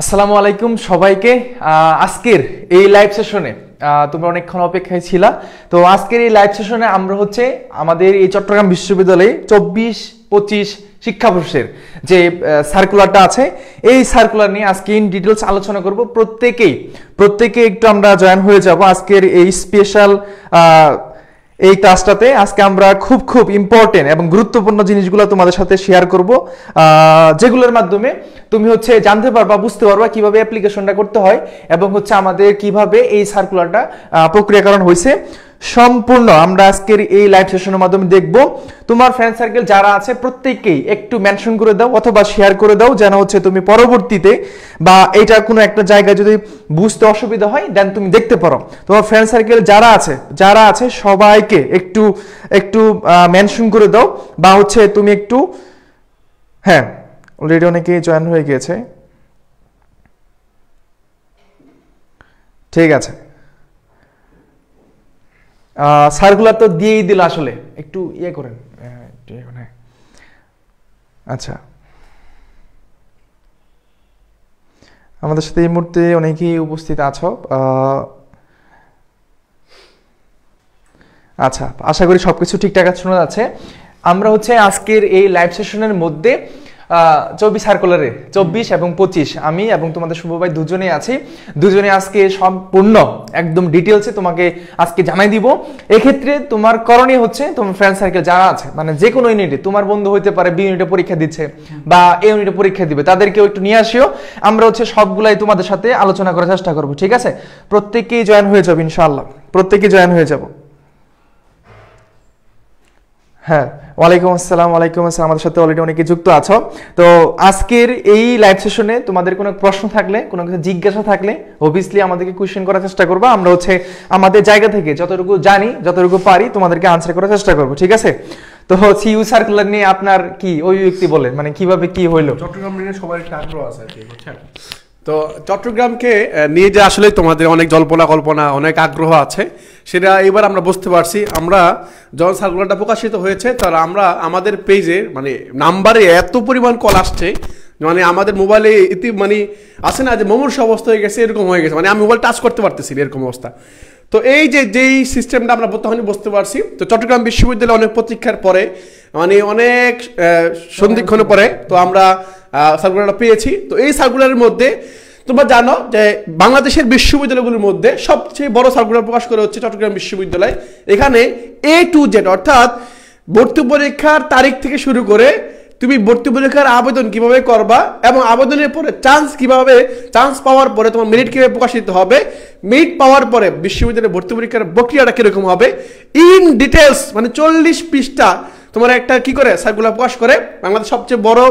আসসালামু আলাইকুম সবাইকে। আজকের এই লাইভ সেশনে তোমরা অনেকক্ষণ অপেক্ষায় ছিলা। তো আজকের এই লাইভ সেশনে আমরা হচ্ছে আমাদের এই চট্টগ্রাম বিশ্ববিদ্যালয়ে 24-25 শিক্ষাবর্ষের যে সার্কুলারটা আছে, এই সার্কুলার নিয়ে আজকে ইন ডিটেলস আলোচনা করব। প্রত্যেকে একটু আমরা জয়েন হয়ে যাব আজকের এই স্পেশাল এই ক্লাসটাতে। আজকে আমরা খুব ইম্পর্টেন্ট এবং গুরুত্বপূর্ণ জিনিসগুলো তোমাদের সাথে শেয়ার করব, যেগুলোর মাধ্যমে তুমি হচ্ছে জানতে পারবা, বুঝতে পারবা কিভাবে অ্যাপ্লিকেশনটা করতে হয় এবং হচ্ছে আমাদের কিভাবে এই সার্কুলারটা প্রক্রিয়াকরণ হয়েছে সম্পূর্ণ আমরা আজকের এই লাইভ সেশনের মাধ্যমে দেখব। তোমার ফ্রেন্ড সার্কেল যারা আছে প্রত্যেককেই একটু মেনশন করে দাও অথবা শেয়ার করে দাও, যেন হচ্ছে তুমি পরবর্তীতে বা এটা কোনো একটা জায়গায় যদি বুঝতে অসুবিধা হয় দেন তুমি দেখতে পারো। তোমার ফ্রেন্ড সার্কেল যারা আছে সবাইকে একটু মেনশন করে দাও, বা হচ্ছে তুমি একটু, হ্যাঁ অলরেডি অনেকেই জয়েন হয়ে গিয়েছে, ঠিক আছে। সার্কুলার তো দিয়েই দিল, আসলে একটু ইয়ে করেন, আচ্ছা। আমাদের সাথে এই মুহূর্তে অনেকেই উপস্থিত আছো, আচ্ছা আশা করি সবকিছু ঠিকঠাক শোনা যাচ্ছে। আমরা হচ্ছে আজকের এই লাইভ সেশনের মধ্যে 24 সার্কুলারে 24 এবং 25 আমি এবং তোমাদের শুভ ভাই দুজনেই আছি। দুজনে আজকে সম্পূর্ণ একদম ডিটেলসে তোমাকে আজকে জানাই দিব। এক্ষেত্রে তোমার করণীয় হচ্ছে তোমার ফ্রেন্ড সার্কেল যারা আছে, মানে যে কোনো ইউনিটে তোমার বন্ধু হইতে পারে বি ইউনিটে পরীক্ষা দিচ্ছে বা এ ইউনিটে পরীক্ষা দিবে, তাদেরকেও একটু নিয়ে আসিও। আমরা হচ্ছে সবগুলাই তোমাদের সাথে আলোচনা করার চেষ্টা করব, ঠিক আছে? প্রত্যেকেই জয়েন হয়ে যাবে ইনশাআল্লাহ, প্রত্যেকেই জয়েন হয়ে যাব। হ্যাঁ ওয়ালাইকুম আসসালাম আমাদের সাথে অলরেডি অনেকে যুক্ত আছো। তো আজকের এই লাইভ সেশনে তোমাদের কোনো প্রশ্ন থাকলে, কোনো কিছু জিজ্ঞাসা থাকলে অবভিয়াসলি আমাদেরকে কোয়েশ্চেন করার চেষ্টা করবা। আমরা হচ্ছে আমাদের জায়গা থেকে যতটুকু জানি যতটুকু পারি তোমাদেরকে আনসার করার চেষ্টা করব, ঠিক আছে? তো সিইউ সার্কুলার নিয়ে আপনার কি অভিব্যক্তি বলেন, মানে কিভাবে কি হইলো? চট্টগ্রাম নিয়ে সবার একটা আগ্রহ আছে আর কি, বুঝছেন? তো চট্টগ্রামকে নিয়ে যে আসলে তোমাদের অনেক জল্পনা কল্পনা, অনেক আগ্রহ আছে, সেটা এবার আমরা বুঝতে পারছি। আমরা যখন সার্কুলারটা প্রকাশিত হয়েছে তার আমরা আমাদের পেজে মানে নাম্বারে এত পরিমাণ কল আসছে, মানে আমাদের মোবাইলে মানে আসে না যে মুমূর্ষু অবস্থা হয়ে গেছে, এরকম হয়ে গেছে, মানে আমি মোবাইল টাচ করতে পারতেছি এরকম অবস্থা। তো এই যেই সিস্টেমটা আমরা তখনই বুঝতে পারছি। তো চট্টগ্রাম বিশ্ববিদ্যালয়ে অনেক প্রতীক্ষার পরে, মানে অনেক সন্ধিক্ষণের পরে তো আমরা সার্কুলারটা পেয়েছি। তো এই সার্কুলারের মধ্যে তোমরা জানো যে বাংলাদেশের বিশ্ববিদ্যালয়গুলোর মধ্যে সবচেয়ে বড় সার্কুলার প্রকাশ করা হচ্ছে চট্টগ্রাম বিশ্ববিদ্যালয়। এখানে A to Z অর্থাৎ ভর্তি পরীক্ষার তারিখ থেকে শুরু করে তুমি ভর্তি পরীক্ষার আবেদন কিভাবে করবা এবং আবেদনের পরে চান্স পাওয়ার পরে তোমার মেরিট কিভাবে প্রকাশিত হবে, মেরিট পাওয়ার পরে বিশ্ববিদ্যালয়ে ভর্তি পরীক্ষার প্রক্রিয়াটা কিরকম হবে ইন ডিটেলস, মানে 40 পৃষ্ঠা তোমার একটা কি করে সার্কুলার প্রকাশ করে বাংলাদেশ সবচেয়ে বড়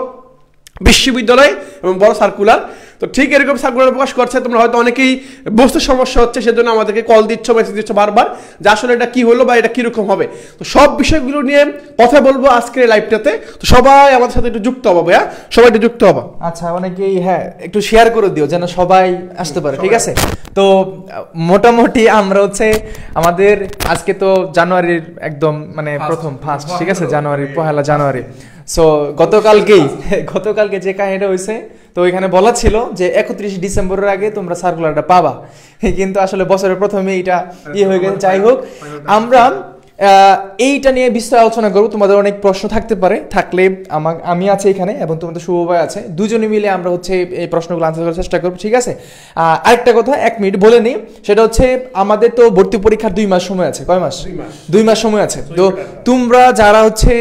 বিশ্ববিদ্যালয় এবং বড় সার্কুলার। তো ঠিক এরকম সার্কুলার প্রকাশ করছে। তোমরা হয়তো অনেকেই বুঝতে সমস্যা হচ্ছে, সেজন্য আমাদেরকে কল দিচ্ছ, মেসেজ দিচ্ছ বারবার যে আসলে এটা কি হলো বা এটা কিরকম হবে। তো সব বিষয়গুলো নিয়ে কথা বলবো আজকের লাইভটাতে। তো সবাই আমাদের সাথে একটু যুক্ত হবে, হ্যাঁ সবাই একটু যুক্ত হবে। আচ্ছা অনেকেই হ্যাঁ একটু শেয়ার করে দিও যেন সবাই আসতে পারে, ঠিক আছে? তো মোটামুটি আমরা হচ্ছে আমাদের আজকে তো জানুয়ারির একদম মানে প্রথম ফার্স্ট, ঠিক আছে, জানুয়ারি 1 জানুয়ারি। সো গতকালকে যে কাহিনীটা হয়েছে, তো এখানে বলা ছিল যে 31 ডিসেম্বরের আগে তোমরা সার্কুলারটা পাবা, কিন্তু আসলে বছরের প্রথমে এটা হয়ে গেছে। যাই হোক, আমরা এইটা নিয়ে বিস্তারিত আলোচনা করবো। তোমাদের অনেক প্রশ্ন থাকতে পারে, থাকলে আমি আছি এখানে এবং তোমাদের শুভ ভাই আছে, দুজনে মিলে আমরা হচ্ছে এই প্রশ্নগুলো আনসার করার চেষ্টা করবো, ঠিক আছে? আরেকটা কথা 1 মিনিট বলে নিই, সেটা হচ্ছে আমাদের তো ভর্তি পরীক্ষার 2 মাস সময় আছে। কয় মাস? 2 মাস সময় আছে। তো তোমরা যারা হচ্ছে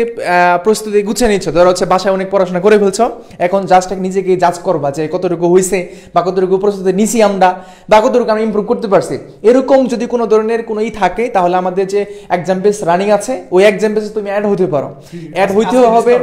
প্রস্তুতি গুছিয়ে নিচ্ছ, ধরো হচ্ছে বাসায় অনেক পড়াশোনা করে ফেলছো, এখন জাস্ট নিজেকে জাজ করবা যে কতটুকু হয়েছে বা কতটুকু প্রস্তুতি নিছি আমরা বা কতটুকু আমরা ইমপ্রুভ করতে পারছি। এরকম যদি কোনো ধরনের কোনো থাকে, তাহলে আমাদের যে এক্সাম রানিং আছে ওই এক্সাম বেসে তুমি অ্যাড হতে পারো, অ্যাড হইতে হবে।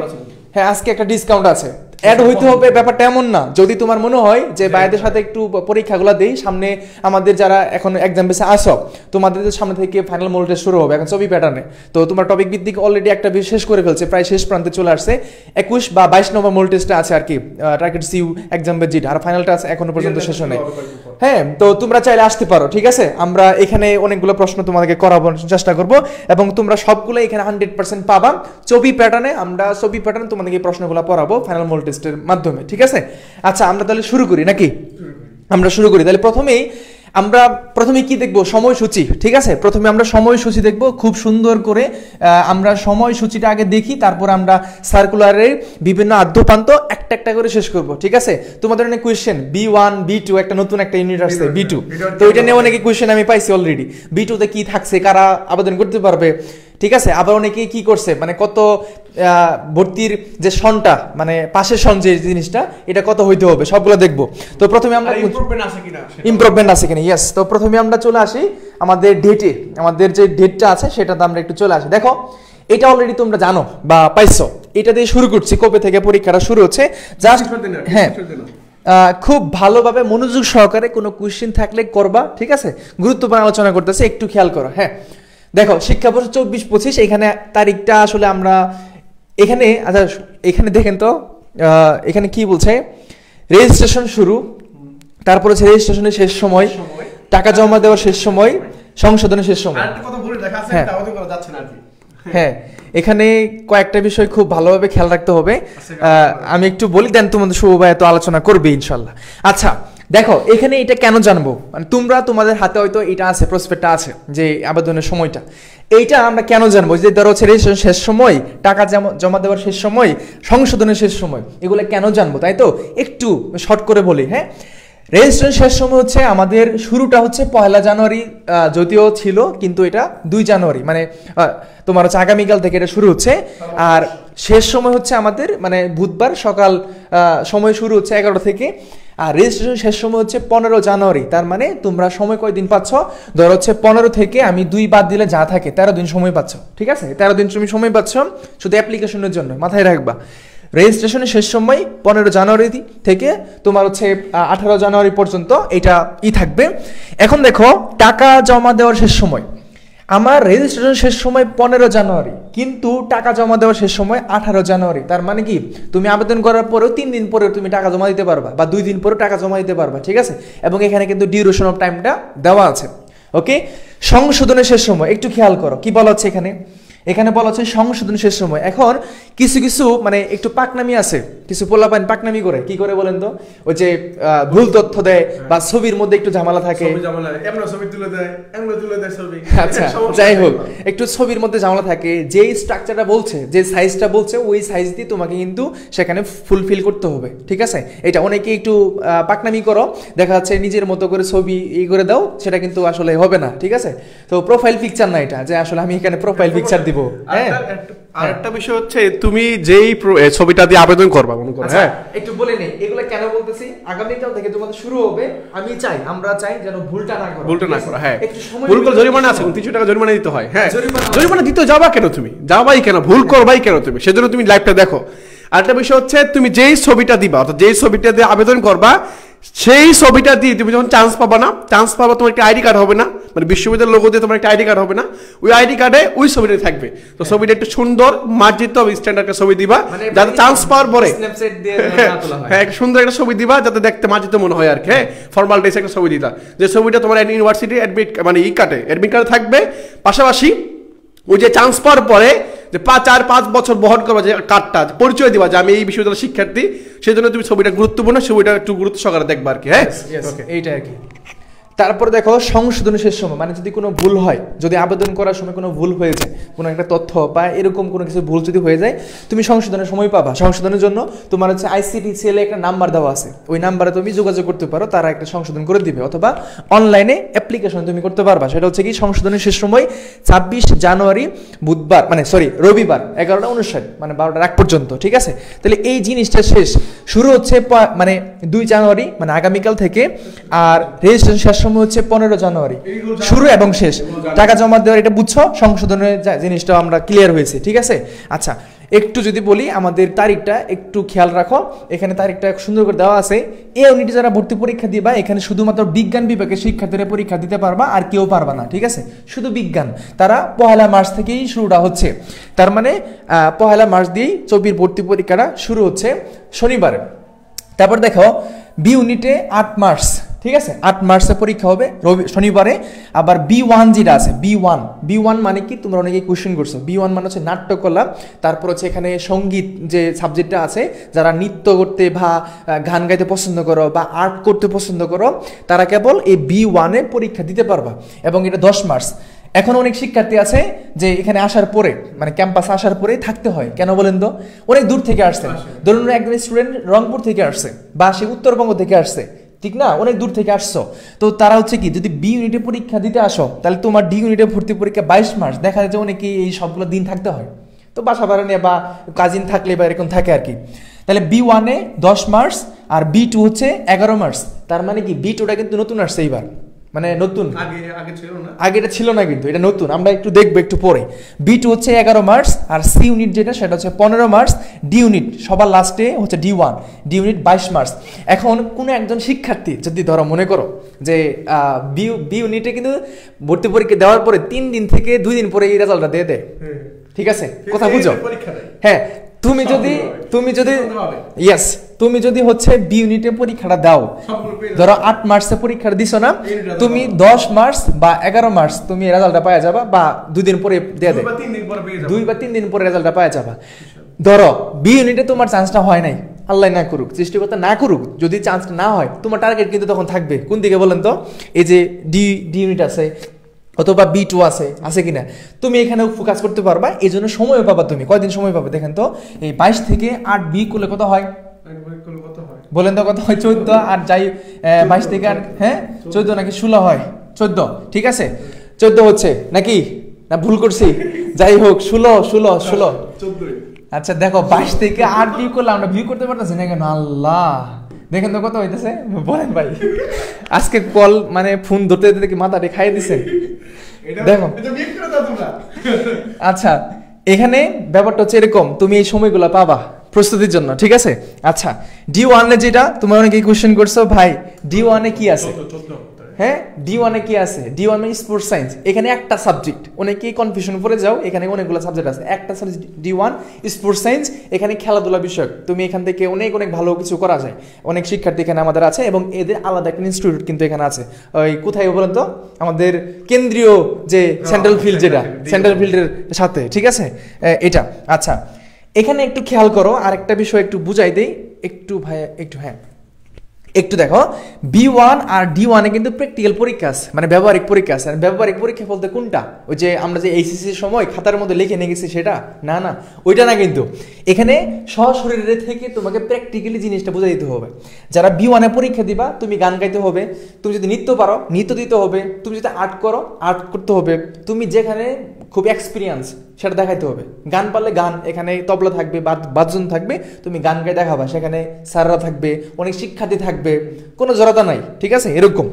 হ্যাঁ আজকে একটা ডিসকাউন্ট আছে, অ্যাড হইতে হবে ব্যাপারটা এমন না। যদি তোমার মনে হয় যে ভাইদের সাথে একটু পরীক্ষাগুলো দেই, সামনে আমাদের যারা এখন এক্সাম বেসে আসো তোমাদের সামনে থেকে ফাইনাল মডেল টেস্ট শুরু হবে এখন ছবি প্যাটার্নে। তো তোমার টপিক ভিত্তিক অলরেডি একটা শেষ করে ফেলছে, প্রায় শেষ প্রান্তে চলে আসছে। 21 বা 22 নম্বর মডেল টেস্টটা আছে আর কি, টার্গেট সিউ এক্সাম বেজিট, আর ফাইনালটা আছে এখনো পর্যন্ত শেষ হয়। হ্যাঁ তো তোমরা চাইলে আসতে পারো, ঠিক আছে? আমরা এখানে অনেকগুলো প্রশ্ন তোমাদেরকে করাবার চেষ্টা করব এবং তোমরা সবগুলো এখানে 100% পাবা ছবি প্যাটার্নে। আমরা ছবি প্যাটার্নে তোমাদেরকে প্রশ্নগুলো পড়াবো ফাইনাল মডেল টেস্টের মাধ্যমে, ঠিক আছে। আচ্ছা আমরা তাহলে শুরু করি নাকি? আমরা শুরু করি তাহলে। প্রথমে কি দেখবো? সময়সূচি, ঠিক আছে। প্রথমে আমরা সময়সূচি দেখবো খুব সুন্দর করে। আমরা সময়সূচিটা আগে দেখি, তারপর আমরা সার্কুলারের বিভিন্ন আদ্যপ্রান্ত একটা একটা করে শেষ করব, ঠিক আছে। তোমাদের অনেক কোয়েশ্চেন B1 B2 একটা নতুন একটা ইউনিট আসছে B2, তো এটা নিয়ে অনেকে কোয়েশ্চেন আমি পাইছি অলরেডি। B2 তে কি থাকছে, কারা আবেদন করতে পারবে, ঠিক আছে। আবার অনেকে কি করছে, মানে কত ভর্তির যে সনটা, মানে পাশের সন যে জিনিসটা, এটা কত হইতে হবে, সবগুলো দেখবো। তো প্রথমে আমরা ইমপ্রুভমেন্ট আছে কিনা, ইয়েস। তো প্রথমে আমরা চলে আসি আমাদের ডেটে, আমাদের যে ডেটটা আছে সেটাতে আমরা একটু চলে আসি। দেখো এটা অলরেডি তোমরা জানো বা পাইছো, এটা দিয়ে শুরু করছি। কবে থেকে পরীক্ষাটা শুরু হচ্ছে জাস্ট, হ্যাঁ খুব ভালোভাবে মনোযোগ সহকারে কোনো কোয়েশ্চেন থাকলে করবা, ঠিক আছে। গুরুত্বপূর্ণ আলোচনা করতেছে, একটু খেয়াল করো। হ্যাঁ দেখো শিক্ষাবর্ষ 24-25, এখানে তারিখটা আসলে আমরা এখানে, আচ্ছা এখানে দেখেন তো, এখানে কি বলছে, রেজিস্ট্রেশন শুরু, তারপর হচ্ছে রেজিস্ট্রেশনের শেষ সময়, টাকা জমা দেওয়ার শেষ সময়, সংশোধনের শেষ সময়। হ্যাঁ এখানে কয়েকটা বিষয় খুব ভালোভাবে খেয়াল রাখতে হবে। আমি একটু বলি, দেন তোমাদের শুভ ভাই এত আলোচনা করবে ইনশাল্লাহ। আচ্ছা দেখো এখানে এটা কেন জানবো, মানে তোমরা তোমাদের হাতে হয়তো এটা আছে, প্রসপেক্টটা আছে যে আবেদনের সময়টা, এইটা আমরা কেন জানবো? যে ধরো হচ্ছে রেজিস্ট্রেশন শেষ সময়, টাকা জমা দেওয়ার শেষ সময়, সংশোধনের শেষ সময়, এগুলো কেন জানবো, তাই তো একটু শর্ট করে বলি। হ্যাঁ রেজিস্ট্রেশন শেষ সময় হচ্ছে আমাদের শুরুটা হচ্ছে 1 জানুয়ারি, যদিও ছিল কিন্তু এটা 2 জানুয়ারি, মানে তোমার হচ্ছে আগামীকাল থেকে এটা শুরু হচ্ছে। আর শেষ সময় হচ্ছে আমাদের মানে বুধবার সকাল, সময় শুরু হচ্ছে 11টা থেকে। আর রেজিস্ট্রেশন শেষ সময় হচ্ছে 15 জানুয়ারি। তার মানে তোমরা সময় কয়দিন পাচ্ছ? ধরো হচ্ছে 15 থেকে আমি 2 বাদ দিলে যা থাকে 13 দিন সময় পাচ্ছ, ঠিক আছে। 13 দিন তুমি সময় পাচ্ছ শুধু অ্যাপ্লিকেশনের জন্য, মাথায় রাখবা। রেজিস্ট্রেশনের শেষ সময় 15 জানুয়ারি থেকে তোমার হচ্ছে 18 জানুয়ারি পর্যন্ত এটা থাকবে। এখন দেখো টাকা জমা দেওয়ার শেষ সময়, আমার রেজিস্ট্রেশন শেষ সময় 15 জানুয়ারি, কিন্তু টাকা জমা দেওয়ার শেষ সময় 18 জানুয়ারি। তার মানে কি তুমি আবেদন করার পরেও 3 দিন পরেও তুমি টাকা জমা দিতে পারবা, বা 2 দিন পরেও টাকা জমা দিতে পারবা, ঠিক আছে। এবং এখানে কিন্তু ডিউরেশন অফ টাইমটা দেওয়া আছে, ওকে। সংশোধনের শেষ সময় একটু খেয়াল করো কি বলা হচ্ছে এখানে। এখানে বলা হচ্ছে সংশোধন শেষ সময়। এখন কিছু কিছু মানে একটু পাকনামি আছে, কিছু পোলাপান পাকনামি করে, কি করে বলেন তো, ওই যে ভুল তথ্য দেয় বা ছবির মধ্যে একটু ঝামেলা থাকে। আচ্ছা যাই হোক, একটু ছবির মধ্যে ঝামেলা থাকে, যেই স্ট্রাকচারটা বলছে, যে সাইজটা বলছে, ওই সাইজ দিয়ে তোমাকে কিন্তু সেখানে ফুলফিল করতে হবে, ঠিক আছে। এটা অনেকে একটু পাকনামি করো, দেখা যাচ্ছে নিজের মতো করে ছবি করে দাও, সেটা কিন্তু আসলে হবে না, ঠিক আছে। তো প্রোফাইল পিকচার না এটা, যে আসলে আমি এখানে প্রোফাইল পিকচার দিব। আরেকটা বিষয় হচ্ছে তুমি যেই ছবিটা দিয়ে আবেদন করবা, মনে করো। হ্যাঁ একটু বলে নেই এগুলো কেন বলতেছি, আগামীকাল থেকে তোমাদের শুরু হবে, আমরা চাই যেন ভুলটা না করো। হ্যাঁ ভুল করে জরিমানা আছে, 300 টাকা জরিমানা দিতে হয়। হ্যাঁ জরিমানা দিতে যাবা কেন, তুমি যাবাই কেন, ভুল করবাই কেন তুমি, সেজন্য তুমি লাইভটা দেখো। আরেকটা বিষয় হচ্ছে তুমি যেই ছবিটা দিবা, অর্থাৎ যেই ছবিটা দিয়ে আবেদন করবা, সেই ছবিটা দিয়ে তুমি যখন চান্স পাবা না, চান্স পাবা তোমার একটা আইডি কার্ড হবে না, মানে বিশ্ববিদ্যালয়ের লোগো দিয়ে তোমার একটা আইডি কার্ড হবে না, ওই আইডি কার্ডে ওই ছবিটা থাকবে। তো ছবিটা একটু সুন্দর মার্জিত স্ট্যান্ডার্ড একটা ছবি দিবা, যাতে চান্স পাওয়ার পরে হ্যাঁ একটা সুন্দর একটা ছবি দিবা, যাতে দেখতে মার্জিত মনে হয় আর কি। হ্যাঁ ফর্মাল ড্রেস একটা ছবি দিতা, যে ছবিটা তোমার ইউনিভার্সিটি অ্যাডমিট মানে অ্যাডমিট কার্ডে থাকবে। পাশাপাশি ওই যে চান্স পাওয়ার পরে যে 4-5 বছর বহন করবা, যে কার্ডটা পরিচয় দিবা যে আমি এই বিশ্ববিদ্যালয়ের শিক্ষার্থী, সেই জন্য তুমি ছবিটা গুরুত্বপূর্ণ, ছবিটা একটু গুরুত্ব সহকারে দেখবা আর কি। হ্যাঁ এইটা আর কি। তারপর দেখো সংশোধনের শেষ সময়, মানে যদি কোনো ভুল হয়, যদি আবেদন করার সময় কোনো ভুল হয়ে যায়, কোনো একটা তথ্য বা এরকম কোনো কিছু ভুল যদি হয়ে যায়, তুমি সংশোধনের সময় পাবা। সংশোধনের জন্য তোমার হচ্ছে ICT সেলে একটা নাম্বার দেওয়া আছে, ওই নাম্বারে তুমি যোগাযোগ করতে পারো, তারা একটা সংশোধন করে দিবে, অথবা অনলাইনে অ্যাপ্লিকেশন তুমি করতে পারবা। সেটা হচ্ছে কি সংশোধনের শেষ সময় 26 জানুয়ারি বুধবার, মানে রবিবার 11:59 মানে 12টার আগ পর্যন্ত, ঠিক আছে। তাহলে এই জিনিসটা শেষ, শুরু হচ্ছে মানে 2 জানুয়ারি মানে আগামীকাল থেকে, আর রেজিস্ট্রেশন শেষ সময় হচ্ছে 15 জানুয়ারি, শুরু এবং শেষ। টাকা জমা দেওয়ার এটা বুঝছো, সংশোধনের জিনিসটা আমরা ক্লিয়ার হয়েছে, ঠিক আছে। আচ্ছা একটু যদি বলি আমাদের তারিখটা একটু খেয়াল রাখো, এখানে তারিখটা সুন্দর করে দেওয়া আছে। এই ইউনিটে যারা ভর্তি পরীক্ষা দিবা, এখানে শুধুমাত্র বিজ্ঞান বিভাগের শিক্ষার্থীরা পরীক্ষা দিতে পারবা, আর কেউ পারবা না, ঠিক আছে। শুধু বিজ্ঞান, তারা 1 মার্চ থেকেই শুরুটা হচ্ছে, তার মানে 1 মার্চ দিয়েই চবির ভর্তি পরীক্ষাটা শুরু হচ্ছে শনিবারে। তারপর দেখো বি ইউনিটে 8 মার্চ ঠিক আছে 8 মার্চে পরীক্ষা হবে শনিবারে। আবার B1 যেটা আছে B1 মানে কি তোমরা অনেকেই কোশ্চেন করছো, B1 মানে হচ্ছে নাট্যকলা, তারপর হচ্ছে এখানে সঙ্গীত যে সাবজেক্টটা আছে, যারা নৃত্য করতে বা গান গাইতে পছন্দ করো বা আর্ট করতে পছন্দ করো তারা কেবল এই B1 এ পরীক্ষা দিতে পারবা, এবং এটা 10 মার্চ। এখন অনেক শিক্ষার্থী আছে যে এখানে আসার পরে মানে ক্যাম্পাসে আসার পরে থাকতে হয়, কেন বলেন তো? অনেক দূর থেকে আসছে, ধরুন একজন স্টুডেন্ট রংপুর থেকে আসছে বা সে উত্তরবঙ্গ থেকে আসছে, ঠিক না, অনেক দূর থেকে আসছো, তো তারা হচ্ছে কি যদি বি ইউনিটে পরীক্ষা দিতে আসো তাহলে তোমার ডি ইউনিটে ভর্তি পরীক্ষা 22 মার্চ, দেখা যায় যে অনেকেই এই সবগুলো দিন থাকতে হয়, তো বাসা ভাড়া নিয়ে বা কাজিন থাকলে বা এরকম থাকে আর কি। তাহলে B1 এ 10 মার্চ আর B2 হচ্ছে 11 মার্চ, তার মানে কি B2টা কিন্তু নতুন আসছে এইবার, মানে নতুন, আগে এটা ছিল না কিন্তু এটা নতুন, আমরা একটু দেখবো একটু পরে। B2 হচ্ছে 11 মার্চ আর সি ইউনিট যেটা সেটা হচ্ছে 15 মার্চ, ডি ইউনিট সবার লাস্টে হচ্ছে D1, ডি ইউনিট 22 মার্চ। এখন কোনো একজন শিক্ষার্থী যদি ধরো মনে করো যে বি ইউনিটে কিন্তু ভর্তি পরীক্ষা দেওয়ার পরে 3 দিন থেকে 2 দিন পরে এই রেজাল্টটা দিয়ে দেয়, ঠিক আছে কথা বুঝো? হ্যাঁ, তুমি যদি হচ্ছে বি ইউনিটে পরীক্ষাটা দাও, ধরো 8 মার্চে পরীক্ষাটা দিছো না, তুমি 10 মার্চ বা 11 মার্চ তুমি রেজাল্টটা পাওয়া যাবা, বা 2 দিন পরে দিয়ে দেয়, 2 বা 3 দিন পরে রেজাল্টটা পাওয়া যাবা। ধরো বি ইউনিটে তোমার চান্সটা হয় নাই, আল্লাহ না করুক, সৃষ্টিকর্তা না করুক, যদি চান্সটা না হয় তোমার টার্গেট কিন্তু তখন থাকবে কোন দিকে বলেন তো? এই যে ডি ইউনিট আছে অথবা B2 আছে কিনা, তুমি এখানেও ফোকাস করতে পারবা, এই জন্য সময় পাবা। তুমি কয়দিন সময় পাবে দেখেন তো? এই 22 থেকে 8 বি করলে কত হয় বলেন তো? কত হয়? 14। আর যাই 22 থেকে 8, হ্যাঁ 14 নাকি 16 হয়? 14, ঠিক আছে 14 হচ্ছে নাকি, না ভুল করছি? যাই হোক 16। আচ্ছা দেখো 22 থেকে 8 বি করলে আমরা ভিউ করতে পারতেছি না কেন? আল্লাহ, দেখেন তো কত হইতেছে, বলেন ভাই। আজকে কল মানে ফোন ধরতে ধরতে কি মাথাটা খাইয়ে দিছে, দেখো। আচ্ছা এখানে ব্যাপারটা হচ্ছে এরকম, তুমি এই সময়গুলো পাবা প্রস্তুতির জন্য, ঠিক আছে? আচ্ছা D1 এ যেটা তোমার অনেকে কোশ্চেন করছো, ভাই D1 এ কি আছে? হ্যাঁ D1 এ কি আছে? D1 মানে স্পোর্টস সায়েন্স, এখানে একটা সাবজেক্ট, অনেকেই কনফিউশন করে যাও, এখানে অনেকগুলো সাবজেক্ট আছে, একটা সাবজেক্ট D1 স্পোর্টস সায়েন্স, এখানে খেলাধুলা বিষয়ক, তুমি এখান থেকে অনেক ভালো কিছু করা যায়। অনেক শিক্ষার্থী এখানে আমাদের আছে এবং এদের আলাদা একটা ইনস্টিটিউট কিন্তু এখানে আছে, ওই কোথায় বলেন তো? আমাদের কেন্দ্রীয় যে সেন্ট্রাল ফিল্ড, যেটা সেন্ট্রাল ফিল্ডের সাথে, ঠিক আছে এটা। আচ্ছা এখানে একটু খেয়াল করো, আরেকটা বিষয় একটু বুঝাই দেই একটু ভাই, একটু হ্যাঁ একটু দেখো, B1 আর D1 এ কিন্তু প্র্যাকটিক্যাল পরীক্ষা আছে, মানে ব্যবহারিক পরীক্ষা আছে। আর ব্যবহারিক পরীক্ষা বলতে কোনটা? ওই যে আমরা যে এইচএসসির সময় খাতার মধ্যে লিখে নিয়ে গেছি সেটা না, ওইটা না, কিন্তু এখানে সশরীরে থেকে তোমাকে প্র্যাকটিক্যালি জিনিসটা বুঝাই দিতে হবে। যারা B1 এ পরীক্ষা দিবা, তুমি গান গাইতে হবে, তুমি যদি নৃত্য পারো নৃত্য দিতে হবে, তুমি যদি আর্ট করো আর্ট করতে হবে, তুমি যেখানে খুব এক্সপিরিয়েন্স সেটা দেখাইতে হবে। গান পারলে গান, এখানে তবলা থাকবে, বাদ্যযন্ত্র থাকবে, তুমি গান গাই দেখাবা, সেখানে স্যাররা থাকবে, অনেক শিক্ষার্থী থাকবে, কোনো জড়তা নাই, ঠিক আছে এরকম।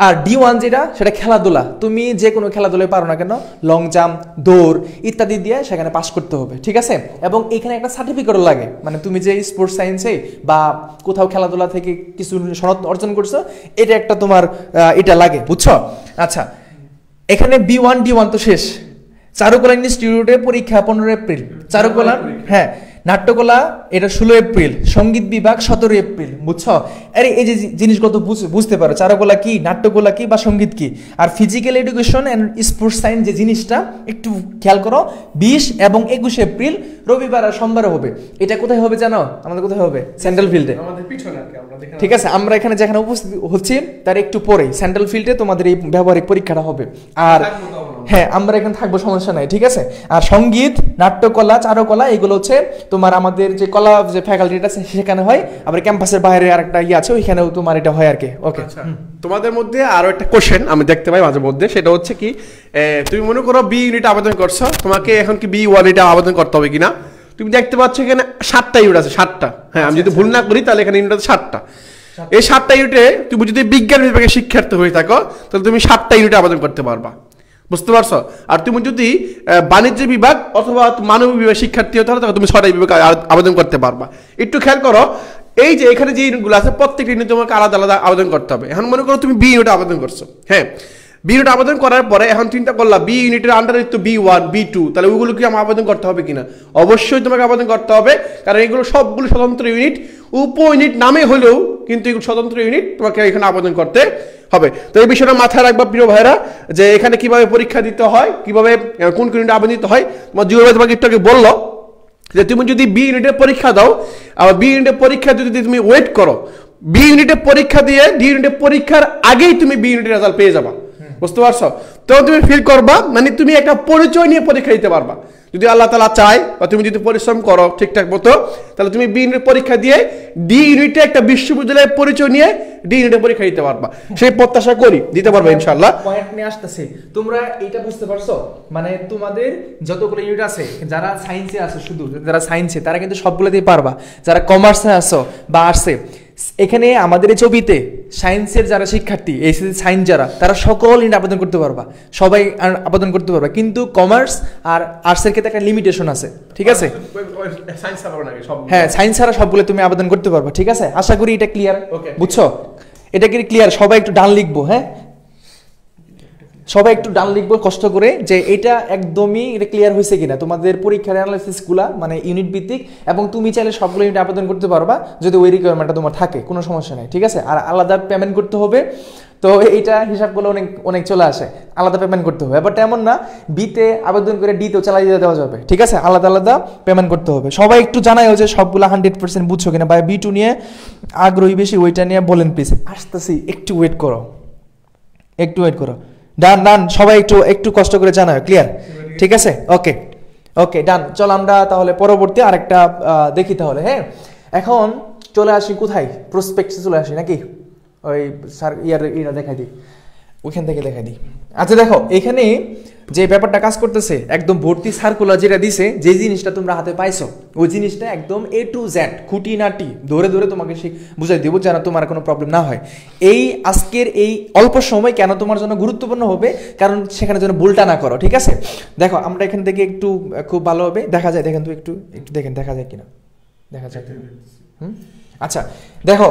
আর D1 যেটা সেটা খেলাধুলা, তুমি যে কোনো খেলাধুলায় পারো না কেন, লং জাম্প, দৌড় ইত্যাদি দিয়ে সেখানে পাস করতে হবে, ঠিক আছে? এবং এখানে একটা সার্টিফিকেটও লাগে, মানে তুমি যে স্পোর্টস সায়েন্সে বা কোথাও খেলাধুলা থেকে কিছু সনদ অর্জন করছো, এটা একটা তোমার এটা লাগে, বুঝছো? আচ্ছা এখানে B1 D1 তো শেষ। চারুকলা ইনস্টিটিউটে পরীক্ষা 15 এপ্রিল, চারুকলা, হ্যাঁ নাট্যকলা এটা 16 এপ্রিল, সঙ্গীত বিভাগ 17 এপ্রিল, বুঝছো? আরে এই যে জিনিসগুলো তো বুঝতে পারো, চারুকলা কি, নাট্যকলা কি বা সঙ্গীত কি। আর physical education and sports science যে জিনিসটা একটু খেয়াল করো, 20 এবং 21 এপ্রিল রবিবার আর সোমবারে হবে। এটা কোথায় হবে জানো? আমাদের কোথায় হবে? সেন্ট্রাল ফিল্ডে, ঠিক আছে? আমরা এখানে যেখানে উপস্থিত হচ্ছি তার একটু পরে সেন্ট্রাল ফিল্ডে তোমাদের এই ব্যবহারিক পরীক্ষাটা হবে। আর হ্যাঁ আমরা এখানে থাকবো, সমস্যা নাই, ঠিক আছে? আর সঙ্গীত, নাট্যকলা, চারুকলা এগুলো হচ্ছে তোমার আমাদের যে কলা যে ফ্যাকাল্টিটা আছে সেখানে হয়, আবার ক্যাম্পাসের বাইরে আরেকটা ইয়ে আছে, ওইখানেও তোমার এটা হয় আর কি। ওকে, তোমাদের মধ্যে আরো একটা কোশ্চেন আমি দেখতে পাই মাঝে মধ্যে, সেটা হচ্ছে কি, তুমি মনে করো বি ইউনিট আবেদন করছো, তোমাকে এখন কি B1 এটা আবেদন করতে হবে কিনা? তুমি দেখতে পাচ্ছ এখানে 7টা ইউনিট আছে, 7টা, হ্যাঁ আমি যদি ভুল না করি তাহলে এখানে ইউনিট আছে 7টা। এই 7টা ইউনিটে তুমি যদি বিজ্ঞান বিভাগের শিক্ষার্থী হয়ে থাকো তাহলে তুমি 7টা ইউনিটে আবেদন করতে পারবা, বুঝতে পারছো? আর তুমি যদি বাণিজ্য বিভাগ অথবা মানবিক বিভাগের শিক্ষার্থী হতে হলে তাহলে তুমি 6টা বিভাগে আবেদন করতে পারবা। একটু খেয়াল করো, এই যে এখানে যে ইউনিটগুলো আছে প্রত্যেকটা ইউনিট তোমাকে আলাদা আলাদা আবেদন করতে হবে। এখন মনে করো তুমি বি ইউনিটে আবেদন করছো, হ্যাঁ বি ইউনিট আবেদন করার পরে এখন চিন্তা করলা বি ইউনিটের আন্ডারে তো B1 B2, তাহলে ওইগুলো কি আমার আবেদন করতে হবে কিনা? অবশ্যই তোমাকে আবেদন করতে হবে, কারণ এগুলো সবগুলো স্বতন্ত্র ইউনিট, উপ ইউনিট নামে হলেও কিন্তু এগুলো স্বতন্ত্র ইউনিট, তোমাকে এখানে আবেদন করতে হবে। তো এই বিষয়টা মাথায় রাখবা প্রিয় ভাইরা, যে এখানে কিভাবে পরীক্ষা দিতে হয়, কিভাবে কোন কোন ইউনিটে আবেদন দিতে হয়। তোমার জিও ভাই তোমাকে একটু আগে বললো যে তুমি যদি বি ইউনিটের পরীক্ষা দাও, আবার বি ইউনিটের পরীক্ষা যদি তুমি ওয়েট করো, বি ইউনিটের পরীক্ষা দিয়ে ডি ইউনিটের পরীক্ষার আগেই তুমি বি ইউনিটের রেজাল্ট পেয়ে যাবা, বুঝতে পারছো? তো তুমি ফিল করবা মানে তুমি একটা পরিচয় নিয়ে পরীক্ষা দিতে পারবা যদি আল্লাহ তাআলা চায়, বা তুমি যদি পরিশ্রম করো ঠিকঠাক মতো, তাহলে তুমি বি ইউনিট পরীক্ষা দিয়ে ডি ইউনিটে একটা বিশ্ববিদ্যালয়ের পরিচয় নিয়ে ডি ইউনিটে পরীক্ষা দিতে পারবা। সেই প্রত্যাশা করি দিতে পারবা ইনশাআল্লাহ। পয়েন্ট নিয়ে আসতেছে, তোমরা এটা বুঝতে পারছো, মানে তোমাদের যতগুলো ইউনিট আছে, যারা সায়েন্সে আছে, শুধু যারা সায়েন্সে তারা কিন্তু সবগুলোতেই পারবা, যারা কমার্সে আছো বা আর্টসে, এখানে আমাদের এই ছবিতে সায়েন্সের যারা শিক্ষার্থী, এইচএসসি সায়েন্স যারা, তারা সকল ইউনিট আবেদন করতে পারবা, সবাই আবেদন করতে পারবা। কিন্তু কমার্স আর আর্টসের ক্ষেত্রে একটা লিমিটেশন আছে, ঠিক আছে? হ্যাঁ, সায়েন্স ছাড়া সবগুলো তুমি আবেদন করতে পারবা, ঠিক আছে? আশা করি এটা ক্লিয়ার, বুঝছো? এটা কি ক্লিয়ার? সবাই একটু ডান লিখবো, হ্যাঁ সবাই একটু ডান লিখবো কষ্ট করে, যে এটা একদমই এটা ক্লিয়ার হয়েছে কিনা তোমাদের পরীক্ষার অ্যানালাইসিসগুলা, মানে ইউনিট ভিত্তিক। এবং তুমি চাইলে সবগুলো ইউনিট আবেদন করতে পারবা যদি ওই রিকোয়ারমেন্টটা তোমার থাকে, কোনো সমস্যা নেই, ঠিক আছে? আর আলাদা পেমেন্ট করতে হবে, তো এইটা হিসাব করলে অনেক অনেক চলে আসে, আলাদা পেমেন্ট করতে হবে। বাট এমন না বিতে আবেদন করে ডিতেও চালাই দিয়ে দেওয়া যাবে, ঠিক আছে? আলাদা আলাদা পেমেন্ট করতে হবে। সবাই একটু জানাই যে সবগুলো 100% বুঝছো কিনা, বা বি2 নিয়ে আগ্রহী বেশি, ওইটা নিয়ে বলেন প্লিজ। আসতেছি, একটু ওয়েট করো, একটু ওয়েট করো। ডান ডান, সবাই একটু একটু কষ্ট করে জানাও, ক্লিয়ার, ঠিক আছে? ওকে ওকে, ডান। চল আমরা তাহলে পরবর্তী আরেকটা দেখি তাহলে। হ্যাঁ, এখন চলে আসি কোথায়, প্রসপেক্টসে চলে আসি নাকি? ওই স্যার ইয়ার দেখাই দিই, ওইখান থেকে দেখাই দিই। আচ্ছা দেখো, এখানে যে ব্যাপারটা কাজ করতেছে, একদম ভর্তি সার্কুলার যেটা দিছে, যে জিনিসটা তোমরা হাতে পাইছো, ওই জিনিসটা একদম A to Z খুঁটিনাটি ধরে ধরে তোমাকে বুঝাই দেবো, যেন তোমার কোনো প্রবলেম না হয়। এই আজকের এই অল্প সময় কেন তোমার জন্য গুরুত্বপূর্ণ হবে, কারণ সেখানে যেন ভুলটা না করো, ঠিক আছে? দেখো, আমরা এখান থেকে একটু খুব ভালোভাবে দেখা যায়, দেখেন তো একটু একটু দেখেন দেখা যায় কিনা, দেখা যায়। আচ্ছা দেখো,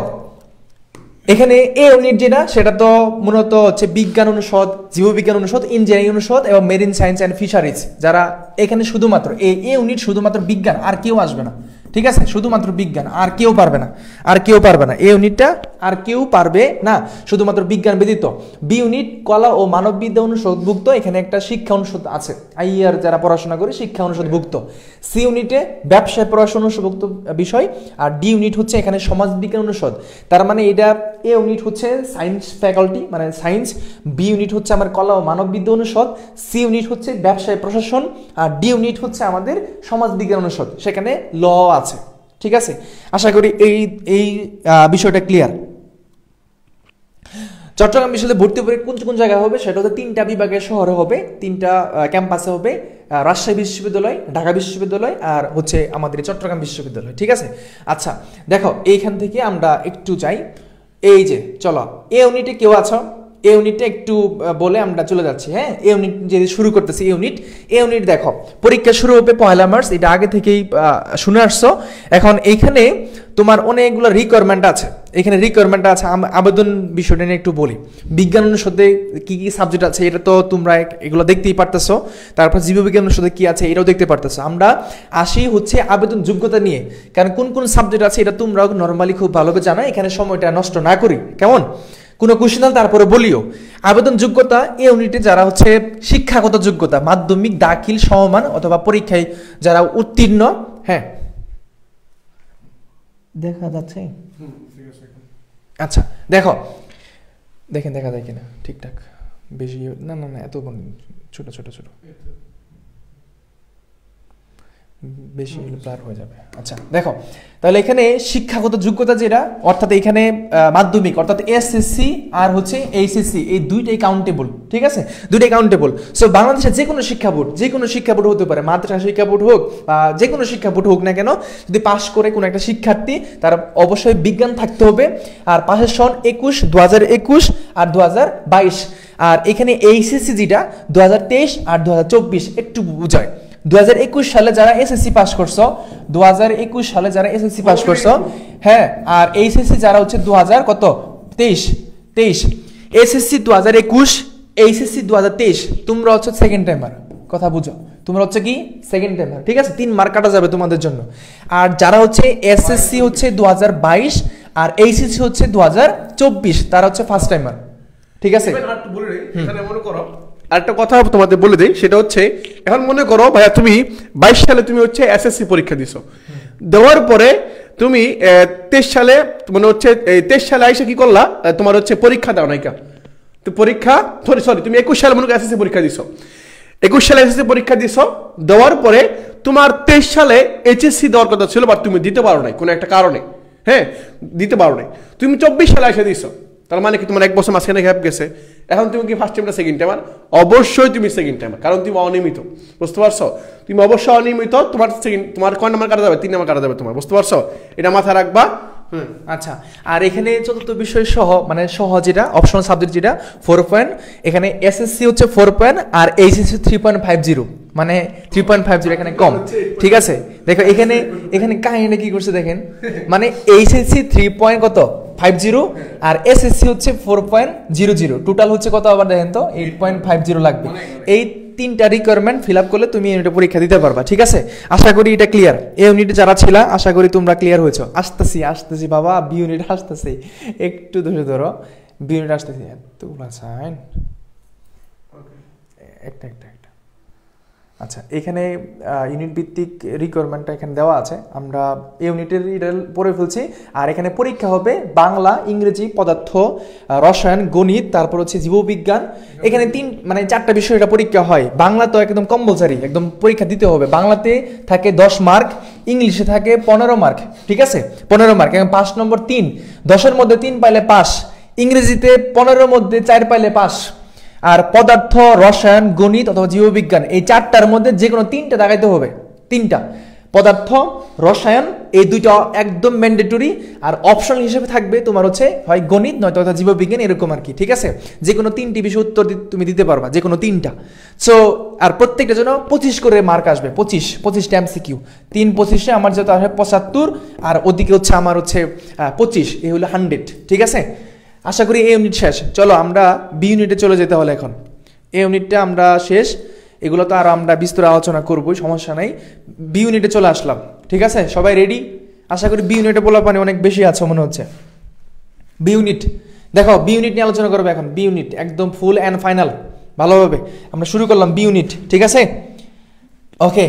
এখানে এ ইউনিট যেটা, সেটা তো মূলত হচ্ছে বিজ্ঞান অনুষদ, জীববিজ্ঞান অনুষদ, ইঞ্জিনিয়ারিং অনুষদ এবং মেরিন সায়েন্স অ্যান্ড ফিশারিজ। যারা এখানে শুধুমাত্র এ ইউনিট শুধুমাত্র বিজ্ঞান, আর কেউ আসবে না, ঠিক আছে? শুধুমাত্র বিজ্ঞান, আর কেউ পারবে না, আর কেউ পারবে না। এই ইউনিটটা আর কেউ পারবে না, শুধুমাত্র বিজ্ঞান ব্যতীত। বি ইউনিট কলা ও মানববিদ্যা অনুষদভুক্ত, এখানে একটা শিক্ষা অনুষদ আছে, আইয়ার যারা পড়াশোনা করে শিক্ষা অনুষদভুক্ত। সি ইউনিটে ব্যবসায় পড়াশোনা অনুষদভুক্ত বিষয়, আর ডি ইউনিট হচ্ছে এখানে সমাজবিজ্ঞান অনুষদ। তার মানে এটা এ ইউনিট হচ্ছে সায়েন্স ফ্যাকাল্টি, মানে সায়েন্স। বি ইউনিট হচ্ছে আমার কলা ও মানববিদ্যা অনুষদ, সি ইউনিট হচ্ছে ব্যবসায় প্রশাসন, আর ডি ইউনিট হচ্ছে আমাদের সমাজবিজ্ঞান অনুষদ, সেখানে ল আছে, ঠিক আছে? আশা করি এই বিষয়টা ক্লিয়ার। চট্টগ্রাম বিশ্ববিদ্যালয়ে ভর্তি পরীক্ষা কোন কোন জায়গায় হবে, সেটা হচ্ছে 3টা বিভাগের শহরে হবে, 3টা ক্যাম্পাসে হবে, রাজশাহী বিশ্ববিদ্যালয়, ঢাকা বিশ্ববিদ্যালয়, আর হচ্ছে আমাদের চট্টগ্রাম বিশ্ববিদ্যালয়, ঠিক আছে? আচ্ছা দেখো, এইখান থেকে আমরা একটু যাই, এই যে চলো এ ইউনিটে কেউ আছো, এ ইউনিটটা একটু বলে আমরা চলে যাচ্ছি। হ্যাঁ, এ ইউনিট যে শুরু করতেছি, এ ইউনিট দেখো, পরীক্ষা শুরু হবে 1 মার্চ, এটা আগে থেকেই শুনে আসছো। এখন এইখানে তোমার অনেকগুলো রিকোয়ারমেন্ট আছে, এখানে রিকোয়ারমেন্ট আছে। আবেদন বিষয়টা নিয়ে একটু বলি। বিজ্ঞান অনুষদে কি কি সাবজেক্ট আছে এটা তো তোমরা এগুলো দেখতেই পারতেছো, তারপর জীববিজ্ঞান অনুষদে কি আছে এটাও দেখতে পারতেছো। আমরা আসি হচ্ছে আবেদন যোগ্যতা নিয়ে, কারণ কোন কোন সাবজেক্ট আছে এটা তোমরাও নর্মালি খুব ভালোভাবে জানো, এখানে সময়টা নষ্ট না করি, কেমন? কোনো কোশ্চেন তারপরে বলিও। আবেদন যোগ্যতা এ ইউনিটে যারা হচ্ছে শিক্ষাগত যোগ্যতা, মাধ্যমিক দাখিল সমমান অথবা পরীক্ষায় যারা উত্তীর্ণ। হ্যাঁ, দেখা যাচ্ছে? আচ্ছা দেখো, দেখেন দেখা যায় কিনা ঠিকঠাক, বেশি না না না, এত ছোট ছোট ছোট, বেশি হলে ব্লার হয়ে যাবে। আচ্ছা দেখো, তাহলে এখানে শিক্ষাগত যোগ্যতা যেটা, অর্থাৎ এখানে মাধ্যমিক অর্থাৎ এসএসসি আর হচ্ছে এইচএসসি, এই দুইটাই কাউন্টেবল, ঠিক আছে? দুইটাই কাউন্টেবল। সো বাংলাদেশের যে কোনো শিক্ষা বোর্ড হতে পারে, মাদ্রাসা শিক্ষা বোর্ড হোক বা যে কোনো শিক্ষা বোর্ড হোক না কেন, যদি পাস করে কোনো একটা শিক্ষার্থী, তার অবশ্যই বিজ্ঞান থাকতে হবে। আর পাশের সন 2021 আর 2022। আর এখানে এইচএসসি যেটা 2023 আর 2024 একটু বোঝায়। 2021 সালে যারা এসএসসি পাস করছো, 2021 সালে যারা এসএসসি পাস করছো, হ্যাঁ, আর এইচএসসি যারা হচ্ছে 2023 এসএসসি 2021, এইচএসসি 2023, তোমরা হচ্ছে সেকেন্ড টাইমার, কথা বুঝো, তোমরা হচ্ছে কি সেকেন্ড টাইমার, ঠিক আছে? 3 মার্ক কাটা যাবে তোমাদের জন্য। আর যারা হচ্ছে এসএসসি হচ্ছে 2022 আর এইচএসসি হচ্ছে 2024, তারা হচ্ছে ফার্স্ট টাইমার, ঠিক আছে। এখানে মনে করো আরেকটা কথা তোমাদের বলে দেই, সেটা হচ্ছে এখন মনে করো ভাইয়া তুমি 22 সালে তুমি হচ্ছে এসএসসি পরীক্ষা দিছো, দেওয়ার পরে তুমি 23 সালে মনে হচ্ছে 23 সালে আইসা কি করলা, তোমার হচ্ছে পরীক্ষা দাও নাইকা, তো পরীক্ষা সরি তুমি 21 সালে মনে করো এসএসসি পরীক্ষা দিছো, 21 সালে এসএসসি পরীক্ষা দিছো, দেওয়ার পরে তোমার 23 সালে এইচএসসি দেওয়ার কথা ছিল, বাট তুমি দিতে পারো নাই কোনো একটা কারণে, হ্যাঁ দিতে পারো নাই, তুমি 24 সালে এসে দিছো, তার মানে কি তোমার 1 বছর মাঝখানে গ্যাপ গেছে, এখন তুমি কি ফার্স্ট টাইম না সেকেন্ড টাইমার? অবশ্যই তুমি সেকেন্ড টাইমার, কারণ তুমি অনিয়মিত, বুঝতে পারছো? তুমি অবশ্যই অনিয়মিত, তোমার কয় নাম্বার কাটা যাবে? 3 নাম্বার কাটা যাবে তোমার, বুঝতে পারছো? এটা মাথায় রাখবা। আচ্ছা, আর এখানে চতুর্থ বিষয় সহ মানে সহ যেটা অপশনাল সাবজেক্ট যেটা 4 পয়েন্ট, এখানে এসএসসি হচ্ছে 4 পয়েন্ট আর এইচএসসি 3.50, মানে 3.50 এখানে কম, ঠিক আছে। দেখো এখানে কাহিনী কি করছে দেখেন, মানে এইচএসসি 3.50 আর এসএসসি হচ্ছে 4.00, টোটাল হচ্ছে কত আবার দেখেন তো 8.50 লাগবে। এই 3টা রিকোয়ারমেন্ট ফিল আপ করলে তুমি ইউনিটে পরীক্ষা দিতে পারবা, ঠিক আছে। আশা করি এটা ক্লিয়ার। এই ইউনিটে যারা ছিল আশা করি তোমরা ক্লিয়ার হয়েছো। আসতেছি বাবা, বি ইউনিট আসতেছি, একটু ধরো বি ইউনিট আসতেছি, এতগুলা সাইন একটা। আচ্ছা, এখানে ইউনিট ভিত্তিক রিকোয়ারমেন্টটা এখানে দেওয়া আছে, আমরা ইউনিটের এটা পড়ে ফেলছি। আর এখানে পরীক্ষা হবে বাংলা, ইংরেজি, পদার্থ, রসায়ন, গণিত, তারপর হচ্ছে জীববিজ্ঞান। এখানে 4টা বিষয় এটা পরীক্ষা হয়। বাংলা তো একদম কম্পালসারি, একদম পরীক্ষা দিতে হবে। বাংলাতে থাকে 10 মার্ক, ইংলিশে থাকে 15 মার্ক, ঠিক আছে, 15 মার্ক এবং 5 নম্বর 3, 10-এর মধ্যে 3 পাইলে পাস, ইংরেজিতে 15-এর মধ্যে 4 পাইলে পাস। আর পদার্থ, রসায়ন, গণিত অথবা জীববিজ্ঞান এই 4টার মধ্যে যে কোনো 3টা দাগাইতে হবে, 3টা পদার্থ, রসায়ন, এই 2টা একদম ম্যান্ডেটরি। আর অপশনাল হিসেবে থাকবে তোমার হচ্ছে হয় গণিত নয়তো জীববিজ্ঞান, এরকম আর কি, ঠিক আছে। যে কোনো 3টি বিষয় উত্তর তুমি দিতে পারবা, যে কোনো 3টা। সো আর প্রত্যেকটা জন্য 25 করে মার্ক আসবে, 25টা এমসিকিউ, 3-25-এ আমার যেহেতু আসবে 75, আর ওদিকে হচ্ছে আমার হচ্ছে 25, এই হলো 100, ঠিক আছে। আশা করি এই ইউনিট শেষ। চলো আমরা বি ইউনিটে চলে যেতে হলে এখন এই ইউনিটটা আমরা শেষ, এগুলো তো আরো আমরা বিস্তর আলোচনা করবো, সমস্যা নাই। বি ইউনিটে চলে আসলাম, ঠিক আছে, সবাই রেডি? আশা করি বি ইউনিটে বলা পানি অনেক বেশি আছে মনে হচ্ছে। বি ইউনিট দেখো, বি ইউনিট নিয়ে আলোচনা করবো এখন। বি ইউনিট একদম ফুল অ্যান্ড ফাইনাল ভালোভাবে আমরা শুরু করলাম বি ইউনিট, ঠিক আছে। ওকে,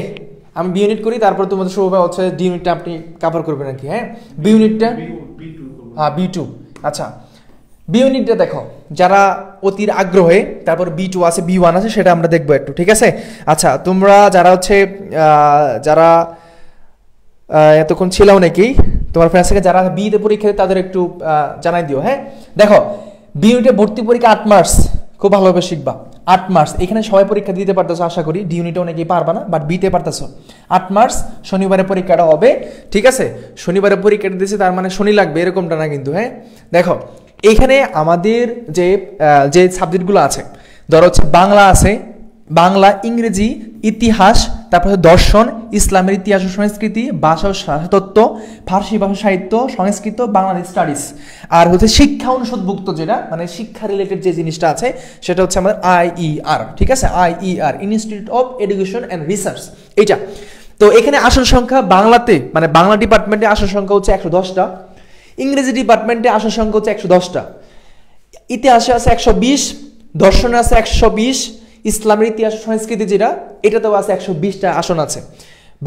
আমি বি ইউনিট করি, তারপর তোমাদের শুরু হবে হচ্ছে ডি ইউনিটটা আপনি কভার করবেন আর কি। হ্যাঁ, বি ইউনিটটা B2, আচ্ছা। বি ইউনিটটা দেখো, যারা অতির আগ্রহে, তারপর B2 আছে, B1 আছে, সেটা আমরা দেখবো একটু, ঠিক আছে। আচ্ছা, তোমরা যারা হচ্ছে যারা এতক্ষণ ছিলাও নাকি, তোমার ফ্রেন্ডস থেকে যারা বিতে পরীক্ষা দেয় তাদের একটু জানাই দিও। হ্যাঁ, দেখো বি ইউনিটে ভর্তি পরীক্ষা 8 মার্চ, খুব ভালোভাবে শিখবা। 8 মার্চ এখানে সবাই পরীক্ষা দিতে পারতেছো আশা করি, ডি ইউনিটে অনেকেই পারবা না, বাট বিতে পারতেছো। 8 মার্চ শনিবারে পরীক্ষাটা হবে, ঠিক আছে। শনিবারে পরীক্ষাটা দিয়েছে তার মানে শনি লাগবে এরকমটা না কিন্তু। হ্যাঁ, দেখো এইখানে আমাদের যে সাবজেক্টগুলো আছে, ধরো হচ্ছে বাংলা আছে, বাংলা, ইংরেজি, ইতিহাস, তারপরে দর্শন, ইসলামের ইতিহাস ও সংস্কৃতি, ভাষা ও ভাষাতত্ত্ব, ফার্সি ভাষা সাহিত্য, সংস্কৃত, বাংলাদেশ স্টাডিজ। আর হচ্ছে শিক্ষা অনুষদভুক্ত যেটা মানে শিক্ষা রিলেটেড যে জিনিসটা আছে সেটা হচ্ছে আমাদের IER, ঠিক আছে, IER, institute of education and research, এইটা। তো এখানে আসন সংখ্যা বাংলাতে মানে বাংলা ডিপার্টমেন্টে আসন সংখ্যা হচ্ছে 110টা, ইংরেজি ডিপার্টমেন্টে আসন সংখ্যা হচ্ছে 110টা, ইতিহাসে আছে 120, দর্শনে আছে 120, ইসলামের ইতিহাস সংস্কৃতি যেটা এটাতেও আছে 120টা আসন আছে।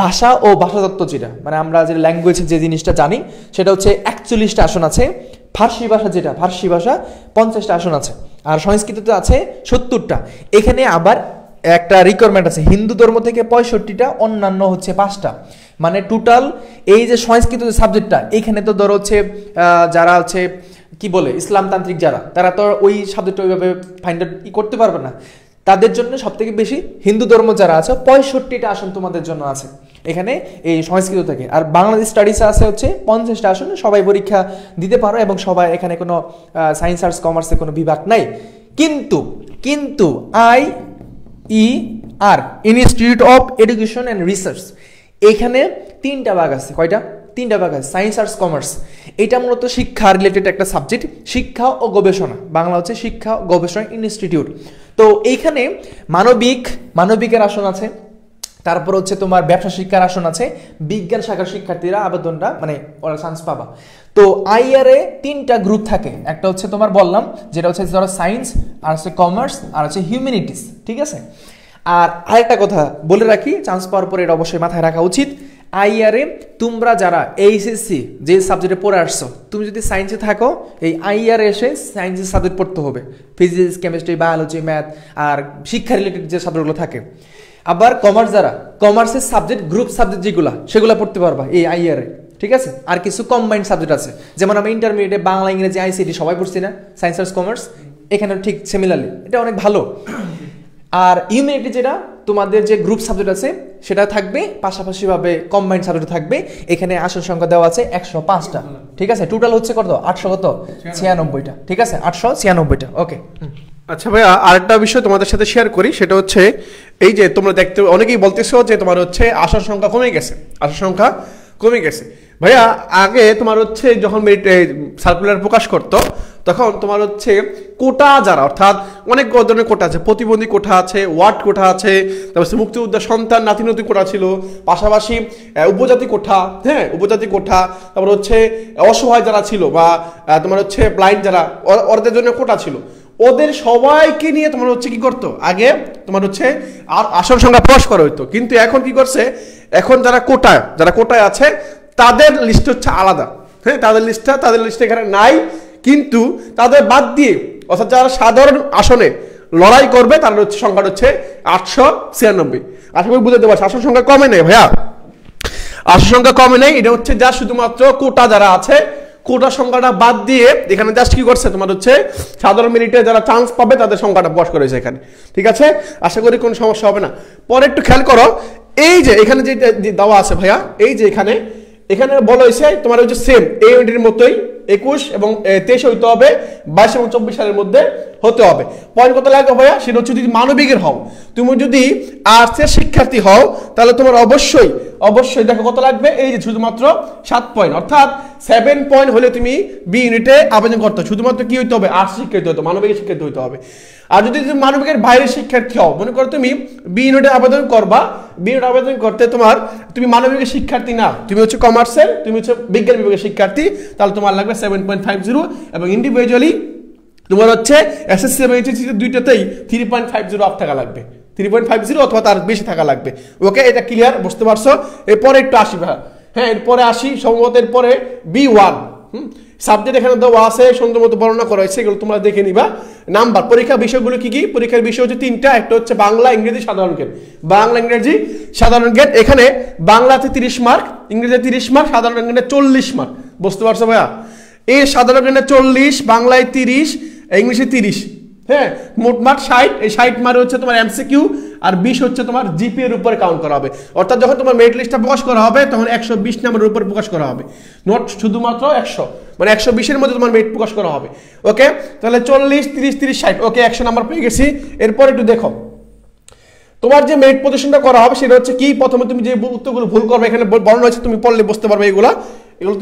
ভাষা ও ভাষাতত্ত্ব যেটা মানে আমরা যে ল্যাঙ্গুয়েজ যে জিনিসটা জানি সেটা হচ্ছে 41টা আসন আছে। ফার্সি ভাষা যেটা ফার্সি ভাষা 50টা আসন আছে। আর সংস্কৃতিতে আছে 70টা। এখানে আবার একটা রিকোয়ারমেন্ট আছে, হিন্দু ধর্ম থেকে 65টা, অন্যান্য হচ্ছে 5টা। মানে টোটাল এই যে সংস্কৃত যে সাবজেক্টটা এখানে তো ধরো হচ্ছে যারা হচ্ছে কি বলে ইসলামতান্ত্রিক যারা তারা তো ওই সাবজেক্টটা ওইভাবে ফাইন্ড আউট করতে পারবে না, তাদের জন্য সব থেকে বেশি হিন্দু ধর্ম যারা আছে 65টা আসন তোমাদের জন্য আছে এখানে এই সংস্কৃত থেকে। আর বাংলাদেশ স্টাডিজে আছে হচ্ছে 50টা আসন, সবাই পরীক্ষা দিতে পারো এবং সবাই এখানে কোনো সায়েন্স আর্টস কমার্সের কোনো বিভাগ নাই। কিন্তু IER, institute of education and research, এখানে 3টা ভাগ আছে। কয়টা? 3টা ভাগ আছে, সায়েন্স আর্টস কমার্স। এটা মূলত শিক্ষা রিলেটেড একটা সাবজেক্ট, শিক্ষা ও গবেষণা, বাংলা হচ্ছে শিক্ষা ও গবেষণা ইনস্টিটিউট। তো এইখানে মানবিকের আসন আছে, তারপর হচ্ছে তোমার ব্যবসা শিক্ষার আসন আছে, বিজ্ঞান শাখার শিক্ষার্থীরা আবেদনটা মানে ওরা চান্স পাবা। তো আইআরএ 3টা গ্রুপ থাকে, একটা হচ্ছে তোমার বললাম যেটা হচ্ছে ধরো সায়েন্স, আর হচ্ছে কমার্স, আর হচ্ছে হিউম্যানিটিস, ঠিক আছে। আর আরেকটা কথা বলে রাখি, চান্স পাওয়ার পরে এটা অবশ্যই মাথায় রাখা উচিত, আইআরএ তোমরা যারা এইচএসসি যে সাবজেক্টে পড়ে আসছো, তুমি যদি সায়েন্সে থাকো এই আইআরএ এসে সায়েন্সের সাবজেক্ট পড়তে হবে, ফিজিক্স, কেমিস্ট্রি, বায়োলজি, ম্যাথ আর শিক্ষা রিলেটেড যে সাবজেক্টগুলো থাকে। আবার কমার্স যারা, কমার্সের সাবজেক্ট গ্রুপ সাবজেক্ট যেগুলো সেগুলো পড়তে পারবা এই আইআরএ, ঠিক আছে। আর কিছু কম্বাইন্ড সাবজেক্ট আছে, যেমন আমরা ইন্টারমিডিয়েটে বাংলা, ইংরেজি, আইসিটি সবাই পড়ছি না, সায়েন্স আর কমার্স, এখানে ঠিক সিমিলারলি এটা অনেক ভালো। আর হিউম্যানিটি যেটা তোমাদের যে গ্রুপ সাবজেক্ট আছে সেটা থাকবে, পাশাপাশি ভাবে কম্বাইন্ড সাবজেক্ট থাকবে। এখানে আসন সংখ্যা দেওয়া আছে 105টা, ঠিক আছে। টোটাল হচ্ছে কত 896টা, ঠিক আছে, 896টা। ওকে, আচ্ছা ভাইয়া, আরেকটা বিষয় তোমাদের সাথে শেয়ার করি, সেটা হচ্ছে এই যে তোমরা দেখতে অনেকেই বলতেছো যে তোমার হচ্ছে আসন সংখ্যা কমে গেছে, আসন সংখ্যা কমে গেছে। ভাইয়া আগে তোমার হচ্ছে যখন সার্কুলার প্রকাশ করতো তখন তোমার হচ্ছে কোটা যারা, অর্থাৎ অনেক ধরনের কোটা আছে, প্রতিবন্ধী কোটা আছে, ওয়ার্ড কোটা আছে, তারপর মুক্তিযোদ্ধা সন্তান নাতি নতি কোটা ছিল, পাশাপাশি উপজাতি কোঠা, হ্যাঁ উপজাতি কোঠা, তারপর হচ্ছে অসহায় যারা ছিল বা তোমার হচ্ছে ব্লাইন্ড যারা, ওদের জন্য কোটা ছিল। ওদের সবাইকে নিয়ে তোমার হচ্ছে কি করতো, আগে তোমার হচ্ছে আর আসন সংখ্যা প্রকাশ করা হইতো। কিন্তু এখন কি করছে, এখন যারা কোটায় আছে তাদের লিস্ট হচ্ছে আলাদা, হ্যাঁ তাদের লিস্টটা এখানে নাই, কিন্তু তাদের বাদ দিয়ে অর্থাৎ যারা সাধারণ আসনে লড়াই করবে তার হচ্ছে সংখ্যাটা হচ্ছে 896। আশা করি বুঝতে পারছি আসন সংখ্যা কমে নেই ভাইয়া, আসন সংখ্যা কমে নেই, এটা হচ্ছে যা শুধুমাত্র কোটা যারা আছে কোটা সংখ্যাটা বাদ দিয়ে এখানে জাস্ট কি করছে তোমার হচ্ছে সাধারণ মেরিটে যারা চান্স পাবে তাদের সংখ্যাটা প্রকাশ করেছে এখানে, ঠিক আছে। আশা করি কোনো সমস্যা হবে না। পরে একটু খেয়াল করো, এই যে এখানে যে দেওয়া আছে ভাইয়া, এই যে এখানে বলা হয়েছে তোমার হচ্ছে সেম এই ইউনিটের মতোই 21 এবং 23 হইতে হবে, 22 এবং 24 সালের মধ্যে হতে হবে। পয়েন্ট কত লাগবে ভাইয়া, সেটা হচ্ছে যদি মানবিকের হও, তুমি যদি আর্টসের শিক্ষার্থী হও তাহলে তোমার অবশ্যই দেখো কত লাগবে, এই যে শুধুমাত্র 7 পয়েন্ট, অর্থাৎ 7 পয়েন্ট হলে তুমি বি ইউনিটে আবেদন করতে, শুধুমাত্র কি হইতে হবে, আর্টস শিক্ষার্থী হতে, মানবিকের শিক্ষার্থী হইতে হবে। আর যদি তুমি মানবিকের বাইরের শিক্ষার্থী হও, মনে করো তুমি বি ইউনিটে আবেদন করবা, বি ইউনিটে আবেদন করতে তুমি মানবিকের শিক্ষার্থী না, তুমি হচ্ছে কমার্সের, তুমি হচ্ছে বিজ্ঞান বিভাগের শিক্ষার্থী, তাহলে তোমার লাগবে 7.50 এবং ইন্ডিভিজুয়ালি তোমার হচ্ছে এসএসসি এবং এইচএসসি দুইটাতেই 3.50 অফ টাকা লাগবে, 3.50 অথবা তার বেশি টাকা লাগবে। ওকে, এটা ক্লিয়ার, বুঝতে পারছো। এরপরে একটু আসি ভাই, হ্যাঁ এরপরে আসি সম্ভবত এরপরে B1 সাবজেক্ট এখানে দেওয়া আছে, সুন্দর মতো বর্ণনা করা হয়েছে, এগুলো তোমরা দেখে নিবা। নাম্বার পরীক্ষা বিষয়গুলো কি কি, পরীক্ষার বিষয় হচ্ছে 3টা, একটা হচ্ছে বাংলা, ইংরেজি, সাধারণ জ্ঞান। বাংলা, ইংরেজি, সাধারণ জ্ঞান, এখানে বাংলাতে 30 মার্ক, ইংরেজিতে 30 মার্ক, সাধারণ জ্ঞানে 40 মার্ক, বুঝতে পারছো ভাইয়া। এই সাধারণ জ্ঞানে 40, বাংলায় 30, ইংলিশে 30, হ্যাঁ মোট মার্ক 60। এই 60 মার্ক হচ্ছে তোমার এমসিকিউ আর 20 হচ্ছে তোমার জিপি এর উপরে কাউন্ট করা হবে, অর্থাৎ যখন তোমার মেরিট লিস্টটা প্রকাশ করা হবে তখন 120 নম্বরের উপর প্রকাশ করা হবে, নোট শুধুমাত্র 100, মানে 120 এর মধ্যে তোমার মেরিট প্রকাশ করা হবে। ওকে, তাহলে 40, 30, 30, 60, ওকে 100 নাম্বার পেয়ে গেছি। এরপর একটু দেখো তোমার যে মেরিট প্রদর্শনটা করা হবে সেটা হচ্ছে কি, প্রথমে তুমি যে উত্তরগুলো ভুল করবে এখানে বর্ণনা আছে, তুমি পড়লে বুঝতে পারবে, এগুলো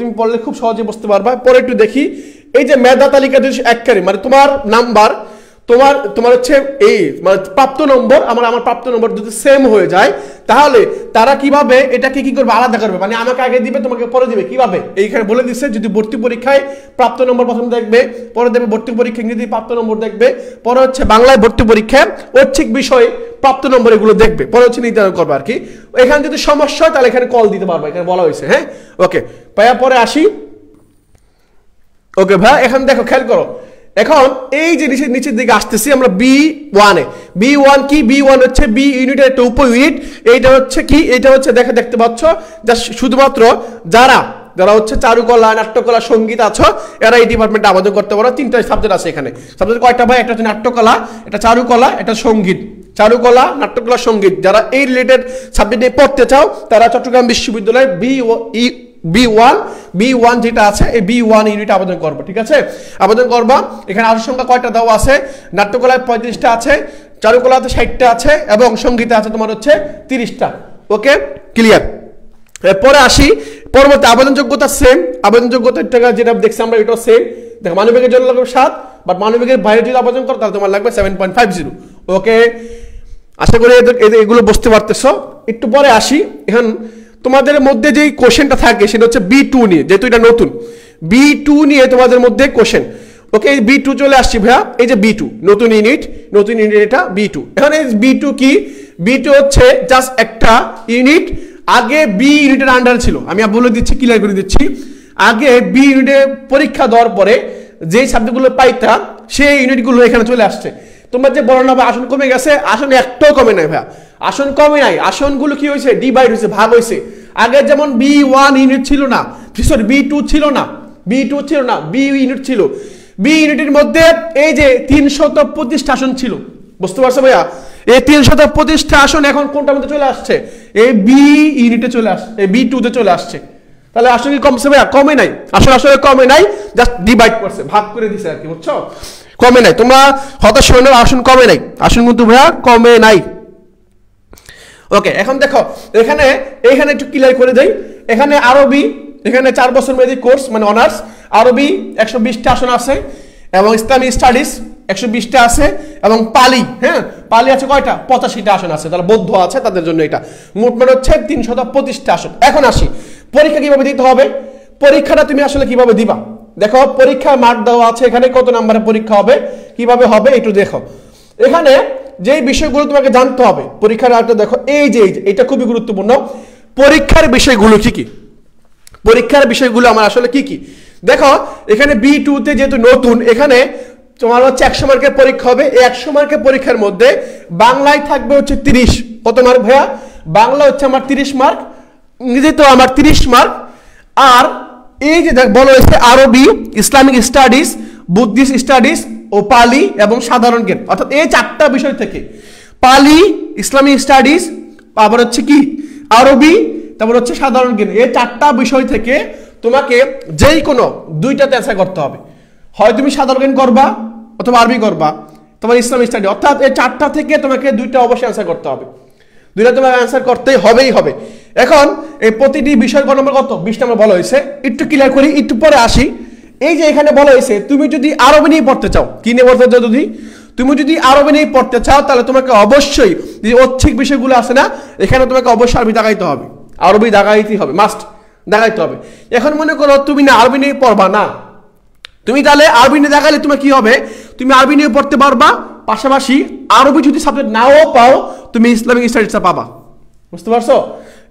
তুমি পড়লে খুব সহজে বুঝতে পারবা। পরে একটু দেখি, এই যে মেধা তালিকা যদি এককারী, মানে তোমার নাম্বার তোমার হচ্ছে এই মানে প্রাপ্ত নম্বর, আমার প্রাপ্ত নম্বর যদি সেম হয়ে যায় তাহলে তারা কিভাবে এটাকে কি করবে, আলাদা করবে, মানে আমাকে আগে দিবে তোমাকে পরে দিবে, কিভাবে এইখানে বলে দিচ্ছে। যদি ভর্তি পরীক্ষায় প্রাপ্ত নম্বর প্রথম দেখবে, পরে দেবে ভর্তি পরীক্ষা ইংরেজি প্রাপ্ত নম্বর দেখবে, পরে হচ্ছে বাংলায় ভর্তি পরীক্ষায় ঐচ্ছিক বিষয়ে প্রাপ্ত নম্বর এগুলো দেখবে, পরে হচ্ছে নির্ধারণ করবে আর কি। এখানে যদি সমস্যা হয় তাহলে এখানে কল দিতে পারবে, এখানে বলা হয়েছে। হ্যাঁ ওকে ভাইয়া, পরে আসি। ওকে ভাইয়া, এখন দেখো খেয়াল করো, এখন এই যে নিচের দিকে আসতেছি আমরা B1 এ। B1 কি, B1 হচ্ছে বি ইউনিটের একটা উপ ইউনিট। এইটা হচ্ছে কি, এটা হচ্ছে দেখতে পাচ্ছ যা শুধুমাত্র যারা হচ্ছে চারুকলা, নাট্যকলা, সঙ্গীত আছো এরা এই ডিপার্টমেন্টে আবেদন করতে পারো। 3টা সাবজেক্ট আছে এখানে। সাবজেক্ট কয়টা ভাই, একটা হচ্ছে নাট্যকলা, এটা চারুকলা, এটা সঙ্গীত। চারুকলা, নাট্যকলা, সঙ্গীত যারা এই রিলেটেড সাবজেক্টে পড়তে চাও তারা চট্টগ্রাম বিশ্ববিদ্যালয়ের B1 যেটা আছে এই B1 ইউনিট আবেদন করবে, ঠিক আছে, আবেদন করবা। এখানে আসন সংখ্যা কয়টা দেওয়া আছে, নাট্যকলায় 35টা আছে, চারুকলাতে 60টা আছে এবং সঙ্গীতে আছে তোমার হচ্ছে 30টা। Okay clear. পরে আসি, পরবর্তী আবেদন যোগ্যতা সেম, আবেদন যোগ্যতার টাকা যেটা দেখছি আমরা এটাও সেম। দেখো মানবিকের জন্য লাগবে 7, বাট মানবিকের বাইরে যদি আবেদন করো তাহলে তোমার লাগবে 7.50। ওকে, আশা করি এগুলো বুঝতে পারতেছো। একটু পরে আসি। এখন তোমাদের মধ্যে যেই কোশ্চেনটা থাকে সেটা হচ্ছে B2 নিয়ে, যেহেতু এটা নতুন B2 নিয়ে তোমাদের মধ্যে কোশ্চেন। ওকে, B2 চলে আসছি ভাইয়া, এই যে B2 নতুন ইউনিট এটা B2। এখন এই B2 কি? B2 হচ্ছে জাস্ট একটা ইউনিট, আগে বি ইউনিটের আন্ডার ছিল। আমি বলে দিচ্ছি, ক্লিয়ার করে দিচ্ছি। আগে বি ইউনিটে পরীক্ষা দেওয়ার পরে যে সাবজেক্টগুলো পাইতাম সেই ইউনিটগুলো এখানে চলে আসছে। তোমরা যে বলো না আসন কমে গেছে, আসন একটাও কমে নাই ভাইয়া, আসন কমে নাই। আসনগুলো কি হয়েছে? ডিভাইড হয়েছে, ভাগ হয়েছে। আগে যেমন B1 ইউনিট ছিল না, সরি B2 ছিল না, B2 ছিল না, বি ইউনিট ছিল। বি ইউনিটের মধ্যে এই যে 325টা আসন ছিল, বুঝতে পারছো ভাইয়া? এই 325টা আসন এখন কোনটার মধ্যে চলে আসছে? এই বি ইউনিটে চলে আসছে, এই B2 তে চলে আসছে। তাহলে আসন কি কমছে ভাইয়া? কমে নাই, আসন আসলে কমে নাই, জাস্ট ডিভাইড করছে, ভাগ করে দিছে আর কি, বুঝছো? কমে নাই, তোমরা হতাশ হয়ে নাও, আসন কমে নাই, আসন কিন্তু ভাইয়া কমে নাই। ওকে, এখন দেখো এখানে একটু ক্লিয়ার করে দেই। এখানে আরবি, এখানে 4 বছর মেয়াদী কোর্স মানে অনার্স। আরবি 120টা আসন আছে, এবং ইসলামিক স্টাডিজ 120টা আছে, এবং পালি, হ্যাঁ পালি আছে কয়টা? 85টা আসন আছে। তাহলে বৌদ্ধ আছে, তাদের জন্য এটা মোট মানে হচ্ছে 325টা আসন। এখন আসি পরীক্ষা কিভাবে দিতে হবে। পরীক্ষাটা তুমি আসলে কিভাবে দিবা? দেখো পরীক্ষার মার্ক দেওয়া আছে, এখানে কত নম্বরের পরীক্ষা হবে, কিভাবে হবে একটু দেখো। এখানে যেই বিষয়গুলো তোমাকে জানতে হবে পরীক্ষার আগে, দেখো এই যে এটা খুবই গুরুত্বপূর্ণ। পরীক্ষার বিষয়গুলো কি কি? পরীক্ষার বিষয়গুলো আমার আসলে কি কি? দেখো এখানে B2 তে যেহেতু নতুন, এখানে তোমার হচ্ছে 100 মার্কের পরীক্ষা হবে। এই 100 মার্কের পরীক্ষার মধ্যে বাংলায় থাকবে হচ্ছে 30। কত মার্ক ভাইয়া? বাংলা হচ্ছে আমার 30 মার্ক, ইংরেজি তো আমার 30 মার্ক। আর এই যে বলা হয়েছে আরবি, ইসলামিক স্টাডিজ, বুদ্ধিস্ট স্টাডিজ ও পালি এবং সাধারণ জ্ঞান, অর্থাৎ এই 4টা বিষয় থেকে পালি, ইসলামিক স্টাডিজ, আবার হচ্ছে কি আরবি, তারপর হচ্ছে সাধারণ জ্ঞান, এই 4টা বিষয় থেকে তোমাকে যেই কোনো 2টাতে অ্যান্সার করতে হবে। হয় তুমি সাধারণ জ্ঞান করবা অথবা আরবি করবা, তোমার ইসলামিক স্টাডি, অর্থাৎ এই 4টা থেকে তোমাকে 2টা অবশ্যই অ্যান্সার করতে হবে। 2টা তোমার অ্যান্সার করতেই হবে। এখন এই প্রতিটি বিষয় নম্বর কত? 20 নম্বর বলা হয়েছে। একটু ক্লিয়ার করি, একটু পরে আসি। এই যে এখানে বলা হয়েছে তুমি যদি আরবি নিয়ে পড়তে চাও, কি নিয়ে পড়তে চাও? তুমি যদি আরবি নিয়ে পড়তে চাও তাহলে তোমাকে অবশ্যই যে ঐচ্ছিক বিষয়গুলো আছে না, এখানে তোমাকে অবশ্যই আরবি দাগাইতে হবে, আরবি দাগাইতেই হবে, মাস্ট দাগাইতে হবে। এখন মনে করো তুমি না আরবি নিয়ে পড়বা না, তুমি তাহলে আরবি নিয়ে দেখালে তোমার কি হবে? তুমি আরবি নিয়ে পড়তে পারবা, পাশাপাশি আরবি যদি সাবজেক্ট নাও পাও তুমি ইসলামিক স্টাডিজটা পাবা, বুঝতে পারছো?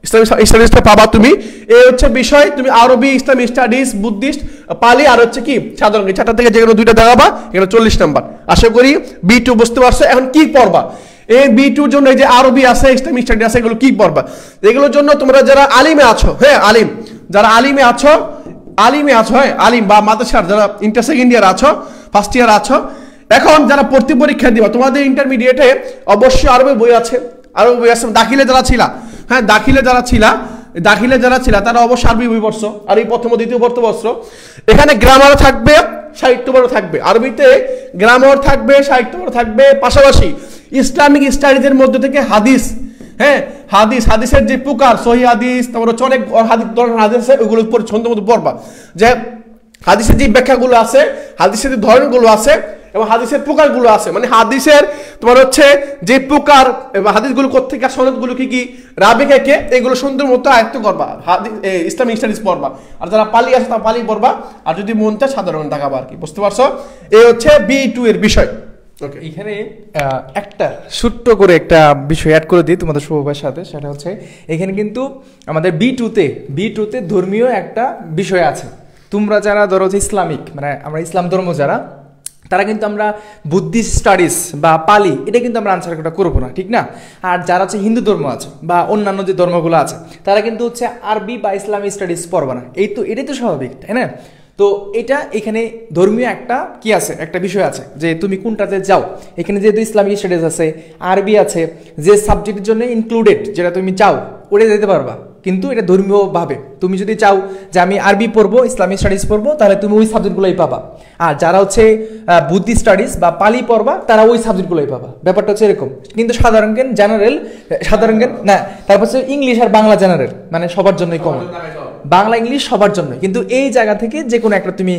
ইসলামিক স্টাডিজটা পাবা তুমি। এই হচ্ছে বিষয়, তুমি আরবি, ইসলামিক স্টাডিজ, বুদ্ধিস্ট, পালি আর হচ্ছে কি সাধারণ, 4টা থেকে যে কোনো 2টা দেখাবা, এখানে 40 নাম্বার। আশা করি B2 বুঝতে পারছো। এখন কি পড়বা? এই B2 জন্য এই যে আরবি আছে, ইসলামিক স্টাডিজ আছে, এগুলো কি পড়বা? এগুলোর জন্য তোমরা যারা আলিমে আছো, হ্যাঁ আলিম, যারা আলিমে আছো, হ্যাঁ আলিম বা মাদ্রাসার যারা ইন্টার সেকেন্ড ইয়ার আছো, ফার্স্ট ইয়ার আছো, এখন যারা ভর্তি পরীক্ষা দিবা, তোমাদের ইন্টারমিডিয়েটে অবশ্যই আরবি বই আছে, আরবি বই আছে। দাখিলে যারা ছিলা, হ্যাঁ দাখিলে যারা ছিলা তারা অবশ্যই আরবি বই পড়ছো, আর এই প্রথম দ্বিতীয় পড়তে বসছো। এখানে গ্রামার থাকবে, সাহিত্যপড় থাকবে, আরবিতে গ্রামার থাকবে, সাহিত্যপড় থাকবে, পাশাপাশি ইসলামিক স্টাডিজের মধ্যে থেকে হাদিস, হ্যাঁ হাদিসের যে প্রকার, সহিহ হাদিস, তারপর হচ্ছে অনেক হাদিস আছে, ওইগুলো ছন্দ মতো পড়বা। যে হাদিসের যে ব্যাখ্যাগুলো আছে, হাদিসের যে ধরনগুলো আছে এবং হাদিসের প্রকারগুলো আছে, মানে হাদিসের তোমার হচ্ছে যে প্রকার, হাদিসগুলো কোত্থেকে, সনদগুলো কি কি, রাবি কে, এগুলো সুন্দর মতো আয়ত্ত করবা, ইসলামিক স্টাডিজ পড়বা। আর যারা পালি আছে তারা পালি পড়বা, আর যদি মন চায় সাধারণ দেখাবা আর কি, বুঝতে পারছো? এই হচ্ছে B2 এর বিষয়। এখানে একটা ছোট্ট করে একটা বিষয় অ্যাড করে দিই তোমাদের শুভভাইয়ের সাথে, সেটা হচ্ছে এখানে কিন্তু আমাদের B2 তে ধর্মীয় একটা বিষয় আছে। তোমরা যারা ধরো যে ইসলামিক, মানে আমরা ইসলাম ধর্ম যারা, তারা কিন্তু আমরা বুদ্ধিস্ট স্টাডিজ বা পালি এটা কিন্তু আমরা আনসার করবো না, ঠিক না? আর যারা হচ্ছে হিন্দু ধর্ম আছে বা অন্যান্য যে ধর্মগুলো আছে, তারা কিন্তু হচ্ছে আরবি বা ইসলামিক স্টাডিজ পড়বে না। এটাই তো স্বাভাবিক, তাই না? তো এটা এখানে ধর্মীয় একটা কি আছে, একটা বিষয় আছে যে তুমি কোনটাতে যাও। এখানে যেহেতু ইসলামিক স্টাডিজ আছে, আরবি আছে, যে সাবজেক্টের জন্য ইনক্লুডেড যেটা তুমি চাও ওটা যেতে পারবা, কিন্তু এটা ধর্মীয় ভাবে। তুমি যদি চাও যে আমি আরবি পড়বো, ইসলামিক স্টাডিজ পড়বো, তাহলে তুমি ওই সাবজেক্টগুলোই পাবা। আর যারা হচ্ছে বুদ্ধিস্ট স্টাডিজ বা পালি পড়বা, তারা ওই সাবজেক্টগুলোই পাবা। ব্যাপারটা হচ্ছে এরকম। কিন্তু সাধারণ জ্ঞান না, তারপর হচ্ছে ইংলিশ আর বাংলা জেনারেল, মানে সবার জন্যই কমন। বাংলা ইংলিশ সবার জন্য, কিন্তু এই জায়গা থেকে যে কোনো একটা তুমি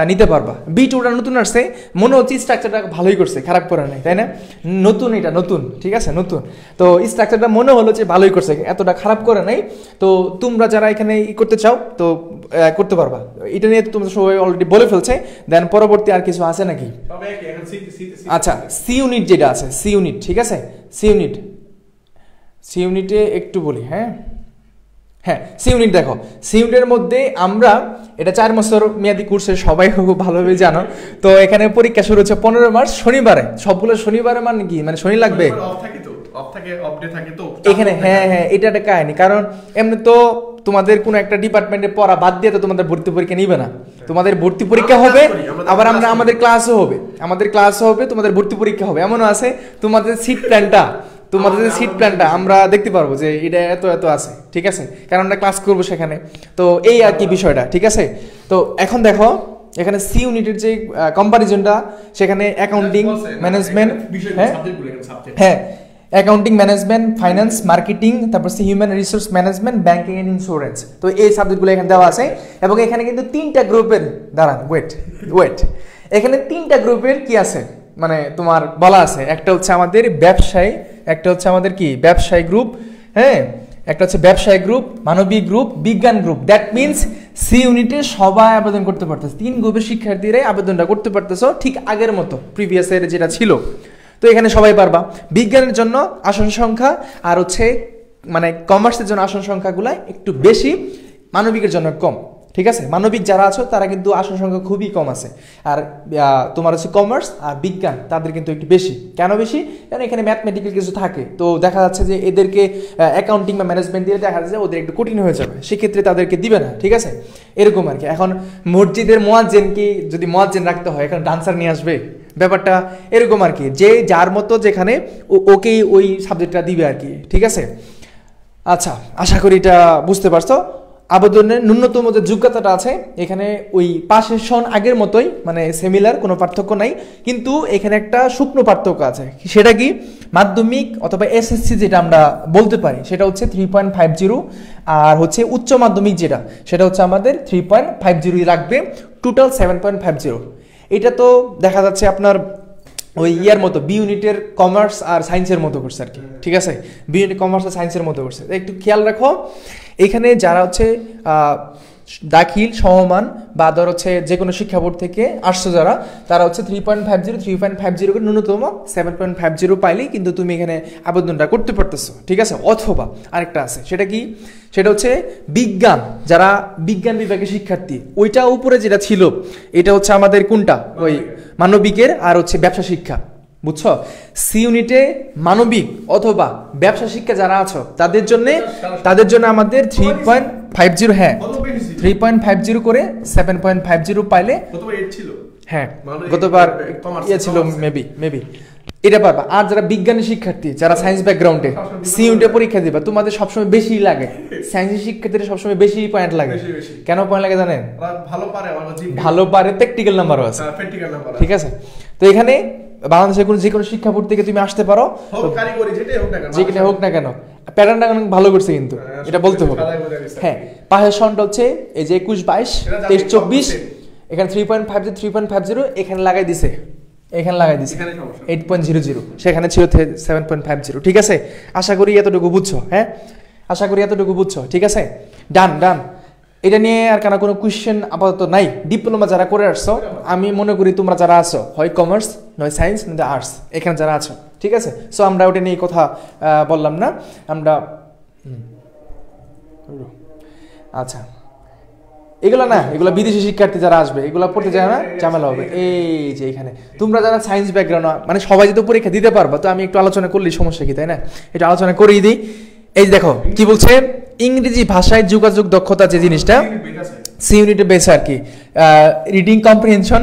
নিতে পারবা। B2টা নতুন আসছে, মনে হচ্ছে স্ট্রাকচারটা ভালোই করছে, খারাপ করে নাই, তাই না? নতুন, এটা নতুন, ঠিক আছে, নতুন। তো স্ট্রাকচারটা মনে হলো যে ভালোই করছে, এতটা খারাপ করে নাই। তো তোমরা যারা এখানে করতে চাও তো করতে পারবা। এটা নিয়ে তোমরা সবাই অলরেডি বলে ফেলছে। দেন পরবর্তী আর কিছু আছে নাকি? আচ্ছা, সি ইউনিট যেটা আছে, সি ইউনিট, ঠিক আছে, সি ইউনিটে একটু বলি। হ্যাঁ, সি ইউনিট দেখো, সি ইউনিটের মধ্যে আমরা এটা 4 বছর মেয়াদী কোর্সে সবাই খুব ভালোভাবে জানো। তো এখানে পরীক্ষা শুরু হচ্ছে 15 মার্চ শনিবারে, সবগুলো শনিবারে, মানে কি, মানে শনি লাগবে এখানে। হ্যাঁ, এটা একটা কাহিনী, কারণ এমনি তো তোমাদের কোনো একটা ডিপার্টমেন্টে পড়া বাদ দিয়ে তো তোমাদের ভর্তি পরীক্ষা নিবে না। তোমাদের ভর্তি পরীক্ষা হবে, আবার আমাদের ক্লাসও হবে, তোমাদের ভর্তি পরীক্ষা হবে। এমনও আছে তোমাদের সিট প্ল্যানটা আমরা দেখতে পারবো যে এটা এত এত আছে, ঠিক আছে, কারণ আমরা ক্লাস করবো সেখানে। তো এই আর কি বিষয়টা, ঠিক আছে। তো এখন দেখো এখানে সি ইউনিটের যে কম্পারিজনটা, সেখানে অ্যাকাউন্টিং ম্যানেজমেন্ট, হ্যাঁ অ্যাকাউন্টিং ম্যানেজমেন্ট, ফাইন্যান্স, মার্কেটিং, তারপর human resource management, banking and insurance. তো এই সাবজেক্টগুলো এখানে দেওয়া আছে। এবং এখানে কিন্তু 3টা গ্রুপের, দাঁড়ান ওয়েট, এখানে 3টা গ্রুপের কি আছে মানে তোমার বলা আছে। একটা হচ্ছে আমাদের ব্যবসায়ী, একটা হচ্ছে আমাদের কি ব্যবসায়ী গ্রুপ, হ্যাঁ, একটা হচ্ছে ব্যবসায়ী গ্রুপ, মানবিক গ্রুপ, বিজ্ঞান গ্রুপ। দ্যাট মিনস সি ইউনিটে সবাই আবেদন করতে পারতেছে, 3 গ্রুপের শিক্ষার্থীরাই আবেদনটা করতে পারতেছো, ঠিক আগের মতো প্রিভিয়াসের যেটা ছিল। তো এখানে সবাই পারবা। বিজ্ঞানের জন্য আসন সংখ্যা আর হচ্ছে মানে কমার্সের জন্য আসন সংখ্যাগুলো একটু বেশি, মানবিকের জন্য কম, ঠিক আছে। মানবিক যারা আছো তারা কিন্তু আসন সংখ্যা খুবই কম আছে। আর তোমার হচ্ছে কমার্স আর বিজ্ঞান তাদের কিন্তু একটু বেশি। কেন বেশি? কারণ এখানে ম্যাথমেটিক্যাল কিছু থাকে। তো দেখা যাচ্ছে যে এদেরকে অ্যাকাউন্টিং বা ম্যানেজমেন্ট দিয়ে দেখা যাচ্ছে ওদের একটু কঠিন হয়ে যাবে, সেক্ষেত্রে তাদেরকে দিবে না, ঠিক আছে, এরকম আর কি। এখন মসজিদের মুয়াজ্জিনকে যদি মুয়াজ্জিন রাখতে হয়, এখন ডান্সার নিয়ে আসবে, ব্যাপারটা এরকম আর কি, যে যার মতো যেখানে ওকেই ওই সাবজেক্টটা দিবে আর কি, ঠিক আছে। আচ্ছা, আশা করি এটা বুঝতে পারছো। আবেদনের ন্যূনতম যে যোগ্যতাটা আছে এখানে ওই পাশের সন আগের মতোই, মানে সিমিলার, কোনো পার্থক্য নাই। কিন্তু এখানে একটা শুকনো পার্থক্য আছে, সেটা কি, মাধ্যমিক অথবা এসএসসি যেটা আমরা বলতে পারি সেটা হচ্ছে 3.50, আর হচ্ছে উচ্চ মাধ্যমিক যেটা সেটা হচ্ছে আমাদের 3.50 লাগবে, টোটাল 7.50। এটা তো দেখা যাচ্ছে আপনার ওই ইয়ার মতো বি ইউনিটের কমার্স আর সায়েন্সের মতো করছে আর কি, ঠিক আছে, বি ইউনিট কমার্স আর সায়েন্সের মতো করছে। একটু খেয়াল রাখো, এখানে যারা হচ্ছে দাখিল সমমান বা ধর হচ্ছে যে কোনো শিক্ষা বোর্ড থেকে আসছো যারা, তারা হচ্ছে 3.50 করে ন্যূনতম 7.50 পাইলেই কিন্তু তুমি এখানে আবেদনটা করতে পারতেছো, ঠিক আছে। অথবা আরেকটা আছে, সেটা কি, সেটা হচ্ছে বিজ্ঞান, যারা বিজ্ঞান বিভাগের শিক্ষার্থী, ওইটা উপরে যেটা ছিল এটা হচ্ছে আমাদের কোনটা, ওই মানবিকের আর হচ্ছে ব্যবসা শিক্ষা, বুঝছো। সি ইউনিটে মানবিক অথবা ব্যবসা শিক্ষা যারা আছো তাদের জন্য আমাদের 3.50, হ্যাঁ 3.50 করে 7.50 পাইলে, হ্যাঁ গতবার ইয়ে ছিল মেবি এটা পারবা। আর যারা বিজ্ঞানের শিক্ষার্থী, যারা সায়েন্স ব্যাকগ্রাউন্ডে সি ইউনিটে পরীক্ষা দিবা, তোমাদের সবসময় বেশি লাগে, সায়েন্সের শিক্ষার্থীদের সবসময় বেশি পয়েন্ট লাগে। কেন পয়েন্ট লাগে জানেন? ভালো পারে, প্র্যাকটিক্যাল নাম্বারও আছে, ঠিক আছে। তো এখানে বাংলাদেশের যে কোনো শিক্ষা বোর্ড থেকে তুমি আসতে পারো, যেখানে হোক না কেন, প্যাটার্নটা ভালো করছে কিন্তু এটা বলতে হবে। হ্যাঁ, পাশের সনটা হচ্ছে এই যে 21, 22, 23, 24, এখানে 3.50 এখানে লাগাই দিছে, 8.00, সেখানে ছিল 7.50, ঠিক আছে। আশা করি এতটুকু বুঝছো, হ্যাঁ আশা করি এতটুকু বুঝছো, ঠিক আছে। ডান। এটা নিয়ে আর কেন কোনো কোয়েশ্চেন আপাতত নাই। ডিপ্লোমা যারা করে আসছো, আমি মনে করি তোমরা যারা আছো, হয় কমার্স নয় সায়েন্স নয় আর্টস, এখানে যারা আছো, ঠিক আছে। সো আমরা ওটা নিয়ে কথা বললাম না আমরা। আচ্ছা, এগুলো বিদেশি শিক্ষার্থী যারা আসবে, এগুলো পড়তে যায় না, ঝামেলা হবে। এই যে এখানে তোমরা যারা সায়েন্স ব্যাকগ্রাউন্ড, মানে সবাই যদি পরীক্ষা দিতে পারবা, তো আমি একটু আলোচনা করলেই সমস্যা কি, তাই না? এটা আলোচনা করেই দিই। এই দেখো কি বলছে, ইংরেজি ভাষায় যোগাযোগ দক্ষতা যে জিনিসটা সি ইউনিটে বেস আর কি, রিডিং কম্প্রিহেনশন,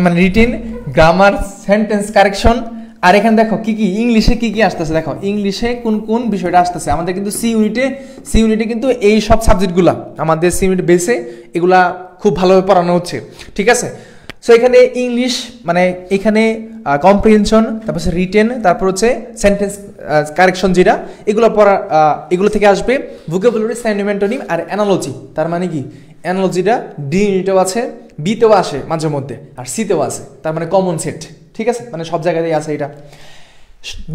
মানে রিটিন, গ্রামার, সেন্টেন্স কারেকশন। আর এখানে দেখো কি ইংলিশে কি আসতেছে, দেখো ইংলিশে কোন বিষয়টা আসতেছে আমাদের কিন্তু সি ইউনিটে কিন্তু এই সব সাবজেক্টগুলা আমাদের সি ইউনিট বেসে এগুলা খুব ভালোভাবে পড়ানো হচ্ছে, ঠিক আছে। সো এখানে ইংলিশ মানে এখানে কম্প্রিহেনশন, তারপর হচ্ছে রিটেন, তারপর হচ্ছে সেন্টেন্স কারেকশন যেটা এগুলো পড়া, এগুলো থেকে আসবে ভোকাবুলারি, সিনোনিম আর অ্যানালজি। তার মানে কি অ্যানালজিটা ডি ইউনিটেও আছে, বিতেও আসে মাঝে মধ্যে, আর সিতেও আছে, তার মানে কমন সেট, ঠিক আছে, মানে সব জায়গাতেই আছে এটা।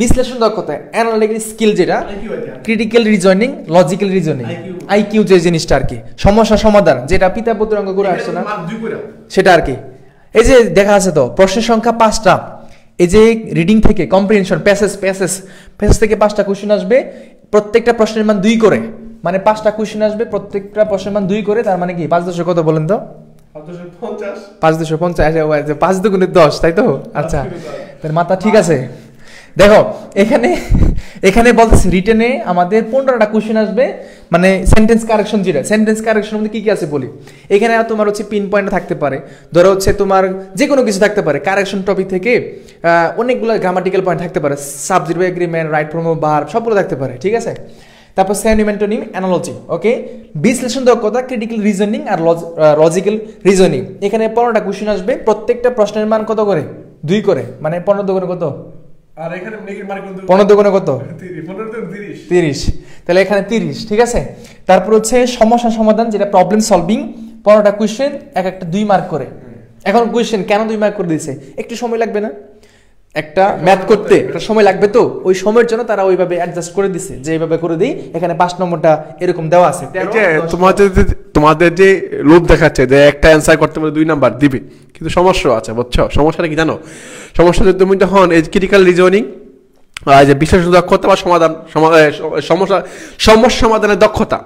বিশ্লেষণ দক্ষতা, অ্যানালিটিক্যাল স্কিল যেটা, critical reasoning, logical reasoning, IQ যে জিনিসটা আর কি, সমস্যা সমাধান যেটা পিতা পুত্র অঙ্ক করে আসছে না সেটা আর কি। এই যে দেখা আছে তো প্রশ্নের সংখ্যা 5টা, এই যে রিডিং থেকে কম্প্রিহেনশন, প্যাসেজ থেকে 5টা কোশ্চেন আসবে, প্রত্যেকটা প্রশ্নের মান 2 করে, মানে 5টা কোশ্চেন আসবে, প্রত্যেকটা প্রশ্নের মান 2 করে, তার মানে কি 5 10 কত বলেন তো? 5 250, 5 2 10, তাই তো? আচ্ছা, তার মাথা ঠিক আছে। দেখো এখানে বলতেছে রিটেনে আমাদের 15টা কোশ্চেন আসবে, মানে সেন্টেন্স কারেকশন যেটা, সেন্টেন্স কারেকশনের মধ্যে কি কি আছে বলি। এখানে তোমার হচ্ছে পিন পয়েন্ট থাকতে পারে, ধরো হচ্ছে তোমার যে কোনো কিছু থাকতে পারে, কারেকশন টপিক থেকে অনেকগুলো গ্রামাটিক্যাল পয়েন্ট থাকতে পারে, subject agreement, right form of verb সবগুলো থাকতে পারে, ঠিক আছে। তারপর সিনোনিম, অ্যানালজি, ওকে। বিশ্লেষণ দক্ষতা, ক্রিটিক্যাল রিজনিং আর লজিক্যাল রিজনিং, এখানে 15টা কোশ্চেন আসবে, প্রত্যেকটা প্রশ্নের মান কত করে? 2 করে, মানে 15 করে কত? আর এখানে নেগেটিভ মার্ক কিন্তু 15 দুগুণে কত? 30। তাহলে এখানে 30, ঠিক আছে। তারপর হচ্ছে সমস্যা সমাধান যেটা প্রবলেম সলভিং, 15টা কোশ্চেন, এক একটা 2 মার্ক করে। এখন কোশ্চেন কেন 2 মার্ক করে দিয়েছে? একটু সময় লাগবে না? একটা ম্যাথ করতে একটা সময় লাগবে, তো ওই সময়ের জন্য তারা ওইভাবে অ্যাডজাস্ট করে দিছে, যে এইভাবে করে দিই। এখানে 5 নম্বরটা এরকম দেওয়া আছে। তোমাদের যে লোভ দেখাচ্ছে যে একটা অ্যান্সার করতে পারে 2 নাম্বার দিবে, কিন্তু সমস্যা আছে, বুঝছো? সমস্যাটা কি জানো? সমস্যাটা তুমি যখন এই ক্রিটিক্যাল রিজনিং, যে বিশ্লেষণ দক্ষতা বা সমস্যা সমাধানের দক্ষতা,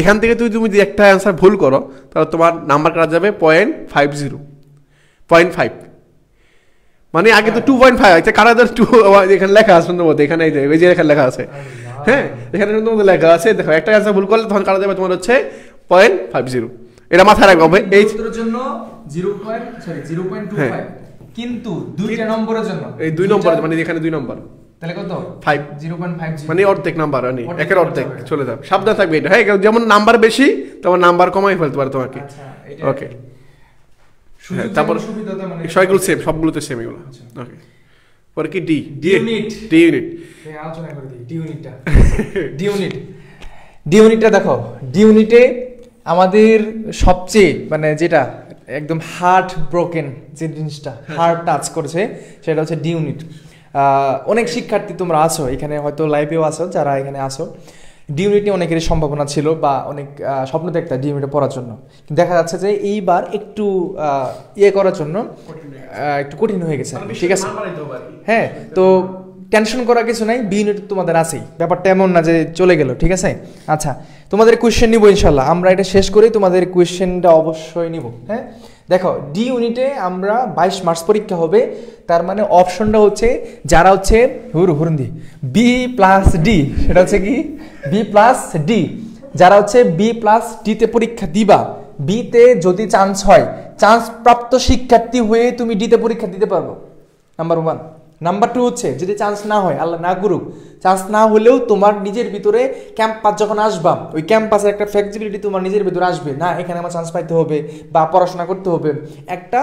এখান থেকে তুমি যদি একটা অ্যান্সার ভুল করো, তাহলে তোমার নাম্বার কাটা যাবে 0.5, মানে আগে তো 2.5, কারা 2 এখানে লেখা আছে মধ্যে, এখানে এই যে এখানে লেখা আছে, হ্যাঁ এখানে মধ্যে লেখা আছে, দেখো একটা অ্যান্সার ভুল করলে তখন কারা যাবে তোমার হচ্ছে 0.50। এটা মাথায় রাখবে। এই উত্তরের জন্য 0.25, কিন্তু 2টা নম্বরের জন্য, এই 2 নম্বর, মানে এখানে 2 নম্বর, তাহলে কত? 5, 0.50, মানে অর্ধেক নাম্বার, মানে একের অর্ধেক চলে যাবে। সাবধান থাকবে এটা, হ্যাঁ, যেমন নাম্বার বেশি তেমন নাম্বার কমাই ফেলতে পারে তোমাকে। ওকে, তারপর সবগুলো সেম, সবগুলোতে সেম এগুলো। ওকে, পরে কি ডি ইউনিট, আলোচনা করে দিই ডি ইউনিটটা দেখো। ডি ইউনিটে আমাদের সবচেয়ে মানে যেটা একদম হার্ট ব্রোকেন যে জিনিসটা হার্ট টাচ করেছে, সেটা হচ্ছে ডি ইউনিট। অনেক শিক্ষার্থী তোমরা আছো এখানে, হয়তো লাইভেও আছো, যারা এখানে আছো, ডি ইউনিটে অনেকেরই সম্ভাবনা ছিল বা অনেক স্বপ্ন দেখতে ডি ইউনিটে পড়ার জন্য, কিন্তু দেখা যাচ্ছে যে এইবার একটু করার জন্য একটু কঠিন হয়ে গেছে, ঠিক আছে। হ্যাঁ, তো টেনশন করার কিছু নাই, বি ইউনিট তোমাদের আছেই, ব্যাপারটা এমন না যে চলে গেল, ঠিক আছে। আচ্ছা, তোমাদের কোয়েশ্চেন নিব ইনশাল্লাহ, আমরা এটা শেষ করেই তোমাদের কোয়েশ্চেনটা অবশ্যই নিব। হ্যাঁ, দেখো ডি ইউনিটে আমরা 22 মার্চ পরীক্ষা হবে, তার মানে অপশনটা হচ্ছে যারা হচ্ছে হুরুন্দি B+D, সেটা হচ্ছে কি B+D, যারা হচ্ছে B+D-তে পরীক্ষা দিবা, বিতে যদি চান্স হয়, চান্স প্রাপ্ত শিক্ষার্থী হয়ে তুমি ডিতে পরীক্ষা দিতে পারবো, নাম্বার 1। নাম্বার 2 হচ্ছে যদি চান্স না হয়, আল্লাহ না করুক, চান্স না হলেও তোমার নিজের ভিতরে ক্যাম্পাস যখন আসবা, ওই ক্যাম্পাসের একটা ফ্লেক্সিবিলিটি তোমার নিজের ভিতরে আসবে, না এখানে আমার চান্স পাইতে হবে বা পড়াশোনা করতে হবে, একটা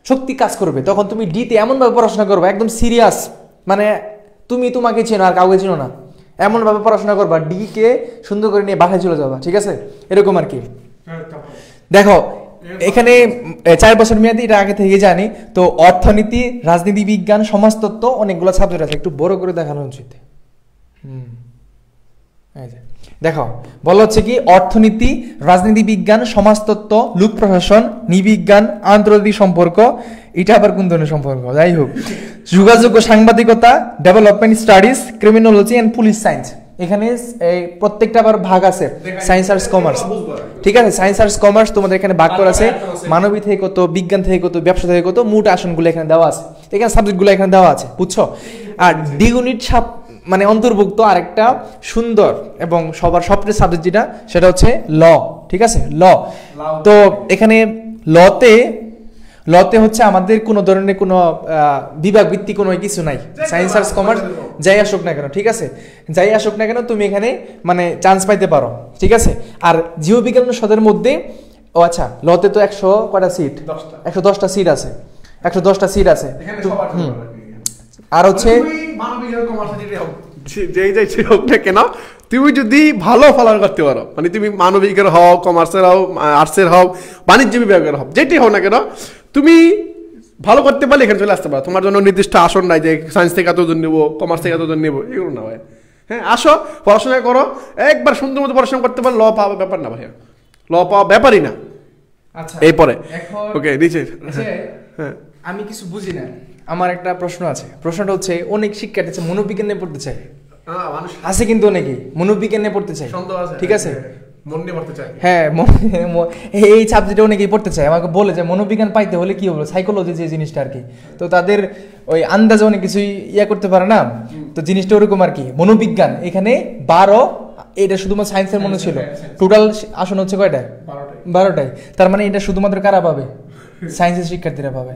শক্তি কাজ করবে, তখন তুমি ডিতে এমনভাবে পড়াশোনা করবে একদম সিরিয়াস, মানে তুমি তোমাকে চেনো আর কাউকে চেনো না, এমনভাবে পড়াশোনা করবা, ডি কে সুন্দর করে নিয়ে বাসায় চলে যাবা, ঠিক আছে, এরকম আর কি। দেখো এখানে 4 বছর মেয়াদি, এটা আগে থেকে জানি। তো অর্থনীতি, রাজনীতি বিজ্ঞান, সমাজতত্ত্ব, অনেকগুলো সাবজেক্ট আছে, একটু বড় করে দেখানো উচিত। দেখো বলা হচ্ছে কি অর্থনীতি, রাজনীতি বিজ্ঞান, সমাজতত্ত্ব, লোক প্রশাসন, নৃবিজ্ঞান, আন্তর্জাতিক সম্পর্ক, এটা আবার কোন ধরনের সম্পর্ক, যাই হোক, যোগাযোগ ও সাংবাদিকতা, development studies, criminology and police science. এখানে প্রত্যেকটা আবার ভাগ আছে, সায়েন্স আর্টস কমার্স, ঠিক আছে, সায়েন্স আর্টস কমার্স তোমাদের এখানে ভাগ করা আছে, মানবিক থেকে কত, বিজ্ঞান থেকে কত, ব্যবসা থেকে কত, মোট আসনগুলো এখানে দেওয়া আছে, এখানে সাবজেক্টগুলো এখানে দেওয়া আছে, বুঝছো। আর ডি ইউনিট মানে অন্তর্ভুক্ত আরেকটা সুন্দর এবং সবার স্বপ্নের সাবজেক্ট যেটা, সেটা হচ্ছে ল, ঠিক আছে, ল। তো এখানে লতে হচ্ছে আমাদের কোনো ধরনের কোনো বিভাগ ভিত্তিক কোনো কিছু নাই, সায়েন্স আর্টস কমার্স যাই আসুক না কেন, ঠিক আছে, যাই আসুক না কেন তুমি এখানে মানে চান্স পাইতে পারো, ঠিক আছে। আর জীববিজ্ঞান অনুষদের মধ্যে ও আচ্ছা, লতে তো 100 কয়টা সিট? 110টা সিট আছে, 110টা সিট আছে। আর হচ্ছে যেই হোক না কেন, তুমি যদি ভালো ফলাফল করতে পারো, মানে তুমি মানবিকের হও, কমার্সের হও, আর্টসের হও, বাণিজ্য বিভাগের হও, যেটাই হও না কেন, তুমি ভালো করতে পারলে এখানে চলে আসতে পারো। তোমার জন্য নির্দিষ্ট আসন নাই যে সায়েন্স থেকে এতজন নেবো, কমার্স থেকে এতজন নেবো, এগুলো না ভাই। হ্যাঁ, আসো পড়াশোনা করো, একবার সুন্দর মতো পড়াশোনা করতে পারো, ল পাওয়া ব্যাপার না ভাইয়া, ল পাওয়া ব্যাপারই না। আচ্ছা, এরপরে এখন ওকে নিচে হ্যাঁ, আমি কিছু বুঝি না, আমার একটা প্রশ্ন আছে। প্রশ্নটা হচ্ছে, অনেক শিক্ষার্থী আছে মনোবিজ্ঞান নিয়ে পড়তে চায়, আছে কিন্তু অনেকেই মনোবিজ্ঞান নিয়ে পড়তে চায়, ঠিক আছে, মন নিয়ে পড়তে চায়, হ্যাঁ এই সাবজেক্টে অনেকেই পড়তে চায়। আমাকে বলে যে মনোবিজ্ঞান পাইতে হলে কি হবে, সাইকোলজি যে জিনিসটা আর কি, তো তাদের ওই আন্দাজে অনেক কিছুই করতে পারে না, তো জিনিসটা ওরকম আর কি। মনোবিজ্ঞান এখানে 12, এটা শুধুমাত্র সায়েন্সের মনে ছিল, টোটাল আসন হচ্ছে কয়টা? 12টাই। তার মানে এটা শুধুমাত্র কারা পাবে? সায়েন্সের শিক্ষার্থীরা পাবে,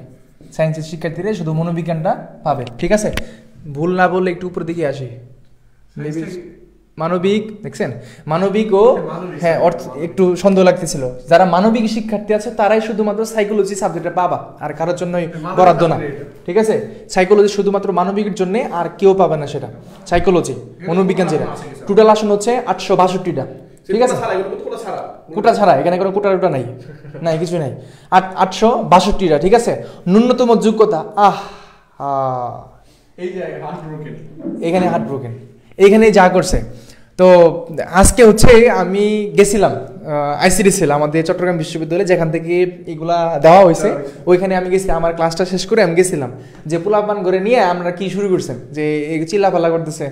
সায়েন্সের শিক্ষার্থীরা শুধু মনোবিজ্ঞানটা পাবে, ঠিক আছে। ভুল না বললে একটু উপর দিকে আসি, মানবিক দেখছেন, মানবিক ও হ্যাঁ অর্থ একটু সন্দেহ লাগতেছিল। যারা মানবিক শিক্ষার্থী আছে তারাই শুধুমাত্র সাইকোলজি সাবজেক্টটা পাবা, আর কারোর জন্যই বরাদ্দ না, ঠিক আছে। সাইকোলজি শুধুমাত্র মানবিকের জন্য, আর কেউ পাবে না সেটা। সাইকোলজি মনোবিজ্ঞান যেটা, টোটাল আসন হচ্ছে 862টা, ঠিক আছে, কোটা ছাড়া, এখানে কোনো কোটা টোটা নাই, নাই কিছু নাই, 862টা, ঠিক আছে। ন্যূনতম যোগ্যতা এখানে হার্ট ব্রোকেন, এইখানে যা করছে। তো আজকে হচ্ছে আমি গেছিলাম আইসিডি সেল আমাদের চট্টগ্রাম বিশ্ববিদ্যালয়ে, যেখান থেকে এগুলা দেওয়া হয়েছে, ওইখানে আমি গেছি। আমার ক্লাসটা শেষ করে আমি গেছিলাম, যে পোলাপান করে নিয়ে আমরা কি শুরু করছেন, যে চিল্লাপাল্লা করতেছে,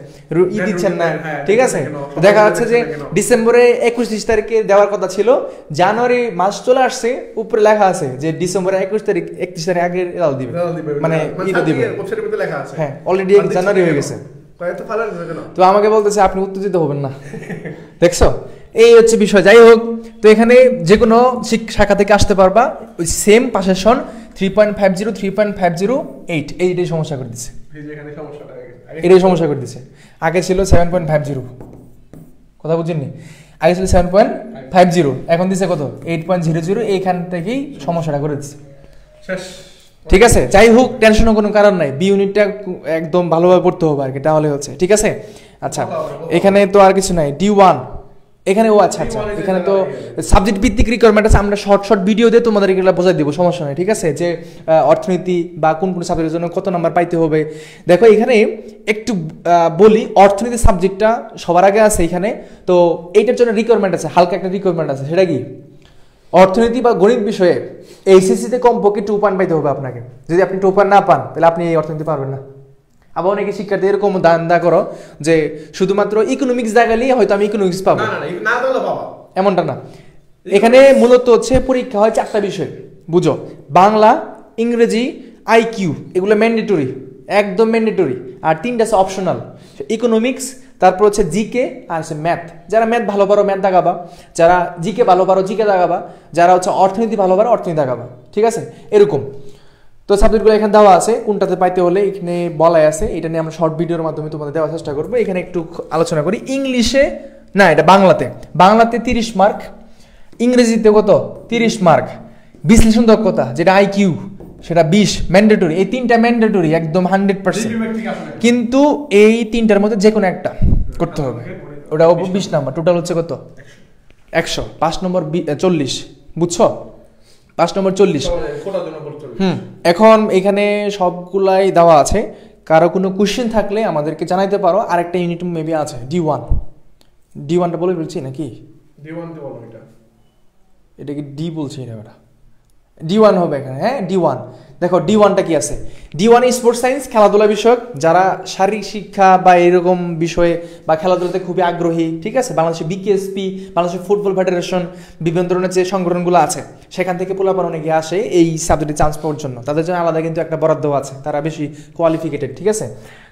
ই দিচ্ছেন না, ঠিক আছে। দেখা যাচ্ছে যে ডিসেম্বরে 21 তারিখে দেওয়ার কথা ছিল, জানুয়ারি মাস চলে আসছে, উপরে লেখা আছে যে ডিসেম্বরে 21 তারিখ 31 তারিখ আগে দিবে, মানে ইটা দিবে, হ্যাঁ অলরেডি জানুয়ারি হয়ে গেছে। তো আমাকে বলতেছে আপনি উত্তেজিত হবেন না, দেখছো, এই হচ্ছে বিষয়। যাই হোক, তো এখানে যে কোনো শাখা থেকে আসতে পারবা, ওই সেম পাশের সন 3.50 3.508, এইটাই সমস্যা করে দিচ্ছে, এটাই সমস্যা করে দিচ্ছে। আগে ছিল 7.50, কথা বুঝছেননি, আগে ছিল 7.50, এখন দিচ্ছে কত 8.00, এইখান থেকেই সমস্যাটা করে দিচ্ছে, ঠিক আছে। যাই হোক, টেনশনের কোনো কারণ নাই, বি ইউনিটটা একদম ভালোভাবে পড়তে হবে আর কি, তাহলে হচ্ছে, ঠিক আছে। আচ্ছা, এখানে তো আর কিছু নাই, D1 এখানে, ও আচ্ছা আচ্ছা, এখানে তো সাবজেক্ট ভিত্তিক রিকোয়ারমেন্ট আছে, আমরা শর্ট ভিডিও দিয়ে তোমাদের এগুলো বোঝাই দিব, সমস্যা নেই, ঠিক আছে। যে অর্থনীতি বা কোন কোন সাবজেক্টের জন্য কত নাম্বার পাইতে হবে। দেখো এখানে একটু বলি, অর্থনীতি সাবজেক্টটা সবার আগে আছে এখানে, তো এইটার জন্য রিকোয়ারমেন্ট আছে, হালকা একটা রিকোয়ারমেন্ট আছে, সেটা কি, অর্থনীতি বা গণিত বিষয়ে এইচএসসিতে কমপক্ষে 2 পয়েন্ট পাইতে হবে আপনাকে। যদি আপনি 2 পয়েন্ট না পান, তাহলে আপনি এই অর্থনীতি পারবেন না। আবার অনেকে শিক্ষার্থী এরকম দান্দা করো যে শুধুমাত্র ইকোনমিক্স দেখালেই হয়তো আমি ইকোনমিক্স পাবো, এমনটা না। এখানে মূলত হচ্ছে পরীক্ষা হয় 4টা বিষয়, বুঝো, বাংলা, ইংরেজি, আইকিউ, এগুলো ম্যান্ডেটরি, একদম ম্যান্ডেটরি, আর 3টা আছে অপশনাল, ইকোনমিক্স, তারপর হচ্ছে জিকে, আর হচ্ছে ম্যাথ। যারা ম্যাথ ভালো পারো ম্যাথ দাগাবা, যারা জিকে ভালো পারো জিকে দাগাবা, যারা হচ্ছে অর্থনীতি ভালো পারো অর্থনীতি দাগাবা, ঠিক আছে, এরকম। তো সাবজেক্টগুলো এখানে দেওয়া আছে, কোনটাতে পাইতে হলে এখানে বলাই আছে, এটা নিয়ে আমরা শর্ট ভিডিওর মাধ্যমে তোমাদের দেওয়ার চেষ্টা করবো। এখানে একটু আলোচনা করি। ইংলিশে না, এটা বাংলাতে 30 মার্ক, ইংরেজিতে কত 30 মার্ক, বিশ্লেষণ দক্ষতা যেটা আইকিউ সেটা 20 ম্যান্ডেটরি। এই 3টা ম্যান্ডেটরি একদম 100%, কিন্তু এই 3টার মধ্যে যে কোনো একটা করতে হবে, ওটা 20 নাম্বার, টোটাল হচ্ছে কত 100, 5 নম্বর 40, বুঝছো, 5 নম্বর 40। এখন এখানে সবগুলাই দেওয়া আছে, কারো কোনো কোশ্চেন থাকলে আমাদেরকে জানাইতে পারো। আরেকটা ইউনিট মেবি আছে, D1টা বলে বলছি নাকি, এটা কি ডি বলছি, এটা D1 হবে এখানে, হ্যাঁ D1। দেখো D1টা কি আছে, D1 স্পোর্টস সায়েন্স, খেলাধুলা বিষয়ক, যারা শারীরিক শিক্ষা বা এরকম বিষয়ে বা খেলাধুলাতে খুবই আগ্রহী, ঠিক আছে। বাংলাদেশের বিকেএসপি, বাংলাদেশের ফুটবল ফেডারেশন, বিভিন্ন ধরনের যে সংগঠনগুলো আছে সেখান থেকে পোলাপান অনেকে আসে এই সাবজেক্টে চান্স পাওয়ার জন্য, তাদের জন্য আলাদা কিন্তু একটা বরাদ্দ আছে, তারা বেশি কোয়ালিফিকেটেড, ঠিক আছে।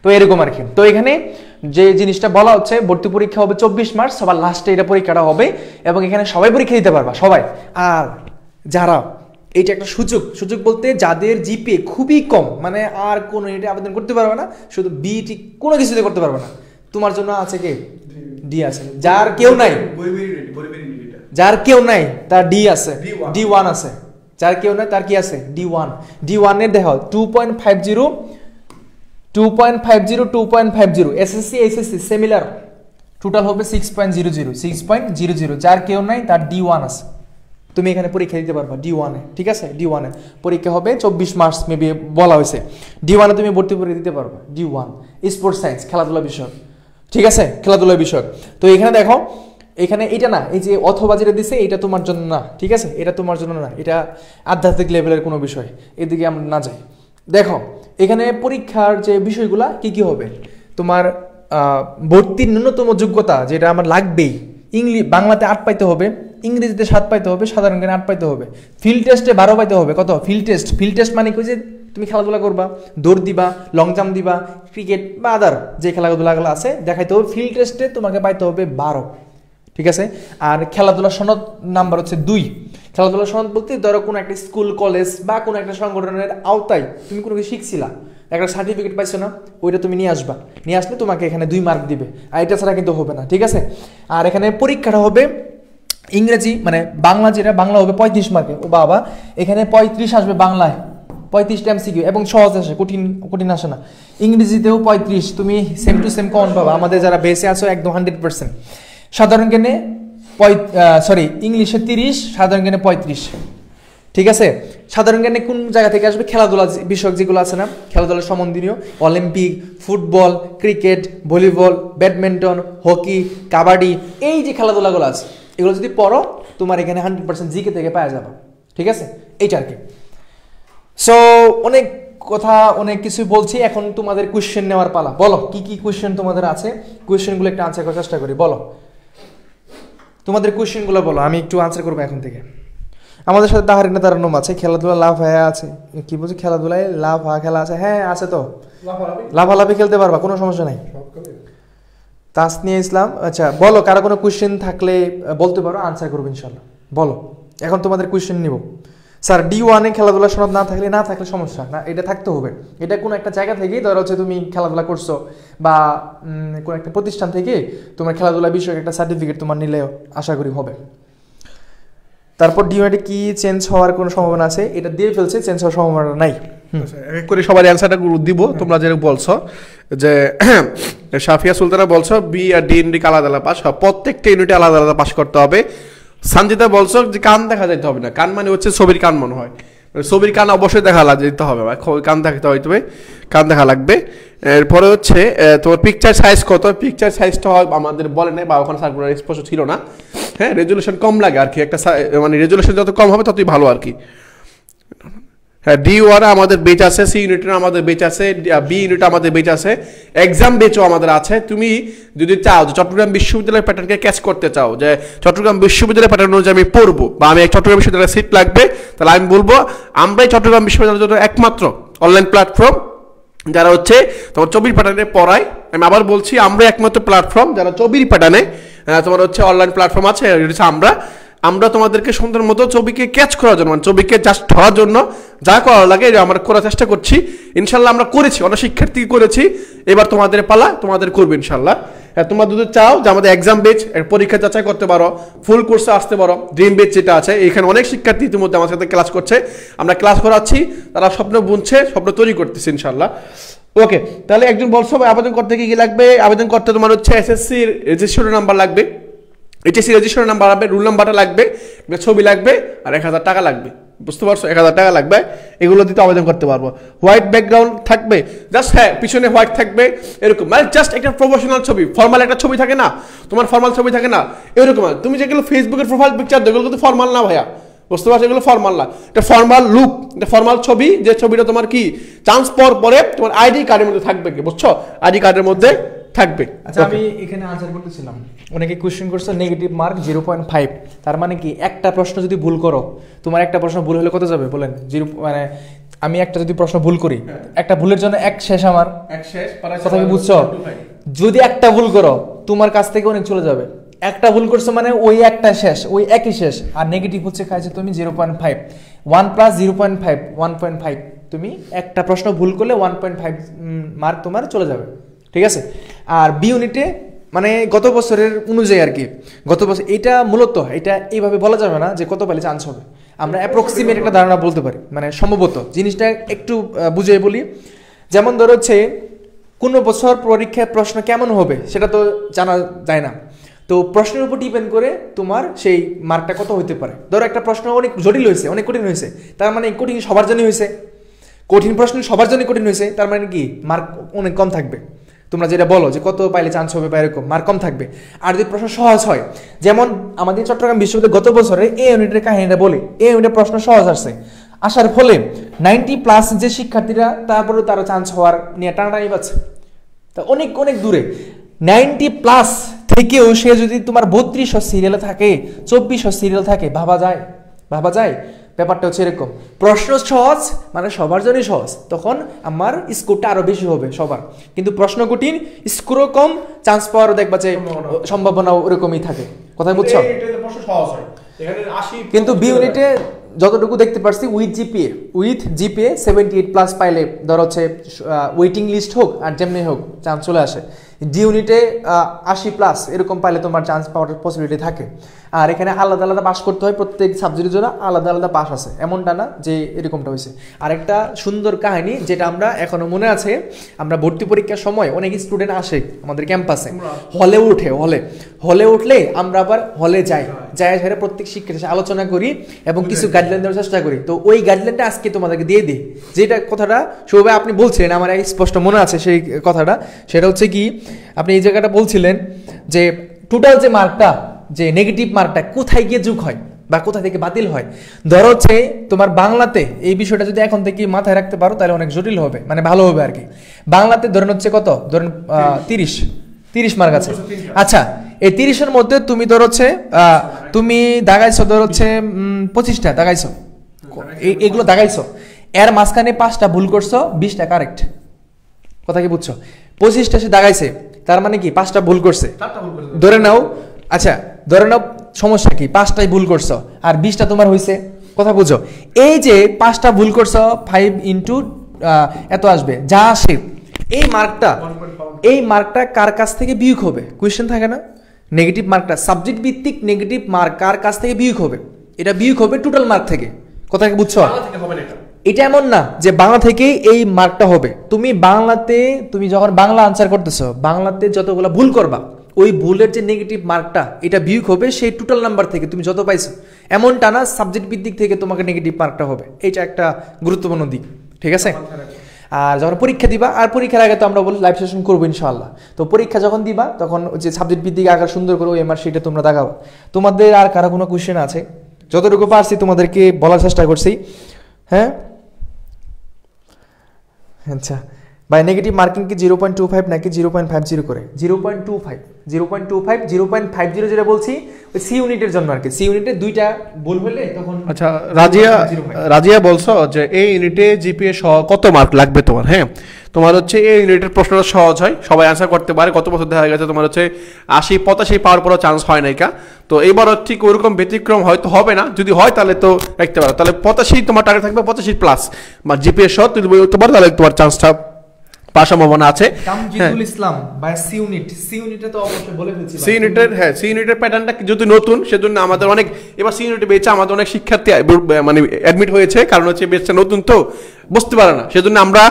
তো এরকম আর কি। তো এখানে যে জিনিসটা বলা হচ্ছে, ভর্তি পরীক্ষা হবে 24 মার্চ, সবার লাস্টে এটা পরীক্ষাটা হবে, এবং এখানে সবাই পরীক্ষা দিতে পারবা, সবাই। আর যারা, এটা একটা সুযোগ বলতে যাদের জিপিএ খুবই কম, মানে আর কোনো এটা আবেদন করতে পারবে না, শুধু বিটি কোনো কিছুতে করতে পারবে না, তোমার জন্য আছে কে ডি আছে। যার কেউ নাই, যার কেউ নাই তার ডি আছে, D1 D1 আছে। যার কেউ নাই তার কি আছে? D1। D1 এর দেখো 2.50 2.50 2.50 এসএসসি এইচএসসি সিমিলার, টোটাল হবে 6.00 6.00। যার কেউ নাই তার D1 আছে, তুমি এখানে পরীক্ষা দিতে পারবা D1 এ, ঠিক আছে? D1 এ পরীক্ষা হবে 24 মার্চ মেবি বলা হয়েছে। D1 এ তুমি ভর্তি পরীক্ষা দিতে পারবা। D1 স্পোর্টস সায়েন্স, খেলাধুলা বিষয়, ঠিক আছে? খেলাধুলা বিষয়। তো এখানে দেখো, এখানে এটা না, এই যে অথবা যেটা দিছে এটা তোমার জন্য না, ঠিক আছে? এটা তোমার জন্য না, এটা আধ্যাত্মিক লেভেলের কোনো বিষয়, এদিকে আমরা না যাই। দেখো এখানে পরীক্ষার যে বিষয়গুলা কি কি হবে, তোমার ভর্তির ন্যূনতম যোগ্যতা যেটা আমার লাগবেই, বাংলাতে 8 পাইতে হবে, ইংরেজিতে 7 পাইতে হবে, সাধারণ জ্ঞানে 8 পাইতে হবে, ফিল্ড টেস্টে 12 পাইতে হবে। কত? ফিল্ড টেস্ট মানে কি, যে তুমি খেলাধুলা করবা, দৌড় দিবা, লং জাম্প দিবা, ক্রিকেট বা আদার যে খেলাধুলাগুলো আছে দেখাইতে হবে, ফিল্ড টেস্টে তোমাকে পাইতে হবে 12, ঠিক আছে? আর খেলাধুলা সনদ নাম্বার হচ্ছে 2। খেলাধুলা সনদ বলতে ধরো কোনো একটা স্কুল কলেজ বা কোনো একটা সংগঠনের আওতায় তুমি কোনো কিছু শিখছিলা, একটা সার্টিফিকেট পাইছো না, ওইটা তুমি নিয়ে আসবা, নিয়ে আসলে তোমাকে এখানে 2 মার্ক দিবে, আর এটা ছাড়া কিন্তু হবে না, ঠিক আছে? আর এখানে পরীক্ষাটা হবে ইংরেজি মানে বাংলা, যেটা বাংলা হবে 35 মার্কে। ও বাবা, এখানে 35 আসবে বাংলায়, 35টা MCQ এবং সহজ আসে, কঠিন আসে না। ইংরেজিতেও 35, তুমি সেম টু সেম কমন পাবা, আমাদের যারা বেসে আছো একদম 100%। সাধারণ জ্ঞানে ইংলিশে 30, সাধারণ জ্ঞানে 35, ঠিক আছে? সাধারণ জ্ঞানে কোন জায়গা থেকে আসবে? খেলাধুলা বিষয়ক যেগুলো আছে না, খেলাধুলার সম্বন্ধীয়, Olympic, football, cricket, volleyball, badminton, hockey, kabaddi, এই যে খেলাধুলাগুলো আছে এগুলো যদি পড়ো তোমার এখানে 100% জিকে থেকে পাওয়া যাবে, ঠিক আছে? এইটা আর কি। সো অনেক কথা, অনেক কিছু বলছি, এখন তোমাদের কোয়েশ্চেন নেওয়ার পালা। বলো কি কি কোয়েশ্চেন তোমাদের আছে, কোয়েশ্চেনগুলো একটু আনসার করার চেষ্টা করি। বলো তোমাদের কোয়েশ্চেনগুলো বলো, আমি একটু আনসার করবো এখন থেকে। আমাদের সাথে তাহারিনা তারান্নুম আছে, খেলাধুলা লাভ হয়ে আছে, কি বলছি খেলাধুলায় লাভ হওয়া খেলা আছে? হ্যাঁ আছে তো, লাফালাফি খেলতে পারবা, কোনো সমস্যা নাই। তাসনিয়া ইসলাম, আচ্ছা বলো, কারো কোনো কোয়েশ্চেন থাকলে বলতে পারো, আনসার করবো ইনশাল্লাহ। বলো এখন তোমাদের কোয়েশ্চেন নিব। স্যার D1 এ খেলাধুলা সনদ না থাকলে সমস্যা না, এটা থাকতে হবে। এটা কোনো একটা জায়গা থেকেই, ধরো হচ্ছে তুমি খেলাধুলা করছো বা কোনো একটা প্রতিষ্ঠান থেকে তোমার খেলাধুলা বিষয়ক একটা সার্টিফিকেট তোমার নিলেও আশা করি হবে। তারপর D1 এ কি চেঞ্জ হওয়ার কোনো সম্ভাবনা আছে? এটা দিয়ে ফেলছে, চেঞ্জ হওয়ার সম্ভাবনা নাই। এক করে সবার অ্যান্সারটা দিব। তোমরা যেরকম বলছো যে সাফিয়া সুলতানা বলছো বি আর ডি ইউনিট আলাদা আলাদা পাস, প্রত্যেকটা ইউনিটে আলাদা আলাদা পাস করতে হবে। সঞ্জিতা বলছো যে কান দেখা যেতে হবে না, কান মানে হচ্ছে ছবির কান মনে হয়, ছবির কান অবশ্যই দেখা যেতে হবে, কান দেখাতে হয়, তবে কান দেখা লাগবে। এরপরে হচ্ছে তোমার পিকচার সাইজ কত? পিকচার সাইজটা আমাদের বলে নাই বা ওখানে সার্কুলার স্পষ্ট ছিল না। হ্যাঁ, রেজুলেশন কম লাগে আর কি, একটা মানে রেজুলেশন যত কম হবে ততই ভালো আর কি। হ্যাঁ, D1 আমাদের বেচ আছে, সি ইউনিটের আমাদের বেচ আছে, বি ইউনিট আমাদের বেচ আছে, এক্সাম বেচও আমাদের আছে। তুমি যদি চাও যে চট্টগ্রাম বিশ্ববিদ্যালয়ের প্যাটার্নকে ক্যাচ করতে চাও, যে চট্টগ্রাম বিশ্ববিদ্যালয়ের প্যাটার্ন অনুযায়ী আমি পড়বো বা আমি চট্টগ্রাম বিশ্ববিদ্যালয়ের সিট লাগবে, তাহলে আমি বলবো আমরাই চট্টগ্রাম বিশ্ববিদ্যালয়ের জন্য একমাত্র অনলাইন প্ল্যাটফর্ম যারা হচ্ছে তোমার 24 প্যাটার্নে পড়ায়। আমি আবার বলছি, আমরা একমাত্র প্ল্যাটফর্ম যারা 24 প্যাটার্নে তোমার হচ্ছে অনলাইন প্ল্যাটফর্ম আছে। আমরা তোমাদেরকে সুন্দর মতো ছবিকে ক্যাচ করার জন্য, মানে ছবিকে জাস্ট ধরার জন্য যা করা লাগে আমরা করার চেষ্টা করছি। ইনশাল্লাহ আমরা করেছি, অনেক শিক্ষার্থী করেছি, এবার তোমাদের পালা, তোমাদের করবে ইনশাল্লাহ। হ্যাঁ, তোমরা যদি চাও যে আমাদের এক্সাম বেচ পরীক্ষা যাচাই করতে পারো, ফুল কোর্সে আসতে পারো, ড্রিম বেচ যেটা আছে, এখানে অনেক শিক্ষার্থী ইতিমধ্যে আমার সাথে ক্লাস করছে, আমরা ক্লাস করাচ্ছি, তারা স্বপ্ন বুনছে, স্বপ্ন তৈরি করতেছে ইনশাল্লাহ। ওকে, তাহলে একজন বলছো আবেদন করতে কি লাগবে? আবেদন করতে তোমার হচ্ছে এসএসসি রেজিস্ট্রেশন নাম্বার লাগবে, এইচএসসি রেজিস্ট্রেশন নাম্বার লাগবে, রুল নাম্বারটা লাগবে, ছবি লাগবে, আর 1000 টাকা লাগবে। বুঝতে পারছো? 1000 টাকা লাগবে, এগুলো দিতে আবেদন করতে পারবো। হোয়াইট ব্যাকগ্রাউন্ড থাকবে, জাস্ট হ্যাঁ পিছনে হোয়াইট থাকবে এরকম, মানে জাস্ট একটা প্রফেশনাল ছবি, ফর্মাল একটা ছবি থাকে না, তোমার ফর্মাল ছবি থাকে না এরকম। তুমি যেগুলো ফেসবুকের প্রোফাইল পিকচার দেখো, এগুলো কিন্তু ফর্মাল না ভাইয়া, বুঝতে পারছো? এগুলো ফর্মাল না, এটা ফর্মাল লুক, এটা ফর্মাল ছবি, যে ছবিটা তোমার কি চান্স পরে তোমার আইডি কার্ডের মধ্যে থাকবে, কি বুঝছো? আইডি কার্ডের মধ্যে থাকবে। আচ্ছা, আমি এখানে আনসার করতেছিলাম, অনেকে কোশ্চেন করছে নেগেটিভ মার্ক 0.5, তার মানে কি একটা প্রশ্ন যদি ভুল করো, তোমার একটা প্রশ্ন ভুল হলে কত যাবে বলেন? 0, মানে আমি একটা যদি প্রশ্ন ভুল করি, একটা ভুলের জন্য 1 শেষ, আমার 1 শেষ, কথা কি বুঝছো? যদি একটা ভুল করো তোমার কাছ থেকে অনেক চলে যাবে। একটা ভুল করছো মানে ওই একটা শেষ, ওই একই শেষ। আর নেগেটিভ হচ্ছে খাইছে তুমি 0.5, 1 + 0.5 1.5, তুমি একটা প্রশ্ন ভুল করলে 1.5 মার্ক তোমার চলে যাবে, ঠিক আছে? আর বি ইউনিটে মানে গত বছরের অনুযায়ী আর কি, গত বছর এটা মূলত এটা এইভাবে বলা যাবে না যে কত পাইলে চান্স হবে, আমরা অ্যাপ্রক্সিমেট একটা ধারণা বলতে পারি, মানে সম্ভবত জিনিসটা একটু বুঝিয়ে বলি। যেমন ধরো হচ্ছে কোনো বছর পরীক্ষার প্রশ্ন কেমন হবে সেটা তো জানা যায় না, তো প্রশ্নের উপর ডিপেন্ড করে তোমার সেই মার্কটা কত হতে পারে। ধরো একটা প্রশ্ন অনেক জটিল হয়েছে, অনেক কঠিন হয়েছে, তার মানে কঠিন সবার জন্যই হয়েছে, কঠিন প্রশ্ন সবার জন্য কঠিন হয়েছে, তার মানে কি মার্ক অনেক কম থাকবে। তোমরা যেটা বলো যে কত পাইলে চান্স হবে বা এরকম, মার্ক কম থাকবে। আর যদি প্রশ্ন সহজ হয়, যেমন আমাদের চট্টগ্রাম বিশ্ববিদ্যালয় গত বছরে এই ইউনিটের কাহিনীটা বলি, এই ইউনিটের প্রশ্ন সহজ আসছে, আসার ফলে 90+ যে শিক্ষার্থীরা তারপরে তারা চান্স হওয়ার নিয়ে টানাটানি পাচ্ছে, তা অনেক অনেক দূরে। 90+ থেকেও সে যদি তোমার 3200 সিরিয়ালে থাকে, 2400 সিরিয়াল থাকে, ভাবা যায়, ভাবা যায়। ব্যাপারটা হচ্ছে এরকম, প্রশ্ন সহজ মানে সবার জন্যই সহজ, তখন আমার স্কোরটা আরো বেশি হবে সবার, কিন্তু প্রশ্ন কঠিন, স্কোরও কম, চান্স পাওয়ারও দেখবা যে সম্ভাবনাও ওরকমই থাকে। কথা বুঝছো? কিন্তু বি ইউনিটে যতটুকু দেখতে পারছি উইথ জিপিএ 78+ পাইলে ধর হচ্ছে ওয়েটিং লিস্ট হোক আর যেমনি হোক চান্স চলে আসে। ডি ইউনিটে 80+ এরকম পাইলে তোমার চান্স পাওয়ার পসিবিলিটি থাকে। আর এখানে আলাদা আলাদা পাস করতে হয়, প্রত্যেক সাবজেক্টের জন্য আলাদা আলাদা পাস আছে, এমনটা না যে এরকমটা হয়েছে। আর একটা সুন্দর কাহিনী যেটা আমরা এখনো মনে আছে, আমরা ভর্তি পরীক্ষার সময় অনেক স্টুডেন্ট আসে আমাদের ক্যাম্পাসে, হলে উঠে, হলে উঠলে আমরা আবার হলে যাই সেটা প্রত্যেক শিক্ষার্থীর সাথে আলোচনা করি এবং কিছু গাইডলাইন দেওয়ার চেষ্টা করি। তো ওই গাইডলাইনটা আজকে তোমাদেরকে দিয়ে দিই, যেটা কথাটা সবাই আপনি বলছিলেন, আমার স্পষ্ট মনে আছে সেই কথাটা। সেটা হচ্ছে কি, আপনি এই জায়গাটা বলছিলেন যে টোটাল যে মার্কটা, যে নেগেটিভ মার্কটা কোথায় গিয়ে যোগ হয় বা কোথা থেকে বাতিল হয়। ধরো হচ্ছে তোমার বাংলাতে এই বিষয়টা যদি এখন থেকে মাথায় রাখতে পারো তাহলে অনেক জটিল হবে, মানে ভালো হবে আর কি। বাংলাতে ধরেন হচ্ছে কত, ধরেন 30 মার্ক আছে। আচ্ছা, এই 30-এর মধ্যে তুমি ধরো হচ্ছে তুমি দাগাইছো, ধরো হচ্ছে 25টা দাগাইছো, এগুলো দাগাইছো, এর মাঝখানে 5টা ভুল করছো, 20টা কারেক্ট। কথা কি বুঝছো? 25টা সে দাগাইছে, তার মানে কি 5টা ভুল করছে, ধরে নাও। আচ্ছা, ধরে নাও সমস্যা কি, 5টাই ভুল করছো আর 20টা তোমার হয়েছে। কথা বুঝো? এই যে 5টা ভুল করছো, 5 ইন্টু এত আসবে, যা আসে এই মার্কটা কার কাছ থেকে বিয়োগ হবে? কোয়েশ্চেন থাকে না, নেগেটিভ মার্কটা সাবজেক্ট ভিত্তিক নেগেটিভ মার্ক কার কাছ থেকে বিয়োগ হবে? এটা বিয়োগ হবে টোটাল মার্ক থেকে। কথা কি বুঝছো? এটা এমন না যে বাংলা থেকেই এই মার্কটা হবে। তুমি যখন বাংলা আনসার করতেছো, বাংলাতে যতগুলো ভুল করবা, ওই ভুলের যে নেগেটিভ মার্কটা এটা বিয়োগ হবে সেই টোটাল নাম্বার থেকে তুমি যত পাইছো। এমনটা না সাবজেক্ট ভিত্তিক থেকে তোমাকে নেগেটিভ মার্কটা হবে। এটা একটা গুরুত্বপূর্ণ দিক, ঠিক আছে? আর যখন পরীক্ষা দিবা, আর পরীক্ষার আগে তো আমরা বলি লাইভ সেশন করবো ইনশাআল্লাহ, তো পরীক্ষা যখন দিবা তখন যে সাবজেক্ট ভিত্তিক আগে সুন্দর করে ওই এমআর শিটে তোমরা দেখাবো। তোমাদের আর কারো কোনো কোয়েশ্চেন আছে? যতটুকু পারছি তোমাদেরকে বলার চেষ্টা করছি। হ্যাঁ, আচ্ছা ভাই, নেগেটিভ মার্কিং কি 0.25 নাকি 0.50 করে? 0.50 যেটা বলছি ওই সি ইউনিটের জন্য আর কি। সি ইউনিটে 2টা ভুল হলে তখন। আচ্ছা, রাজিয়া বলছো যে এই ইউনিটে জিপিএ কত মার্ক লাগবে তোমার? হ্যাঁ, তোমার হচ্ছে এই ইউনিটের প্রশ্নটা সহজ হয়, সবাই অ্যান্সার করতে পারে। গত বছর দেখা গেছে তোমার হচ্ছে 80-85 পাওয়ার পরও চান্স হয় নাই কা, তো এবার ঠিক ওইরকম ব্যতিক্রম হয়তো হবে না। যদি হয় তাহলে তো দেখতে পারো, তাহলে 85 তোমার টার্গেট থাকবে, 85+ বা জিপিএ সহ তুমি বলতে পারো, তাহলে তোমার চান্সটা পাওয়ার সম্ভাবনা আছে। ইসলাম বা সি ইউনিটে তো অবশ্যই বলে ফেলছি। সি ইউনিটের প্যাটার্নটা যেহেতু নতুন, সেজন্য আমাদের অনেক এবার সি ইউনিটে বেঁচে আমাদের অনেক শিক্ষার্থী মানে অ্যাডমিট হয়েছে, কারণ হচ্ছে বেচটা নতুন তো বুঝতে পারে না, সেজন্য আমরা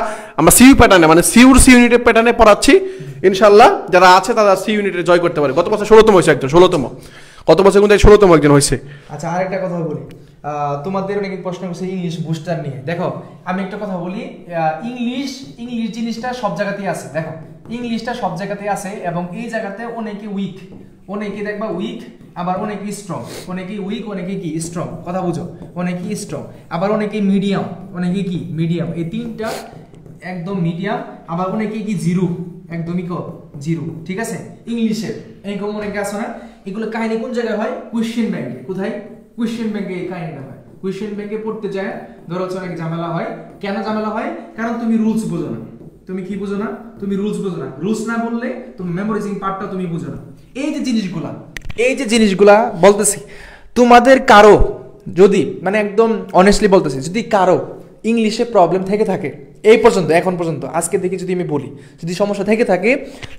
সি প্যাটার্নে মানে সি ইউনিটের প্যাটার্নে পড়াচ্ছি। ইনশাল্লাহ যারা আছে তারা সি ইউনিটে জয় করতে পারে। গত বছর 16তম হয়েছে একজন, 16তম গত বছর কিন্তু 16তম একজন হয়েছে। আচ্ছা, আরেকটা কথা বলি, তোমাদের অনেক প্রশ্ন করছে ইংলিশ বুস্টার নিয়ে। দেখো আমি একটা কথা বলি, ইংলিশ জিনিসটা সব জায়গাতেই আছে। দেখো ইংলিশটা সব জায়গাতেই আছে এবং এই জায়গাতে অনেকে উইক, অনেকে দেখবা উইক, আবার অনেকে স্ট্রং। অনেকে উইক, অনেকে কি স্ট্রং। কথা বুঝো? অনেকে স্ট্রং, আবার অনেকে মিডিয়াম, অনেকে কি মিডিয়াম। এই তিনটা একদম মিডিয়াম। আবার অনেকে কি জিরো, একদমই জিরো। ঠিক আছে? ইংলিশের এরকম অনেকে আছে না। এগুলো কাহিনী কোন জায়গায় হয়? কোয়েশ্চেন ব্যাংকে। কোথায়? কোয়েশ্চেন ব্যাংকে এই কাহিনীটা হয়। কোয়েশ্চেন ব্যাংকে পড়তে যায় ধরো হচ্ছে অনেক ঝামেলা হয়। কেন ঝামেলা হয়? কারণ তুমি রুলস বোঝো না। তুমি কি বোঝো না? তুমি রুলস বোঝো না। রুলস না বললে তুমি মেমোরাইজিং পার্টটা তুমি বুঝো না। এই যে জিনিসগুলা বলতেছি, তোমাদের কারো যদি মানে একদম অনেস্টলি বলতেছি, যদি কারো ইংলিশে প্রবলেম থেকে থাকে এই পর্যন্ত, এখন পর্যন্ত আজকে থেকে যদি আমি বলি, যদি সমস্যা থেকে থাকে,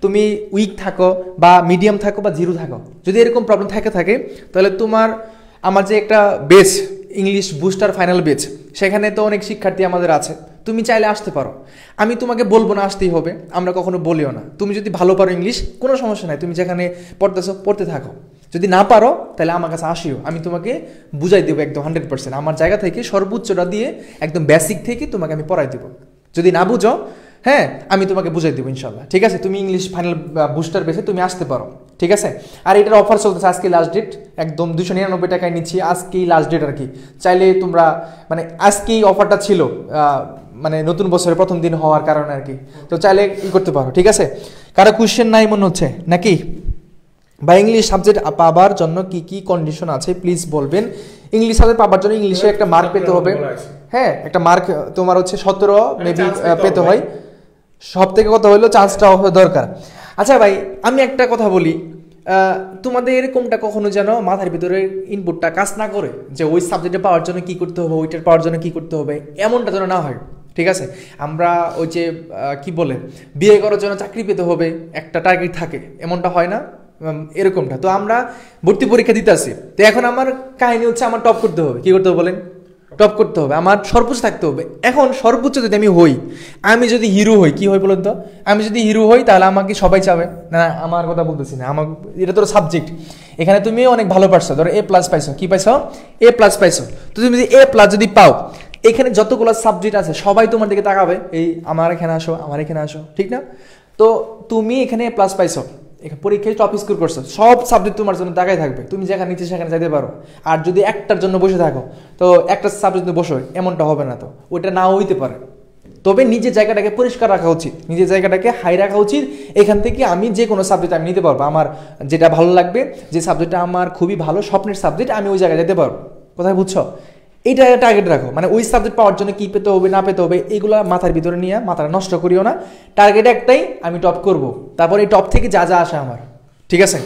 তুমি উইক থাকো বা মিডিয়াম থাকো বা জিরো থাকো, যদি এরকম প্রবলেম থেকে থাকে, তাহলে আমার যে একটা বেচ ইংলিশ বুস্টার ফাইনাল বেচ, সেখানে তো অনেক শিক্ষার্থী আমাদের আছে, তুমি চাইলে আসতে পারো। আমি তোমাকে বলবো না আসতেই হবে, আমরা কখনো বলিও না। তুমি যদি ভালো পারো ইংলিশ, কোনো সমস্যা নাই, তুমি যেখানে পড়তেছো পড়তে থাকো। যদি না পারো তাহলে আমার কাছে আসিও, আমি তোমাকে বুঝাই দেবো একদম 100%। আমার জায়গা থেকে সর্বোচ্চটা দিয়ে একদম বেসিক থেকে তোমাকে আমি পড়াই দেবো। যদি না বুঝো, হ্যাঁ, আমি তোমাকে বুঝাই দেবো ইনশাল্লাহ, ঠিক আছে? তুমি ইংলিশ ফাইনাল বুস্টার বেসে তুমি আসতে পারো, ঠিক আছে? আর এটার অফার চলতেছে, আজকে লাস্ট ডেট, একদম 299 টাকায় নিচ্ছি, আজকেই লাস্ট ডেট আর কি। চাইলে তোমরা মানে আজকেই অফারটা ছিল, মানে নতুন বছরের প্রথম দিন হওয়ার কারণে আর কি, তো চাইলে ই করতে পারো, ঠিক আছে? কারো কোয়েশ্চেন নাই মনে হচ্ছে নাকি? বা ইংলিশ সাবজেক্ট পাবার জন্য কি কি কন্ডিশন আছে প্লিজ বলবেন। ইংলিশ সাবজেক্ট পাবার জন্য ইংলিশে একটা মার্ক পেতে হবে, হ্যাঁ, একটা মার্ক তোমার হচ্ছে 17 মেবি পেতে হয়। সব থেকে কথা হলো চান্সটা দরকার। আচ্ছা ভাই, আমি একটা কথা বলি, তোমাদের এরকমটা কখনো যেন মাথার ভিতরে ইনপুটটা কাজ না করে যে ওই সাবজেক্টে পাওয়ার জন্য কি করতে হবে, ওইটার পাওয়ার জন্য কি করতে হবে, এমনটা যেন না হয়, ঠিক আছে? আমরা ওই যে কি বলে বিয়ে করার জন্য চাকরি পেতে হবে, একটা টার্গেট থাকে, এমনটা হয় না এরকমটা। তো আমরা ভর্তি পরীক্ষা দিতে আসি, তো এখন আমার কাহিনী হচ্ছে আমার টপ করতে হবে। কি করতে হবে বলেন? টপ করতে হবে, আমার সর্বোচ্চ থাকতে হবে। এখন সর্বোচ্চ যদি আমি হই, আমি যদি হিরো হই, কি হয় বলুন তো? আমি যদি হিরো হই তাহলে আমাকে সবাই চাবে না, আমার কথা বলতেছি না, আমার এটা তোর সাবজেক্ট, এখানে তুমি অনেক ভালো পারছো, ধরো A+ পাইছো, কি পাইছো? A+ পাইছো। তো তুমি যদি A+ যদি পাও, এখানে যতগুলো সাবজেক্ট আছে সবাই তোমার দিকে তাকাবে, এই আমার এখানে আসো, আমার এখানে আসো, ঠিক না? তো তুমি এখানে A+ পাইছো, এখানে পরীক্ষায় টপ স্কোর করছো, সব সাবজেক্ট তোমার জন্য তাকাই থাকবে, তুমি যেখানে নিচে সেখানে যাইতে পারো। আর যদি একটার জন্য বসে থাকো, তো একটা সাবজেক্ট বসো, এমনটা হবে না, তো ওইটা নাও হইতে পারে। তবে নিজের জায়গাটাকে পরিষ্কার রাখা উচিত, নিজের জায়গাটাকে হাই রাখা উচিত। এখান থেকে আমি যে কোনো সাবজেক্ট আমি নিতে পারবো, আমার যেটা ভালো লাগবে, যে সাবজেক্টটা আমার খুবই ভালো স্বপ্নের সাবজেক্ট, আমি ওই জায়গায় যেতে পারবো। কোথায় বুঝছো? এইটা টার্গেট রাখো, মানে ওই সাবজেক্ট পাওয়ার জন্য কি পেতে হবে না পেতে হবে এগুলো মাথার ভিতরে নিয়ে মাথাটা নষ্ট করিও না। টার্গেট একটাই, আমি টপ করব, তারপর এই টপ থেকে যা যা আসে আমার, ঠিক আছে?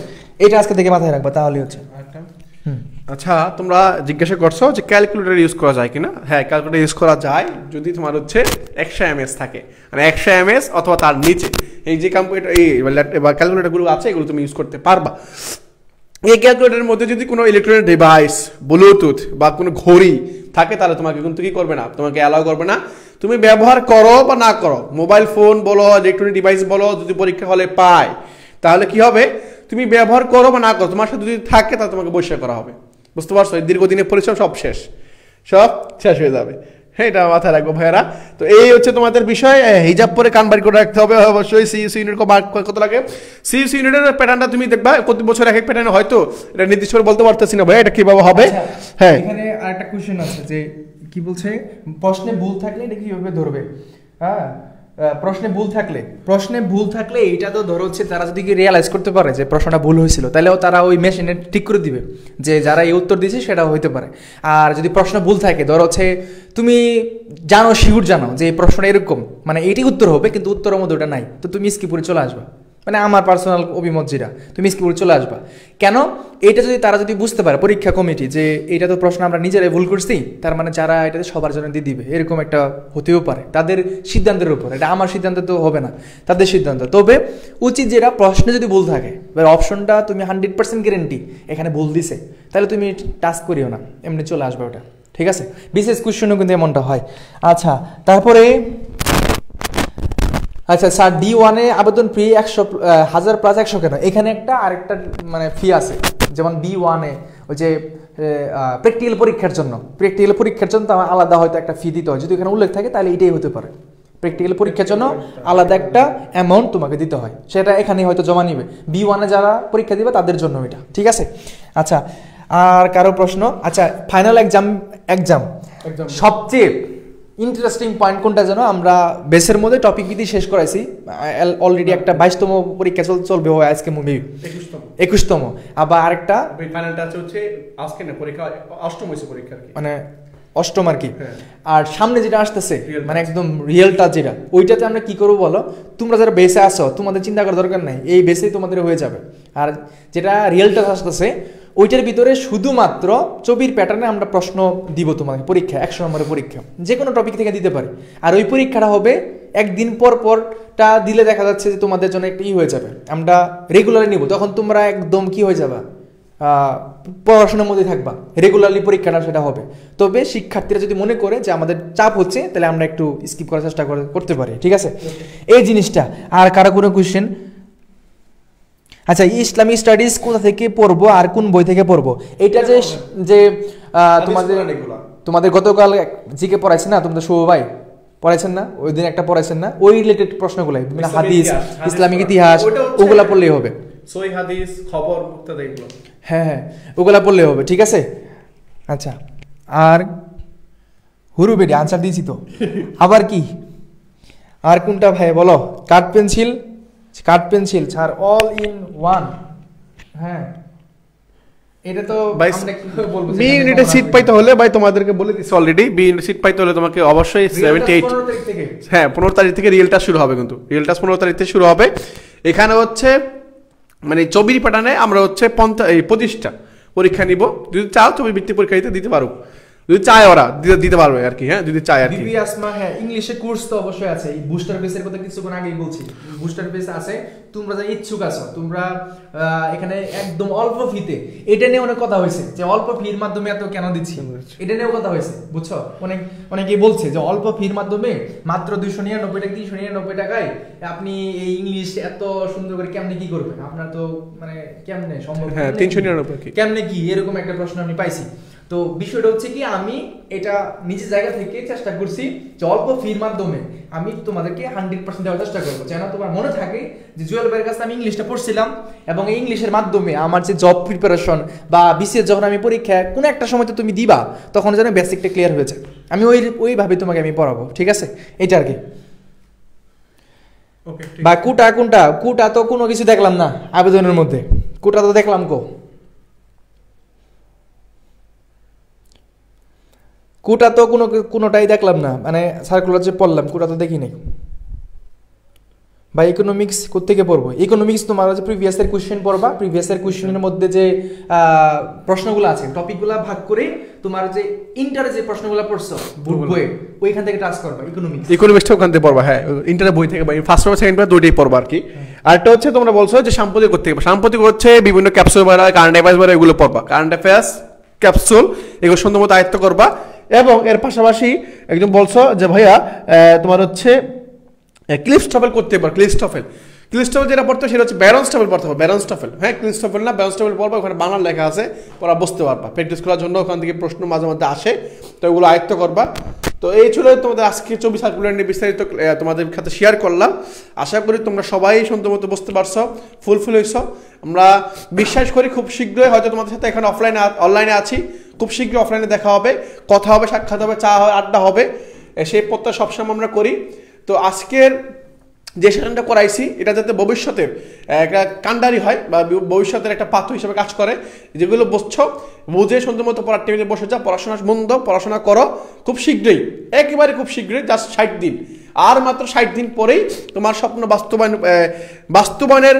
এটা আজকে থেকে মাথায় রাখবা, তাহলেই হচ্ছে। আচ্ছা, তোমরা জিজ্ঞাসা করছো যে ক্যালকুলেটর ইউজ করা যায় কিনা। হ্যাঁ, ক্যালকুলেটর ইউজ করা যায় যদি তোমার হচ্ছে 100 mAh থাকে, মানে 100 mAh অথবা তার নিচে এই যে কম্পিউটার বা ক্যালকুলেটরগুলো আছে, এগুলো তুমি ইউজ করতে পারবা। এই ক্যালকুলেটরের মধ্যে যদি কোনো ইলেকট্রনিক ডিভাইস, ব্লুটুথ বা কোনো ঘড়ি থাকে, তাহলে তোমাকে কিন্তু কি করবে না, তোমাকে অ্যালাউ করবে না। তুমি ব্যবহার করো বা না করো, মোবাইল ফোন বলো, ইলেকট্রনিক ডিভাইস বলো, যদি পরীক্ষা হলে পায়, তাহলে কি হবে, তুমি ব্যবহার করো বা না করো, তোমার সাথে যদি থাকে তাহলে তোমাকে বহিষ্কার করা হবে। বুঝতে পারছো? দীর্ঘদিনের পরিশ্রম সব শেষ হয়ে যাবে। হ্যাঁ, এটা মাথায় রাখবো ভাইয়ারা। তো এই হচ্ছে তোমাদের বিষয়। হিজাব পরে কান বাড়ি করে রাখতে হবে অবশ্যই। সিইউসি ইউনিট কত লাগে? সিইউসি ইউনিটের প্যাটার্নটা তুমি দেখবা প্রতি বছর এক এক প্যাটার্ন, হয়তো এটা নির্দিষ্ট করে বলতে পারতেছি না ভাই, এটা কিভাবে হবে। হ্যাঁ, এখানে আরেকটা কোশ্চেন আছে যে কি বলছে, প্রশ্নে ভুল থাকলে এটা কিভাবে ধরবে? হ্যাঁ, প্রশ্নে ভুল থাকলে এটা তো ধরো হচ্ছে তারা যদি রিয়েলাইজ করতে পারে যে প্রশ্নটা ভুল হয়েছিল, তাহলেও তারা ওই মেশিনে ঠিক করে দিবে যে যারা এই উত্তর দিয়েছে সেটা হইতে পারে। আর যদি প্রশ্ন ভুল থাকে, ধরো হচ্ছে তুমি জানো, শিওর জানো যে এই প্রশ্নটা এরকম, মানে এইটি উত্তর হবে কিন্তু উত্তরের মধ্যে ওটা নাই, তো তুমি স্কিপে চলে আসবা। মানে আমার পার্সোনাল অভিমত যেটা, তুমি স্কিপে চলে আসবা। কেন? এটা যদি তারা যদি বুঝতে পারে, পরীক্ষা কমিটি, যে এটা তো প্রশ্ন আমরা নিজেরাই ভুল করছি, তার মানে যারা এটাতে সবার জন্য দিয়ে দিবে, এরকম একটা হতেও পারে, তাদের সিদ্ধান্তের উপর। এটা আমার সিদ্ধান্ত তো হবে না, তাদের সিদ্ধান্ত। তবে উচিত যেটা, প্রশ্নে যদি ভুল থাকে, এবার অপশনটা তুমি 100% গ্যারেন্টি এখানে ভুল দিছে, তাহলে তুমি টাচ করিও না, এমনি চলে আসবে ওটা, ঠিক আছে? বিশেষ কোশ্চেনও কিন্তু এমনটা হয়। আচ্ছা, তারপরে আচ্ছা স্যার, D1-এ আবেদন ফি 1000 প্লাস 100 কেন? এখানে একটা আরেকটা মানে ফি আছে, যেমন B1-এ ওই যে প্র্যাকটিক্যাল পরীক্ষার জন্য তো আলাদা হয়তো একটা ফি দিতে হয়, যদি এখানে উল্লেখ থাকে তাহলে এটাই হতে পারে। প্র্যাকটিক্যাল পরীক্ষার জন্য আলাদা একটা অ্যামাউন্ট তোমাকে দিতে হয়, সেটা এখানে হয়তো জমা নিবে। B1-এ যারা পরীক্ষা দিবে তাদের জন্য এটা, ঠিক আছে? আচ্ছা, আর কারো প্রশ্ন? আচ্ছা, ফাইনাল এক্সাম সবচেয়ে ইন্টারেস্টিং পয়েন্ট কোনটা যেন? আমরা বেসের মধ্যে টপিক বিধি শেষ করাইছি অলরেডি, একটা 22তম পরীক্ষা চলবে আজকে, মুভি 21তম, আবার আরেকটা ফাইনালটা হচ্ছে আজকে না, পরীক্ষা 8ম হইছে পরীক্ষা, মানে 8ম আর কি। আর সামনে যেটা আসতেছে মানে একদম রিয়েলটা যেটা, ওইটাতে আমরা কি করবো বলো? তোমরা যারা বেসে আসো, তোমাদের চিন্তা করার দরকার নাই, এই বেসেই তোমাদের হয়ে যাবে। আর যেটা রিয়েলটা আসতেছে ওইটার ভিতরে শুধুমাত্র ছবির প্যাটার্নে আমরা প্রশ্ন দিব তোমাকে পরীক্ষা, 100 নম্বরের পরীক্ষা, যে কোনো টপিক থেকে দিতে পারি। আর ওই পরীক্ষাটা হবে একদিন পর পরটা দিলে দেখা যাচ্ছে যে তোমাদের জন্য একটা হয়ে যাবে, আমরা রেগুলারলি নিব, তখন তোমরা একদম কি হয়ে যাবা, পড়াশোনার মধ্যে থাকবা, রেগুলারলি পরীক্ষাটা সেটা হবে। তবে শিক্ষার্থীরা যদি মনে করে যে আমাদের চাপ হচ্ছে, তাহলে আমরা একটু স্কিপ করার চেষ্টা করতে পারি, ঠিক আছে, এই জিনিসটা। আর কারো কোনো কোয়েশ্চেন? আচ্ছা, ইসলামিক স্টাডিজ কোথা থেকে পড়বো আর কোন বই থেকে পড়বো? এটা যে যে তোমাদের গতকাল জিকে পড়াইছে না, তোমাদের শুভ ভাই পড়াইছেন না, ওই দিন একটা পড়াইছেন না, ওই রিলেটেড প্রশ্নগুলাই, হাদিস, ইসলামিক ইতিহাস, ওগুলা পড়লেই হবে। সহিহ হাদিস, খবর, মুক্তাদা, এগুলো হ্যাঁ, ওগুলা পড়লেই হবে, ঠিক আছে। আচ্ছা, আর হুরু বেডি আনসার দিয়েছি তো, আবার কি, আর কোনটা ভাই বলো? কাঠ পেন্সিল ছাড়, অল ইন ওয়ান। হ্যাঁ, এটা তো আমরা কি বলবো, বি ইউনিটে সিট পাইতে হলে ভাই তোমাদেরকে বলে দিছি অলরেডি, বি ইউনিটে সিট পাইতে হলে তোমাকে অবশ্যই 78, হ্যাঁ 15 তারিখ থেকে রিয়েল টাস্ক শুরু হবে, কিন্তু রিয়েল টাস্ক 15 তারিখ থেকে শুরু হবে। এখানে হচ্ছে মানে ছবির প্যাটার্নে আমরা হচ্ছে 25টা পরীক্ষা নিব, যদি চাও ছবি ভিত্তিক পরীক্ষা দিতে পারো, যদি চায় ওরা দিতে পারবে আর কি, হ্যাঁ যদি চায় আর কি। বিবি আসমা, হ্যাঁ ইংলিশে কোর্স তো অবশ্যই আছে, এই বুস্টার বেসের কথা কিছুক্ষণ আগেই বলছি, বুস্টার বেস আছে, তোমরা যা ইচ্ছুক আছো তোমরা এখানে একদম অল্প ফিতে, এটা নিয়ে অনেক কথা হয়েছে যে অল্প ফির মাধ্যমে এত কেন দিচ্ছি, এটা নিয়েও কথা হয়েছে, বুঝছো, অনেকেই বলছে যে অল্প ফির মাধ্যমে মাত্র 299 টাকা 399 টাকায় আপনি এই ইংলিশ এত সুন্দর করে কেমনে কি করবেন, আপনার তো মানে কেমনে সম্ভব, হ্যাঁ 399 কেমনে কি, এরকম একটা প্রশ্ন আমি পাইছি। তো বিষয়টা হচ্ছে কি, আমি এটা নিজের জায়গা থেকে চেষ্টা করছি যে অল্প ফির মাধ্যমে আমি তোমাদেরকে 100% দেওয়ার চেষ্টা করবো, যেন তোমার মনে থাকে যে জুয়েল ভাইয়ের কাছে আমি ইংলিশটা পড়ছিলাম, এবং এই ইংলিশের মাধ্যমে আমার যে জব প্রিপারেশন বা বিসিএস যখন আমি পরীক্ষা কোনো একটা সময় তো তুমি দিবা, তখন যেন বেসিকটা ক্লিয়ার হয়ে যায়, আমি ওইভাবে তোমাকে আমি পড়াবো, ঠিক আছে, এটা আর কি। বা কুটা তো কোনো কিছু দেখলাম না আবেদনের মধ্যে, কুটা তো দেখলাম কুটা তো কোনোটাই দেখলাম না, মানে সার্কুলার যে পড়লাম কুটা তো দেখি নাই। বা ইকোনমিক্স কোত্থেকে পড়বো? ইকোনমিক্স তোমার হচ্ছে প্রিভিয়াস এর কোশ্চেন পড়বা, প্রিভিয়াস এর কোশ্চেনের মধ্যে যে প্রশ্নগুলো আছে টপিকগুলো ভাগ করে তোমার যে ইন্টারে যে প্রশ্নগুলো পড়ছো বইয়ে ওইখান থেকে টাচ করবা ইকোনমিক্সটা ওখান থেকে পড়বা, হ্যাঁ ইন্টারের বই থেকে, ফার্স্ট পেপার সেকেন্ড পেপার দুইটাই পড়বা আর কি। আরেকটা হচ্ছে তোমরা বলছো যে সাম্প্রতিক করতে হবে, সাম্প্রতিক হচ্ছে বিভিন্ন ক্যাপসুল বা কারেন্ট অ্যাফেয়ার্স বা এগুলো পড়বা, কারেন্ট অ্যাফেয়ার্স ক্যাপসুল এগুলো সুন্দর মতো আয়ত্ত করবা। এবং এর পাশাপাশি একজন বলছো যে ভাইয়া তোমার হচ্ছে ক্লিফস্টফেল করতে পারো, ক্লিফস্টফেল যেটা পড়তে সেটা হচ্ছে ব্যারনস্টফেল পড়তে হবে, ব্যারনস্টফেল, হ্যাঁ ক্লিফস্টফেল না ব্যারনস্টফেল পড়বা, ওখানে বাংলা লেখা আছে, পড়া বুঝতে পারবা, প্র্যাকটিস করার জন্য ওখান থেকে প্রশ্ন মাঝে মধ্যে আসে, তো ওগুলো আয়ত্ত করবা। তো এই ছিল তোমাদের আজকে 24 সার্কুলার নিয়ে বিস্তারিত তোমাদের সাথে শেয়ার করলাম। আশা করি তোমরা সবাই সুন্দর মতো বুঝতে পারছো, ফুলফিল হয়েছ। আমরা বিশ্বাস করি খুব শীঘ্রই হয়তো তোমাদের সাথে এখানে অনলাইনে আছি, খুব শীঘ্রই অফলাইনে দেখা হবে, কথা হবে, সাক্ষাৎ হবে, চা হবে, আড্ডা হবে, সেই প্রত্যয় সবসময় আমরা করি। তো আজকের যে সেশনটা করাইছি এটা যাতে ভবিষ্যতে একটা কান্ডারি হয় বা ভবিষ্যতের একটা পাথর হিসেবে কাজ করে, যেগুলো বুঝছো বুঝে সুন্দর মতো পড়ার টেবিলে বসে যাও, পড়াশোনা করো, খুব শীঘ্রই, একেবারে খুব শীঘ্রই, জাস্ট 60 দিন, আর মাত্র 60 দিন পরেই তোমার স্বপ্ন বাস্তবায়নের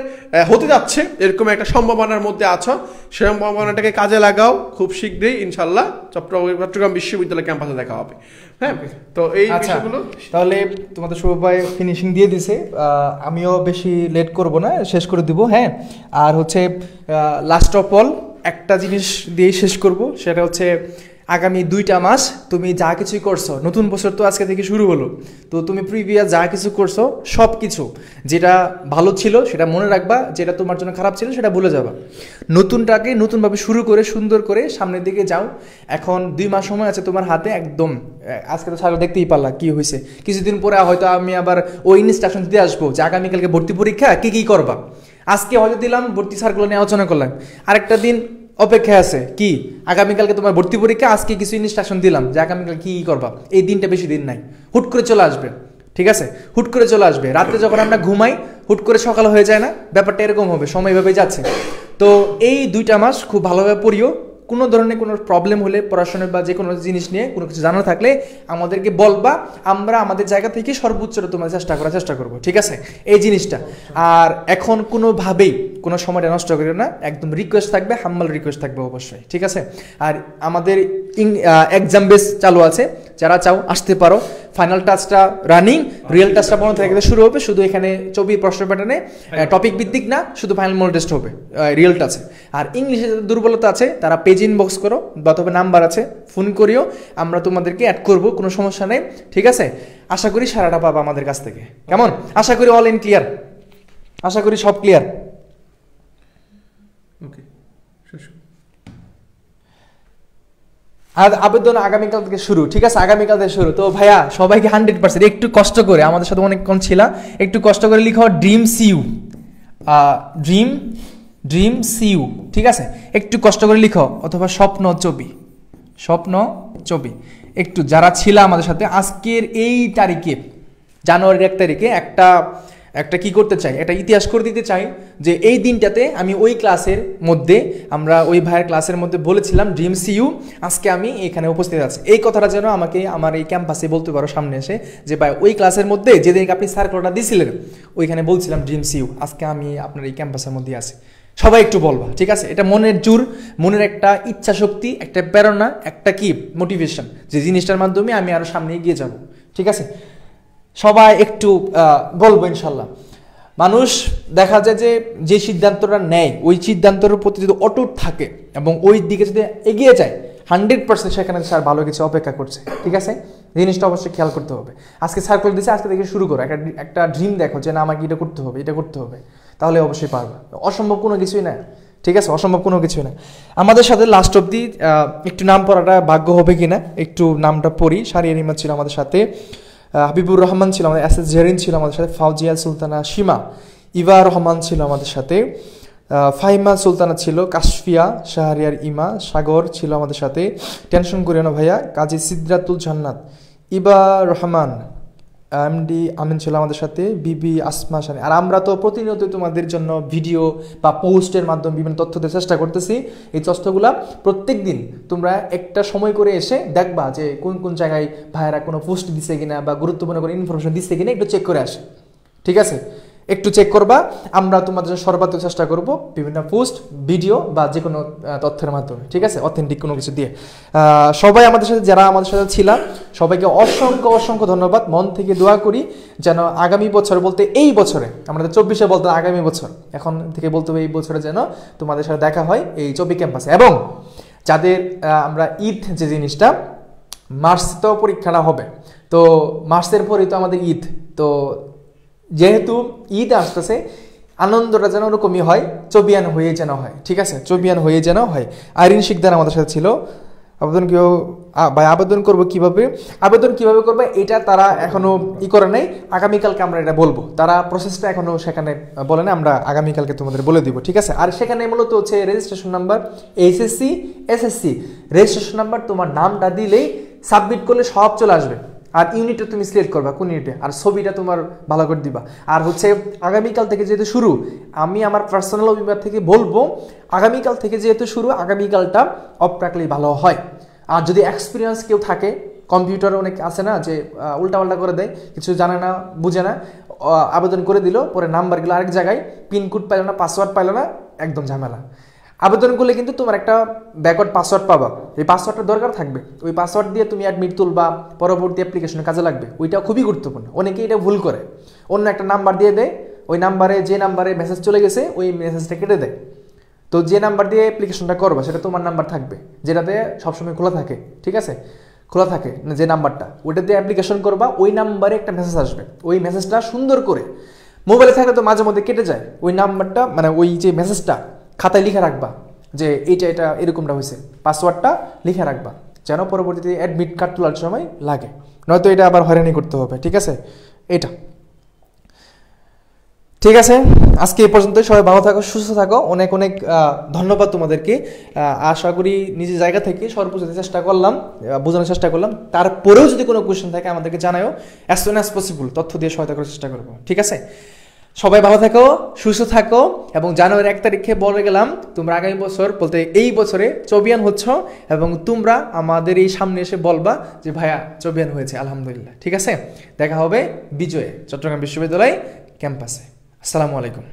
হতে যাচ্ছে, এরকম একটা সম্ভাবনার মধ্যে আছো, সেই সম্ভাবনাটাকে কাজে লাগাও, খুব শীঘ্রই ইনশাল্লাহ চট্টগ্রাম বিশ্ববিদ্যালয় ক্যাম্পাসে দেখা হবে। হ্যাঁ, তো এই বিষয়গুলো তাহলে তোমাদের সবাই ফিনিশিং দিয়ে দিছে, আমিও বেশি লেট করব না, শেষ করে দিব। হ্যাঁ, আর হচ্ছে লাস্ট অফ অল একটা জিনিস দিয়েই শেষ করব, সেটা হচ্ছে আগামী 2টা মাস তুমি যা কিছুই করছো, নতুন বছর তো আজকে থেকে শুরু হলো, তো তুমি প্রিভিয়াস যা কিছু করছো সব কিছু যেটা ভালো ছিল সেটা মনে রাখবা, যেটা তোমার জন্য খারাপ ছিল সেটা ভুলে যাবা, নতুনটাকে নতুনভাবে শুরু করে সুন্দর করে সামনের দিকে যাও। এখন 2 মাস সময় আছে তোমার হাতে, একদম আজকে তো সারা দেখতেই পারলা কি হয়েছে, কিছুদিন পরে হয়তো আমি আবার ওই ইনস্ট্রাকশন দিতে আসবো যে আগামীকালকে ভর্তি পরীক্ষা কি করবা, আজকে হয়তো দিলাম ভর্তি সার্কুলার নিয়ে আলোচনা করলাম, আরেকটা দিন অপেক্ষা আছে কি আগামীকালকে তোমার ভর্তি পরীক্ষা, আজকে কিছু ইনস্ট্রাকশন দিলাম যে আগামীকাল কি করবা, এই দিনটা বেশি দিন নাই, হুট করে চলে আসবে, ঠিক আছে, হুট করে চলে আসবে, রাত্রে যখন আমরা ঘুমাই হুট করে সকাল হয়ে যায় না, ব্যাপারটা এরকম হবে, সময় ভাবে যাচ্ছে। তো এই 2টা মাস খুব ভালোভাবে পড়িও, কোনো ধরনের কোনো প্রবলেম হলে পড়াশোনা বা যে কোনো জিনিস নিয়ে কোনো কিছু জানা থাকলে আমাদেরকে বলবা, আমরা আমাদের জায়গা থেকে সর্বোচ্চটা তোমার চেষ্টা করব, ঠিক আছে? এই জিনিসটা। আর এখন কোনোভাবেই কোনো সময়টা নষ্ট করিও না, একদম রিকোয়েস্ট থাকবে, হাম্বল রিকোয়েস্ট থাকবে অবশ্যই, ঠিক আছে? আর আমাদের এক্সাম বেস চালু আছে, যারা চাও আসতে পারো। ফাইনাল টাচটা রানিং, রিয়েল টাচটা 15 তারিখ থেকে শুরু হবে। শুধু এখানে 24 প্রশ্ন প্যাটার্নে, টপিক ভিত্তিক না, শুধু ফাইনাল মডেল টেস্ট হবে রিয়েল টাচে। আর ইংলিশে যাদের দুর্বলতা আছে তারা পেজ ইনবক্স করো, বা তবে নাম্বার আছে, ফোন করিও, আমরা তোমাদেরকে অ্যাড করব, কোনো সমস্যা নেই, ঠিক আছে? আশা করি সারাটা পাবা আমাদের কাছ থেকে, কেমন? আশা করি অল ইন ক্লিয়ার, আশা করি সব ক্লিয়ার। ওকে, আর আবেদন আগামীকাল থেকে শুরু, ঠিক আছে? আগামীকাল থেকে শুরু। তো ভাইয়া সবাইকে 100% একটু কষ্ট করে, আমাদের সাথে অনেকক্ষণ ছিল, একটু কষ্ট করে লিখো ড্রিম সিউ, ড্রিম সিউ, ঠিক আছে? একটু কষ্ট করে লিখো, অথবা স্বপ্ন ছবি। একটু যারা ছিল আমাদের সাথে আজকের এই তারিখে, জানুয়ারির 1 তারিখে একটা কি করতে চাই, একটা ইতিহাস করে দিতে চাই, যে এই দিনটাতে আমি ওই ক্লাসের মধ্যে, আমরা ওই ভাইয়ের ক্লাসের মধ্যে বলেছিলাম ড্রিম সিইউ, আজকে আমি এখানে উপস্থিত আছি। এই কথাটা যেন আমাকে আমার এই ক্যাম্পাসে বলতে পারো সামনে এসে, যে ভাই ওই ক্লাসের মধ্যে যেদিন আপনি সার্কুলারটা দিয়েছিলেন ওইখানে বলছিলাম ড্রিম সিইউ, আজকে আমি আপনার এই ক্যাম্পাসের মধ্যে আছি। সবাই একটু বলবা, ঠিক আছে? এটা মনের জোর, মনের একটা ইচ্ছা শক্তি, একটা প্রেরণা, একটা কি মোটিভেশন, যে জিনিসটার মাধ্যমে আমি আরো সামনে এগিয়ে যাব, ঠিক আছে? সবাই একটু বলবো ইনশাল্লাহ। মানুষ দেখা যায় যে সিদ্ধান্তটা নেয়, ওই সিদ্ধান্তের প্রতি যদি অটুট থাকে এবং ওই দিকে যদি এগিয়ে যায়, 100% সেখানে স্যার ভালো কিছু অপেক্ষা করছে, ঠিক আছে? জিনিসটা অবশ্যই খেয়াল করতে হবে। আজকে সার্কুলার দিচ্ছে, আজকে থেকে শুরু করো, একটা ড্রিম দেখো যে না আমাকে এটা করতে হবে, তাহলে অবশ্যই পারবে। অসম্ভব কোনো কিছুই না, ঠিক আছে? অসম্ভব কোনো কিছুই না। আমাদের সাথে লাস্ট অব্দি একটু নাম পড়াটা ভাগ্য হবে কিনা, একটু নামটা পড়ি। সারিয়া রিমা ছিল আমাদের সাথে, হাবিবুর রহমান ছিল আমাদের, এস জেরিন ছিল আমাদের সাথে, ফাউজিয়া সুলতানা সীমা, ইভা রহমান ছিল আমাদের সাথে, ফাহিমা সুলতানা ছিল, কাশফিয়া, শাহরিয়ার ইমা, সাগর ছিল আমাদের সাথে, টেনশন করিও না ভাইয়া, কাজী সিদ্রাতুল জান্নাত, ইবা রহমান, এমডি আমিন ছিল আমাদের সাথে, বিবি আসমা সানি। আর আমরা তো প্রতিনিয়ত তোমাদের জন্য ভিডিও বা পোস্টের মাধ্যমে বিভিন্ন তথ্য দেওয়ার চেষ্টা করতেছি। এই তথ্যগুলা প্রত্যেক দিন তোমরা একটা সময় করে এসে দেখবা যে কোন জায়গায় ভাইয়েরা কোনো পোস্ট দিছে কিনা বা গুরুত্বপূর্ণ কোনো ইনফরমেশন দিচ্ছে কিনা, একটু চেক করে আসে, ঠিক আছে? একটু চেক করবা, আমরা তোমাদের সর্বাত্মক চেষ্টা করব বিভিন্ন পোস্ট, ভিডিও বা যে কোনো তথ্যের মাধ্যমে, ঠিক আছে? অথেন্টিক কোনো কিছু দিয়ে। সবাই আমাদের সাথে, যারা আমাদের সাথে ছিলাম, সবাইকে অসংখ্য ধন্যবাদ। মন থেকে দোয়া করি যেন আগামী বছর, বলতে এই বছরে, আমরা তো 24-এ বলতে আগামী বছর, এখন থেকে বলতে হবে এই বছরে যেন তোমাদের সাথে দেখা হয় এই চবি ক্যাম্পাসে। এবং যাদের আমরা ঈদ যে জিনিসটা, মার্চে তো পরীক্ষাটা হবে, তো মার্চের পরেই তো আমাদের ঈদ, তো যেহেতু ঈদ আসতেছে, আনন্দটা যেন ওরকমই হয়, চবিয়ান হয়ে যেন হয়, ঠিক আছে? চবিয়ান হয়ে যেন হয়। আইরিন শিকদার আমাদের সাথে ছিল। আবেদন করবো কিভাবে, করবে এটা তারা এখনো করে নাই, আগামীকালকে আমরা এটা বলবো। তারা প্রসেসটা এখনো সেখানে বলে না, আমরা আগামীকালকে তোমাদের বলে দিব, ঠিক আছে? আর সেখানে মূলত হচ্ছে registration number, HSC SSC registration number, তোমার নামটা দিলেই সাবমিট করলে সব চলে আসবে। আর ইউনিটটা তুমি সিলেক্ট করবা কোন ইউনিটে, আর ছবিটা তোমার ভালো করে দিবা। আর হচ্ছে আগামীকাল থেকে যেহেতু শুরু, আমি আমার পার্সোনাল অভিজ্ঞতা থেকে বলবো, আগামীকাল থেকে যেহেতু শুরু, আগামীকালটা অফ রাখলেই ভালো হয়। আর যদি এক্সপিরিয়েন্স কেউ থাকে, কম্পিউটারে অনেক আছে না যে উল্টাপাল্টা করে দেয়, কিছু জানে না, বুঝে না, আবেদন করে দিল, পরে নাম্বারগুলো আরেক জায়গায়, পিনকোড পাইল না, পাসওয়ার্ড পাইল না, একদম ঝামেলা। আবেদন করলে কিন্তু তোমার একটা ব্যাকওয়ার্ড পাসওয়ার্ড পাবা, এই পাসওয়ার্ডটা দরকার থাকবে। ওই পাসওয়ার্ড দিয়ে তুমি অ্যাডমিট তুলবা, পরবর্তী অ্যাপ্লিকেশনে কাজে লাগবে, ওইটা খুবই গুরুত্বপূর্ণ। অনেকেই এটা ভুল করে, অন্য একটা নাম্বার দিয়ে দেয়, ওই নাম্বারে যে নাম্বারে মেসেজ চলে গেছে ওই মেসেজটা কেটে দেয়। তো যে নাম্বার দিয়ে অ্যাপ্লিকেশনটা করবা সেটা তোমার নাম্বার থাকবে, যেটাতে সবসময় খোলা থাকে, ঠিক আছে? খোলা থাকে যে নাম্বারটা, ওইটা দিয়ে অ্যাপ্লিকেশন করবা, ওই নাম্বারে একটা মেসেজ আসবে, ওই মেসেজটা সুন্দর করে, মোবাইলে থাকলে তো মাঝে মধ্যে কেটে যায়, ওই নাম্বারটা মানে ওই যে মেসেজটা খাতায় লিখে রাখবা যে এটা এরকমটা হয়েছে, পাসওয়ার্ডটা লিখে রাখবা, যেন পরবর্তীতে অ্যাডমিট কার্ড তোলার সময় লাগে, নয়তো এটা আবার হয়রানি করতে হবে, ঠিক আছে? এটা ঠিক আছে। আজকে এই পর্যন্ত, সবাই ভালো থাকো, সুস্থ থাকো, অনেক ধন্যবাদ তোমাদেরকে। আশা করি নিজের জায়গা থেকে সর্বোচ্চ চেষ্টা করলাম, বোঝানোর চেষ্টা করলাম। তারপরেও যদি কোনো কোয়েশ্চেন থাকে আমাদেরকে জানাও, অ্যাজ সুন অ্যাজ পসিবল তথ্য দিয়ে সহায়তা করার চেষ্টা করবো, ঠিক আছে? সবাই ভালো থাকো, সুস্থ থাকো, এবং জানুয়ারি 1 তারিখে বলে গেলাম তোমরা আগামী বছর বলতে এই বছরে চবিয়ান হচ্ছ, এবং তোমরা আমাদের এই সামনে এসে বলবা যে ভাইয়া চবিয়ান হয়েছে আলহামদুলিল্লাহ। ঠিক আছে, দেখা হবে বিজয়ে চট্টগ্রাম বিশ্ববিদ্যালয় ক্যাম্পাসে। আসসালামু আলাইকুম।